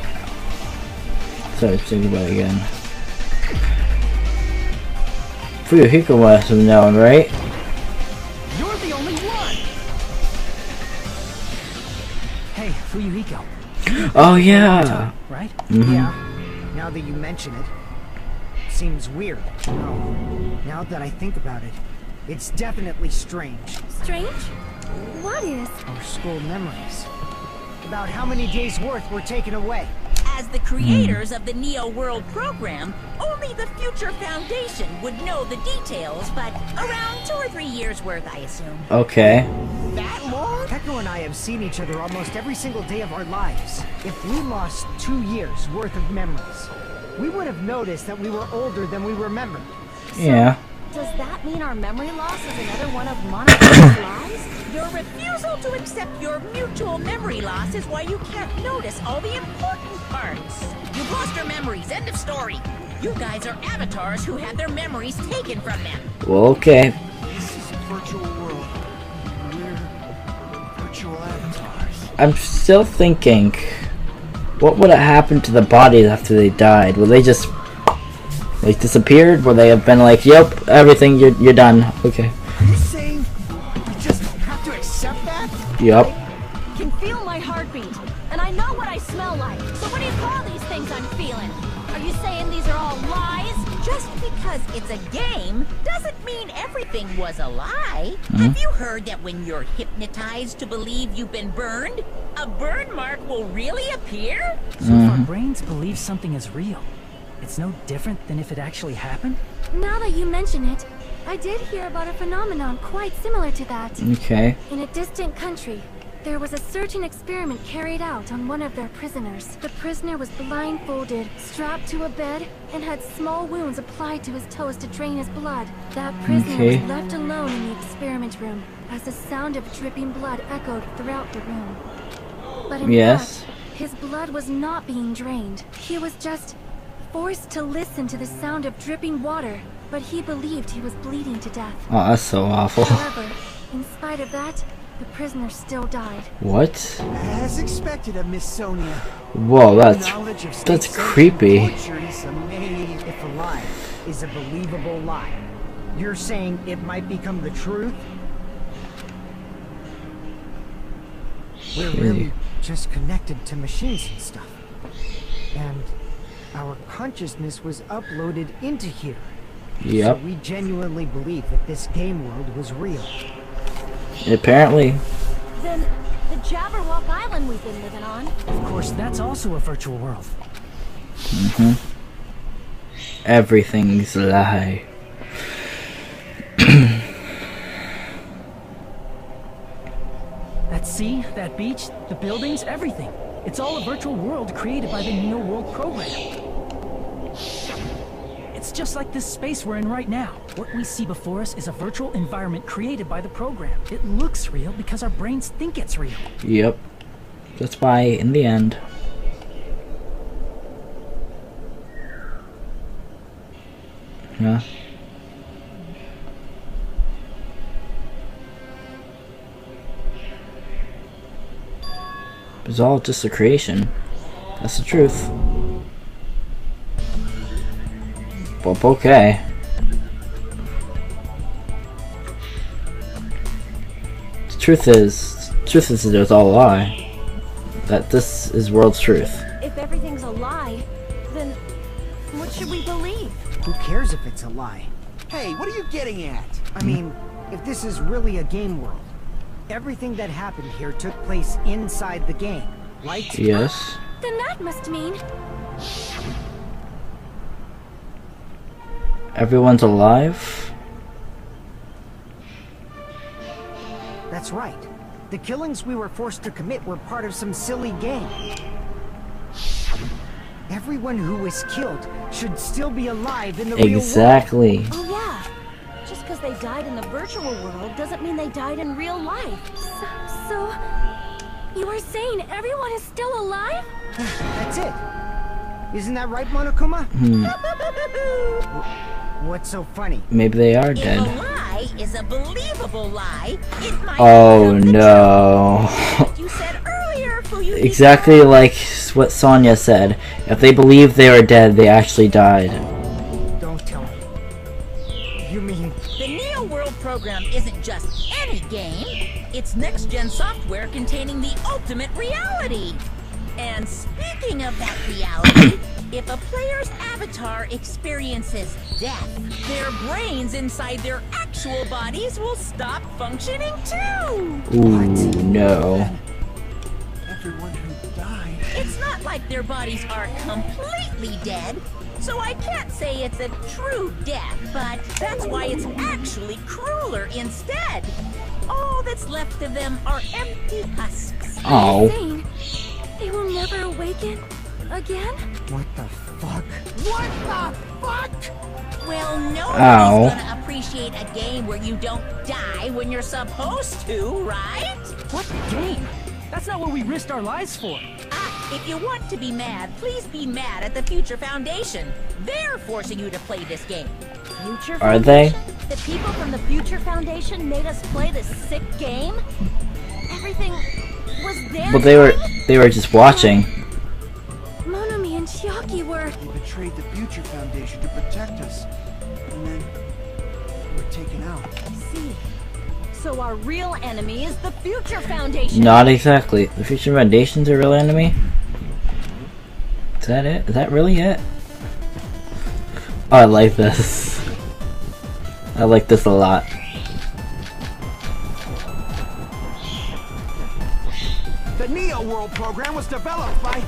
Sorry, think about it again. Fuyuhiko must have known, right? You're the only one! Hey, Fuyuhiko. Oh yeah! Right? Yeah, now that you mention it. Seems weird. No, now that I think about it, it's definitely strange. Strange? What is? Our school memories. About how many days' worth were taken away. As the creators of the Neo World program, only the Future Foundation would know the details, but around 2 or 3 years worth, I assume. Okay. That long? Peko and I have seen each other almost every single day of our lives. If we lost 2 years worth of memories, we would have noticed that we were older than we remembered. Yeah. Does that mean our memory loss is another one of Monika's lies? Your refusal to accept your mutual memory loss is why you can't notice all the important parts. You've lost your memories, end of story. You guys are avatars who had their memories taken from them. Well, okay. This is a virtual world. We're virtual avatars. I'm still thinking, what would have happened to the bodies after they died? Would they just like disappeared? Would they have been like, "Yep, everything, you're done"? Okay. Are you saying we just have to accept that? Yep. I can feel my heartbeat, and I know what I smell like. So what do you call these things I'm feeling? Are you saying these are all lies? Just because it's a game doesn't mean everything was a lie. Have you heard that when you're hypnotized to believe you've been burned, a burn mark will really appear? So if our brains believe something is real, it's no different than if it actually happened? Now that you mention it, I did hear about a phenomenon quite similar to that. Okay. In a distant country, there was a certain experiment carried out on one of their prisoners. The prisoner was blindfolded, strapped to a bed, and had small wounds applied to his toes to drain his blood. That prisoner was left alone in the experiment room, as the sound of dripping blood echoed throughout the room. But in fact, his blood was not being drained. He was just forced to listen to the sound of dripping water, but he believed he was bleeding to death. Oh, that's so awful. However, in spite of that, the prisoner still died. What? As expected of Miss Sonia. Whoa, that's creepy. Torture is amazing. If a lie is a believable lie, you're saying it might become the truth? We're really just connected to machines and stuff. And our consciousness was uploaded into here. Yep. So we genuinely believe that this game world was real. Apparently. Then, the Jabberwock Island we've been living on. Of course, that's also a virtual world. Everything's a lie. That sea, that beach, the buildings, everything. It's all a virtual world created by the Neo World program. It's just like this space we're in right now. What we see before us is a virtual environment created by the program. It looks real because our brains think it's real. Yep. That's why, in the end. Yeah. It's all just a creation. That's the truth. But okay. The truth is it was all a lie. That this is world's truth. If everything's a lie, then what should we believe? Who cares if it's a lie? Hey, what are you getting at? I mean, if this is really a game world, everything that happened here took place inside the game, right? Yes. Then that must mean... Everyone's alive? That's right. The killings we were forced to commit were part of some silly game. Everyone who was killed should still be alive in the real world. Exactly. Oh yeah. Just because they died in the virtual world doesn't mean they died in real life. So you are saying everyone is still alive? That's it. Isn't that right, Monokuma? What's so funny? Maybe they are If dead. a lie is a believable lie, it might Oh become the no. truth. You said earlier, Fuyuhiko. Exactly like what Sonia said. If they believe they are dead, they actually died. Don't tell me. You mean... The Neo World program isn't just any game. It's next-gen software containing the ultimate reality. And speaking of that reality, if a player's avatar experiences death, their brains inside their actual bodies will stop functioning too. Ooh, no. Everyone who died. It's not like their bodies are completely dead, so I can't say it's a true death, but that's why it's actually crueler instead. All that's left of them are empty husks. Oh. Saying they will never awaken again? What the fuck? What the fuck? Well, Ow. nobody's gonna appreciate a game where you don't die when you're supposed to, right? What game? That's not what we risked our lives for. If you want to be mad, please be mad at the Future Foundation. They're forcing you to play this game. Future Are they? Foundation? The people from the Future Foundation made us play this sick game? Everything was their Well, doing? they were just watching. Monomi and Chiaki were... We betrayed the Future Foundation to protect us. And then we were taken out. I see. So our real enemy is the Future Foundation. Not exactly. The Future Foundation's a real enemy? Is that it? Is that really it? Oh, I like this. I like this a lot. The Neo World program was developed by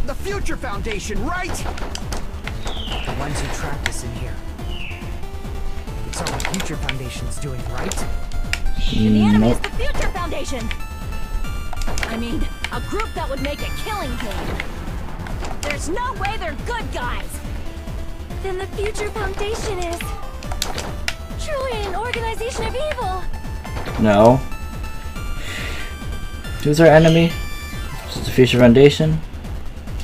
the Future Foundation, right? The ones who trapped us in here. It's all the Future Foundation's doing, right? And the enemy is Nope. the Future Foundation. I mean, a group that would make a killing game. There's no way they're good guys. Then the Future Foundation is truly an organization of evil. No. Who's our enemy? Is it the Future Foundation?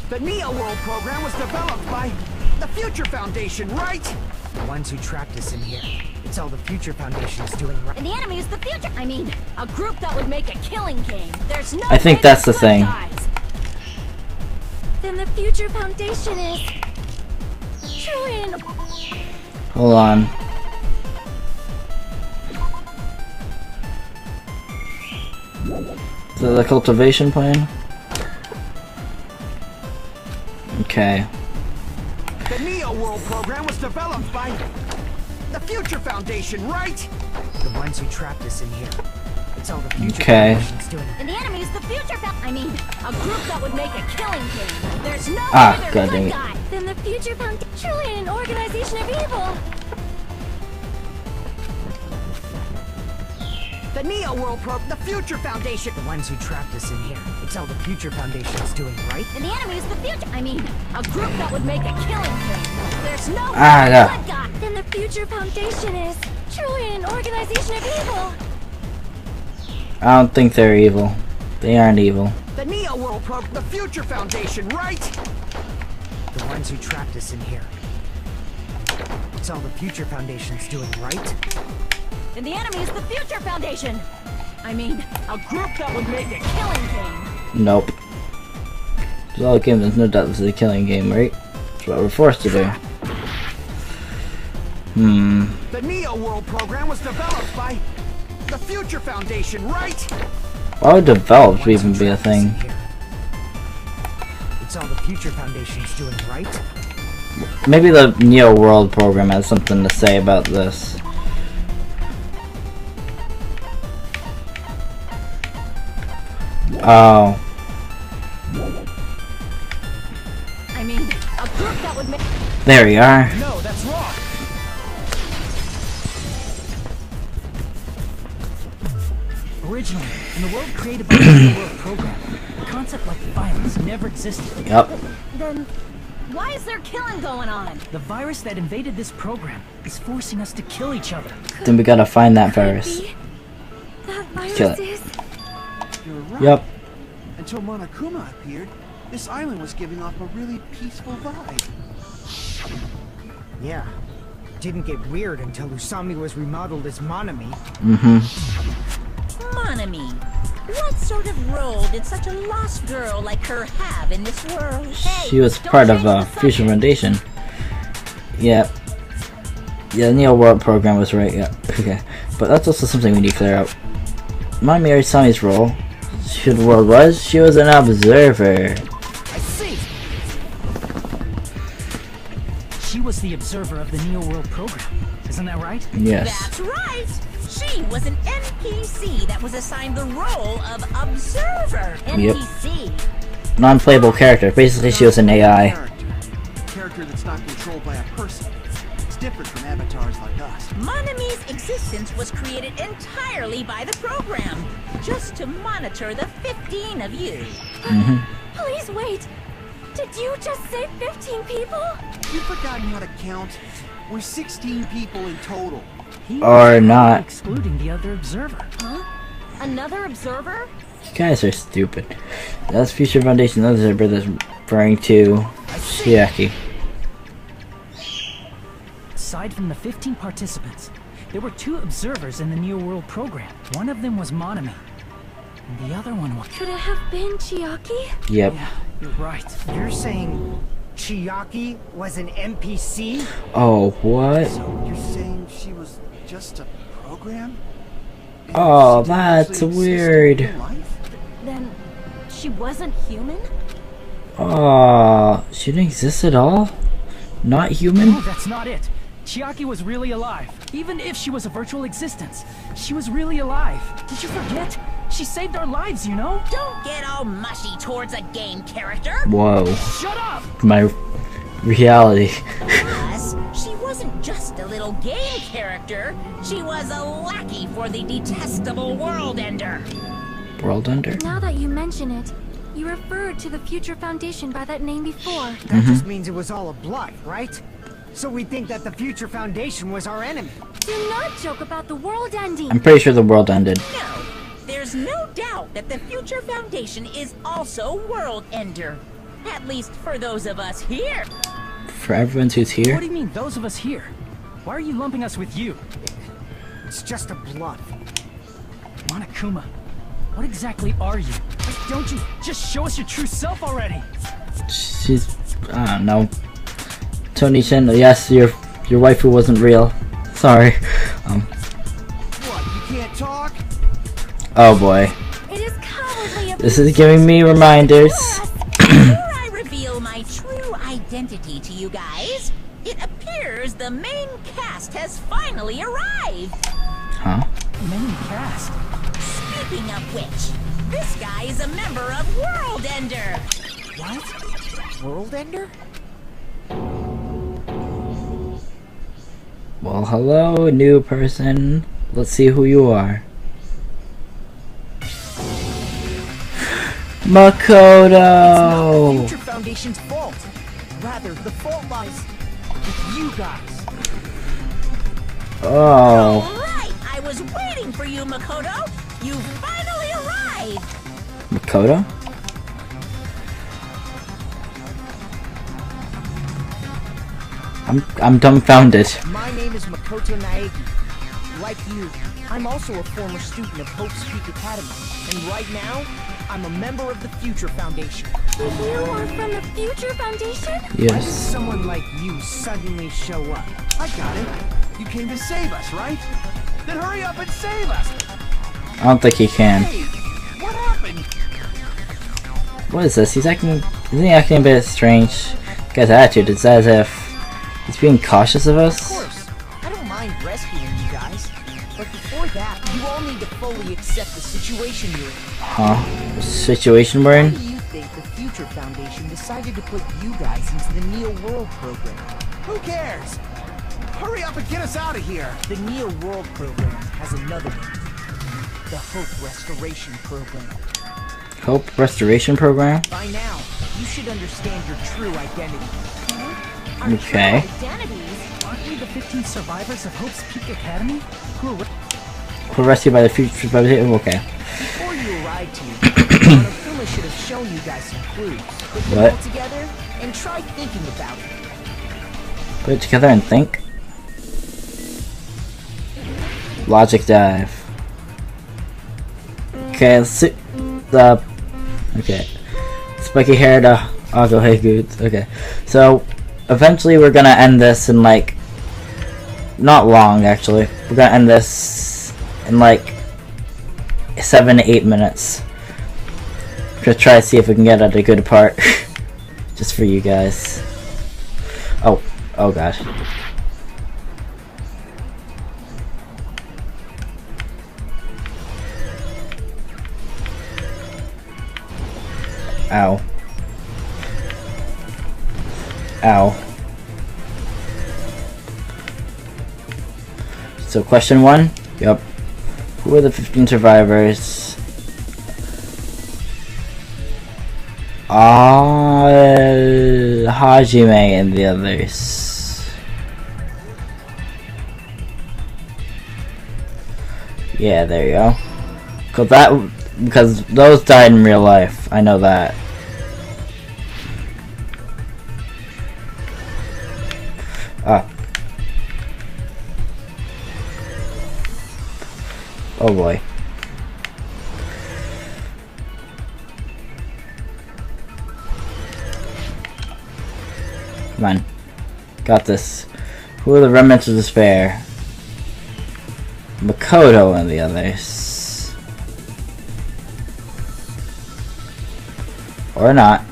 The Neo World program was developed by the Future Foundation, right? The ones who trapped us in here. It's all the Future Foundation's doing, right? And the enemy is the Future... I mean, a group that would make a killing game. There's no I think way that's they're the good thing. guys. Then the Future Foundation is truly an... Hold on. The cultivation plan? Okay. The Neo World program was developed by the Future Foundation, right? The ones who trapped us in here. It's all the Future Okay. Foundation's doing. And the enemy is the Future I mean, a group that would make a killing game. There's no Ah, way they're God dang good it. guys. Then the Future Foundation... Truly an organization of evil. The Neo World the Future Foundation. The ones who trapped us in here. It's all the Future Foundation's doing, right? And the enemy is the Future... I mean, a group that would make a killing game. There's no way Ah, they're yeah. good guys. Then the Future Foundation is truly an organization of evil. I don't think they're evil. They aren't evil. The Neo World the Future Foundation, right? The ones who trapped us in here. It's all the Future Foundation's doing, right? And the enemy is the Future Foundation. I mean, a group that would make a killing game. Nope. It's all a game, there's no doubt this is a killing game, right? That's what we're forced to do. The Neo World program was developed by the Future Foundation, right? Why would develop to The ones even who be a trapped us in thing? here. It's all the Future Foundation's doing, right? Maybe the Neo World program has something to say about this. Oh. I mean, a group that would make... There we are. No, that's wrong. Originally, in the world created by the Neo World program, a concept like violence never existed. Yep. Then, why is there killing going on? The virus that invaded this program is forcing us to kill each other. Then we gotta find that Could it virus. be that virus Kill it. is... You're right. Yep. Until Monokuma appeared, this island was giving off a really peaceful vibe. Yeah. Didn't get weird until Usami was remodeled as Monomi. Monomi, what sort of role did such a lost girl like her have in this world? Hey, She was don't part of change the Future subject. Foundation. Yep. Yeah, the Neo World program was right, yeah. Okay. But that's also something we need to clear out. Mommy Arisami's role. Who the world was? She was an observer. I see. She was the observer of the Neo World program. Isn't that right? Yes. That's right. She was an NPC that was assigned the role of observer. Yep. NPC. Non-playable character. Basically, she was an AI. A character that's not controlled by a person. It's different from avatars like us. Monomi's existence was created entirely by the program, just to monitor the 15 of you. Please wait. Did you just say 15 people? You've forgotten how to count. We're 16 people in total. He Or was not. excluding the other observer. Huh? Another observer? You guys are stupid. That's Future Foundation. Those are brothers referring to Chiaki. Aside from the 15 participants, there were 2 observers in the Neo World program. One of them was Monami, and the other one was... Could it have been Chiaki? Yep. Yeah, you're right. You're saying Chiaki was an NPC? Oh, what? So you're saying she was just a program? And Oh, she didn't that's actually exist in weird. real life? Then she wasn't human? Oh, she didn't exist at all? Not human? No, that's not it. Chiaki was really alive. Even if she was a virtual existence, she was really alive. Did you forget? She saved our lives, you know? Don't get all mushy towards a game character. Whoa. Shut up! My reality. Plus, she wasn't just a little game character. She was a lackey for the detestable World Ender. World Under? Now that you mention it, you referred to the Future Foundation by that name before. That just means it was all a bluff, right? So we think that the Future Foundation was our enemy. Do not joke about the world ending. I'm pretty sure the world ended. No, there's no doubt that the Future Foundation is also World Ender. At least for those of us here. For everyone who's here? What do you mean, those of us here? Why are you lumping us with you? It's just a bluff. Monokuma, what exactly are you? Don't you just show us your true self already? She's... I don't know. Tony-chan, yes, your waifu wasn't real. Sorry. What, you can't talk? Oh boy. It is cowardly of This you is to giving me reminders. Before I reveal my true identity to you guys, it appears the main cast has finally arrived. Huh? Main cast. Speaking of which, this guy is a member of World Ender. What? World Ender? Well, hello, new person. Let's see who you are. Makoto! It's not the Future Foundation's fault. Rather, the fault lies with you guys. Oh. Right, I was waiting for you, Makoto. You finally arrived. Makoto? I'm dumbfounded. My name is Makoto Naegi. Like you, I'm also a former student of Hope's Peak Academy. And right now, I'm a member of the Future Foundation. You are from the Future Foundation? Why did Yes. someone like you suddenly show up? I got it. You came to save us, right? Then hurry up and save us! I don't think he can. Hey, what happened? What is this? Isn't he acting a bit strange? This guy's attitude is as if he's being cautious of Of us. course, I don't mind rescuing you guys. But before that, you all need to fully accept the situation you're in. Huh? The situation we're Why in? do you think the Future Foundation decided to put you guys into the Neo World program? Who cares? Hurry up and get us out of here! The Neo World program has another name. The Hope Restoration Program. Hope Restoration Program? By now, you should understand your true identity. Our Okay. true identities? Aren't we the 15 survivors of Hope's Peak Academy? Who are... We're rescued by the future. Okay. Before you arrived here, Monokuma should have shown you guys some clues. Put them What? all together and try thinking about it. Put it together and think. Logic dive. Okay, let's see. Okay. Spiky haired I'll hey goods. Okay. So eventually we're gonna end this in like not long actually. We're gonna end this in like 7 to 8 minutes. Just try to see if we can get at a good part. Just for you guys. Oh god. Ow. Ow. So question 1. Yup. Who are the 15 survivors? Hajime and the others. Yeah, there you go. Cause Because those died in real life. I know that. Ah. Oh boy. Come on. Got this. Who are the remnants of despair? Makoto and the others. Or not.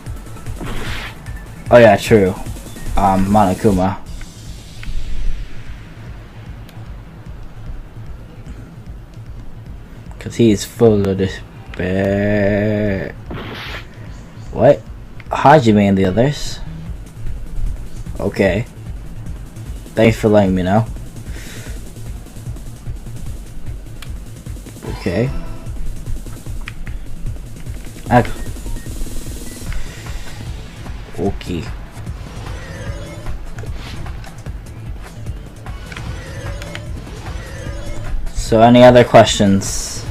Oh yeah, true. Monokuma. Cause he's full of despair. What? Hajime and the others? Okay. Thanks for letting me know. Okay. Okay. So any other questions?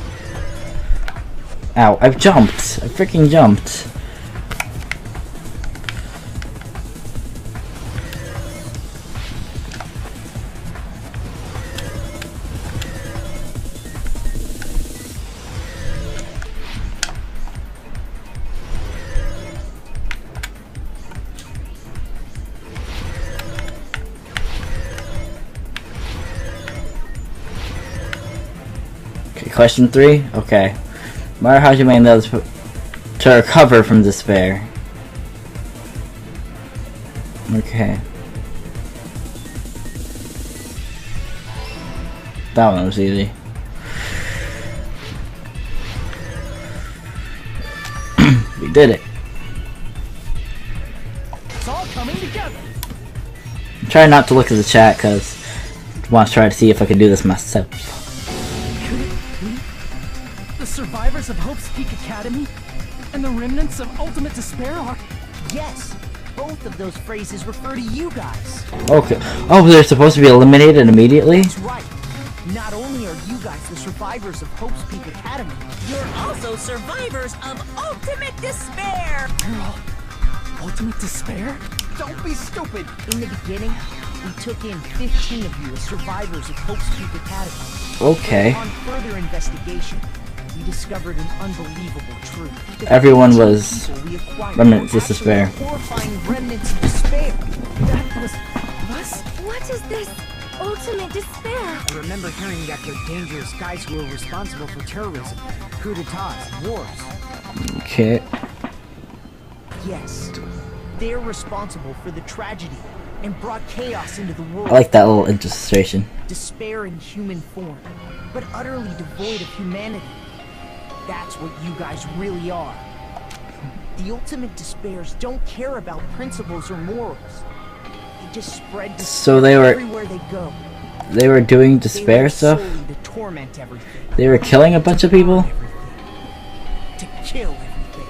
Ow, I've jumped. I freaking jumped. Question 3? Okay. Mario Hajime and the others to recover from despair. Okay. That one was easy. We did it. It's all coming together. I'm trying not to look at the chat because I want to try to see if I can do this myself. The survivors of Hope's Peak Academy and the remnants of ultimate despair are... Yes, both of those phrases refer to you guys. Okay. Oh, they're supposed to be eliminated immediately? That's right. Not only are you guys the survivors of Hope's Peak Academy, You're also survivors of ultimate despair. Girl, ultimate despair? don't be stupid. In the beginning, we took in 15 of you as survivors of Hope's Peak Academy. Okay. On further investigation, we discovered an unbelievable truth. The Everyone was people we acquired remnants were of despair. actually horrifying remnants of despair. That was... us? What is this ultimate despair? I remember hearing that they're dangerous guys who are responsible for terrorism, coup d'etats, and wars. Okay. Yes, they're responsible for the tragedy and brought chaos into the world. I like that little illustration. Despair in human form, but utterly devoid of humanity. That's what you guys really are. The ultimate despairs don't care about principles or morals. They just spread despair So they were- everywhere they go. They were doing They despair live stuff? solely to torment everything. They were killing a bunch of people? Everything. To kill everything.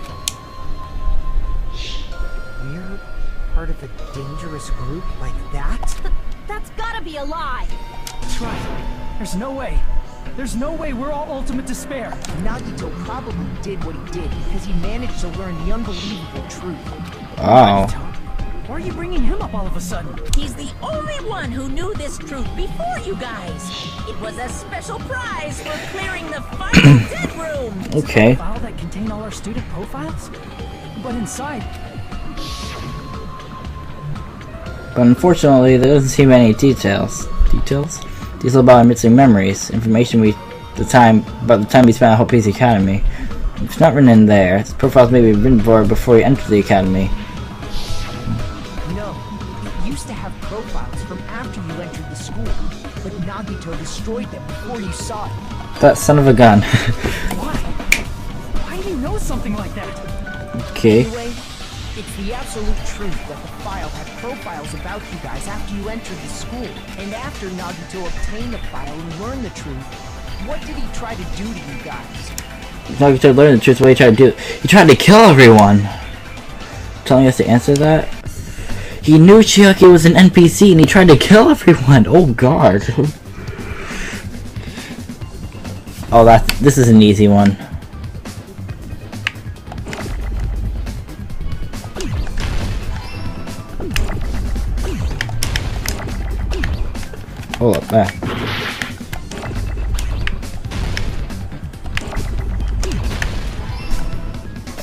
We're part of a dangerous group like that? That's gotta be a lie. That's right. There's no way. There's no way we're all ultimate despair. Nagito probably did what he did because he managed to learn the unbelievable truth. Wow. Why are you bringing him up all of a sudden? He's the only one who knew this truth before you guys. It was a special prize for clearing the final dead room. Okay. A file that contained all our student profiles? But inside... But unfortunately, there doesn't seem any details. These are about our missing memories. Information about the time we spent at Hope Peace Academy. It's not written in there. The profiles may be written for before you enter the academy. No, it used to have profiles from after you entered the school, but Nagito destroyed them before you saw it. That son of a gun. Why? Why do you know something like that? Okay. Anyway, it's the absolute truth that the file had profiles about you guys after you entered the school. And after Nagito obtained the file and learned the truth, what did he try to do to you guys? Nagito learned the truth. What he tried to do? He tried to kill everyone. Telling us to answer that? He knew Chiaki was an NPC and he tried to kill everyone. Oh god. Oh, this is an easy one. Hold up, back.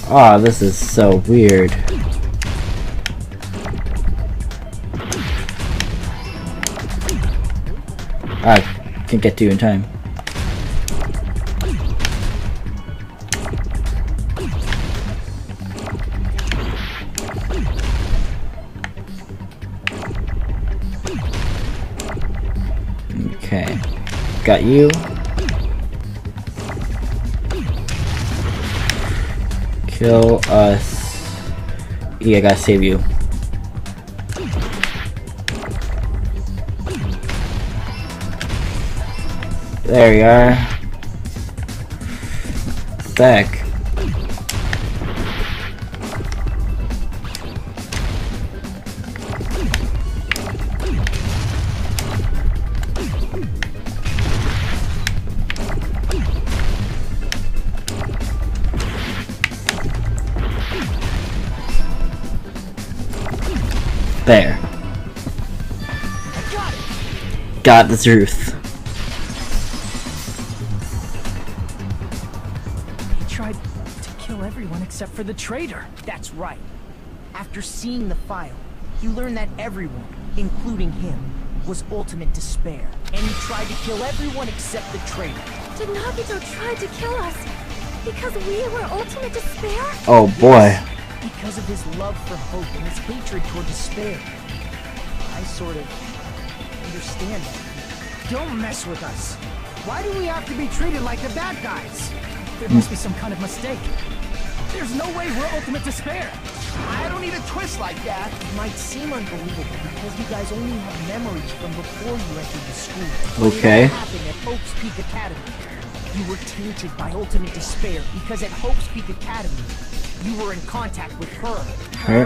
Oh, this is so weird. I can't get to you in time. Okay, got you. Kill us. Yeah, I gotta save you. There you are. Back. There. Got the truth. He tried to kill everyone except for the traitor. That's right. After seeing the file, you learn that everyone, including him, was ultimate despair. And he tried to kill everyone except the traitor. Did Nagito try to kill us because we were ultimate despair? Oh boy. Because of his love for hope and his hatred toward despair. I sort of understand that. Don't mess with us. Why do we have to be treated like the bad guys? There must be some kind of mistake. There's no way we're ultimate despair. I don't need a twist like that. It might seem unbelievable because you guys only have memories from before you entered the school. Okay. What happened at Hope's Peak Academy? You were tainted by ultimate despair because at Hope's Peak Academy, you were in contact with her. Her?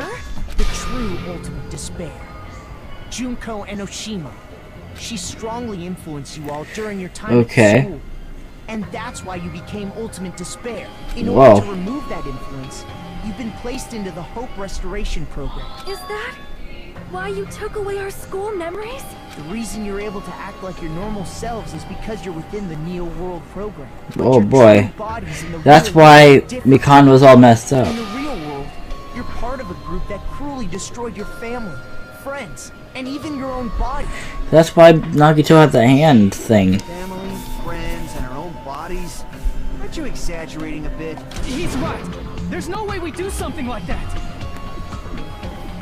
The true ultimate despair. Junko Enoshima. She strongly influenced you all during your time Okay. at school. And that's why you became ultimate despair. In Whoa. order to remove that influence, you've been placed into the Hope Restoration Program. Is that why you took away our school memories? The reason you're able to act like your normal selves is because you're within the Neo World program. But Oh your boy. true bodies in the That's real world why are different. Mikan was all messed up. In the real world, you're part of a group that cruelly destroyed your family, friends, and even your own body. That's why Nagito had the hand thing. Family, friends, and our own bodies. Aren't you exaggerating a bit? He's right. There's no way we do something like that.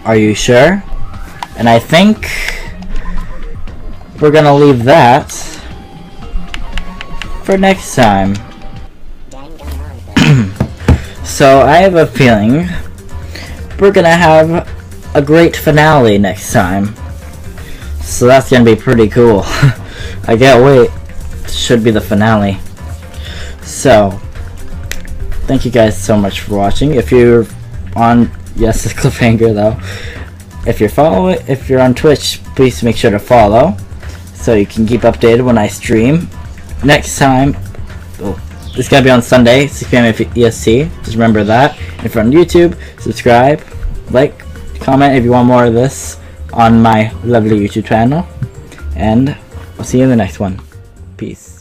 Are you sure? And I think we're gonna leave that for next time. So I have a feeling we're gonna have a great finale next time. So that's gonna be pretty cool. I can't wait. Should be the finale. So thank you guys so much for watching. If you're on, yes, the cliffhanger though. If you're on Twitch, please make sure to follow so you can keep updated when I stream. Next time, it's gonna be on Sunday, 6 p.m. EST. Just remember that. If you're on YouTube, subscribe, like, comment if you want more of this on my lovely YouTube channel. And I'll see you in the next one. Peace.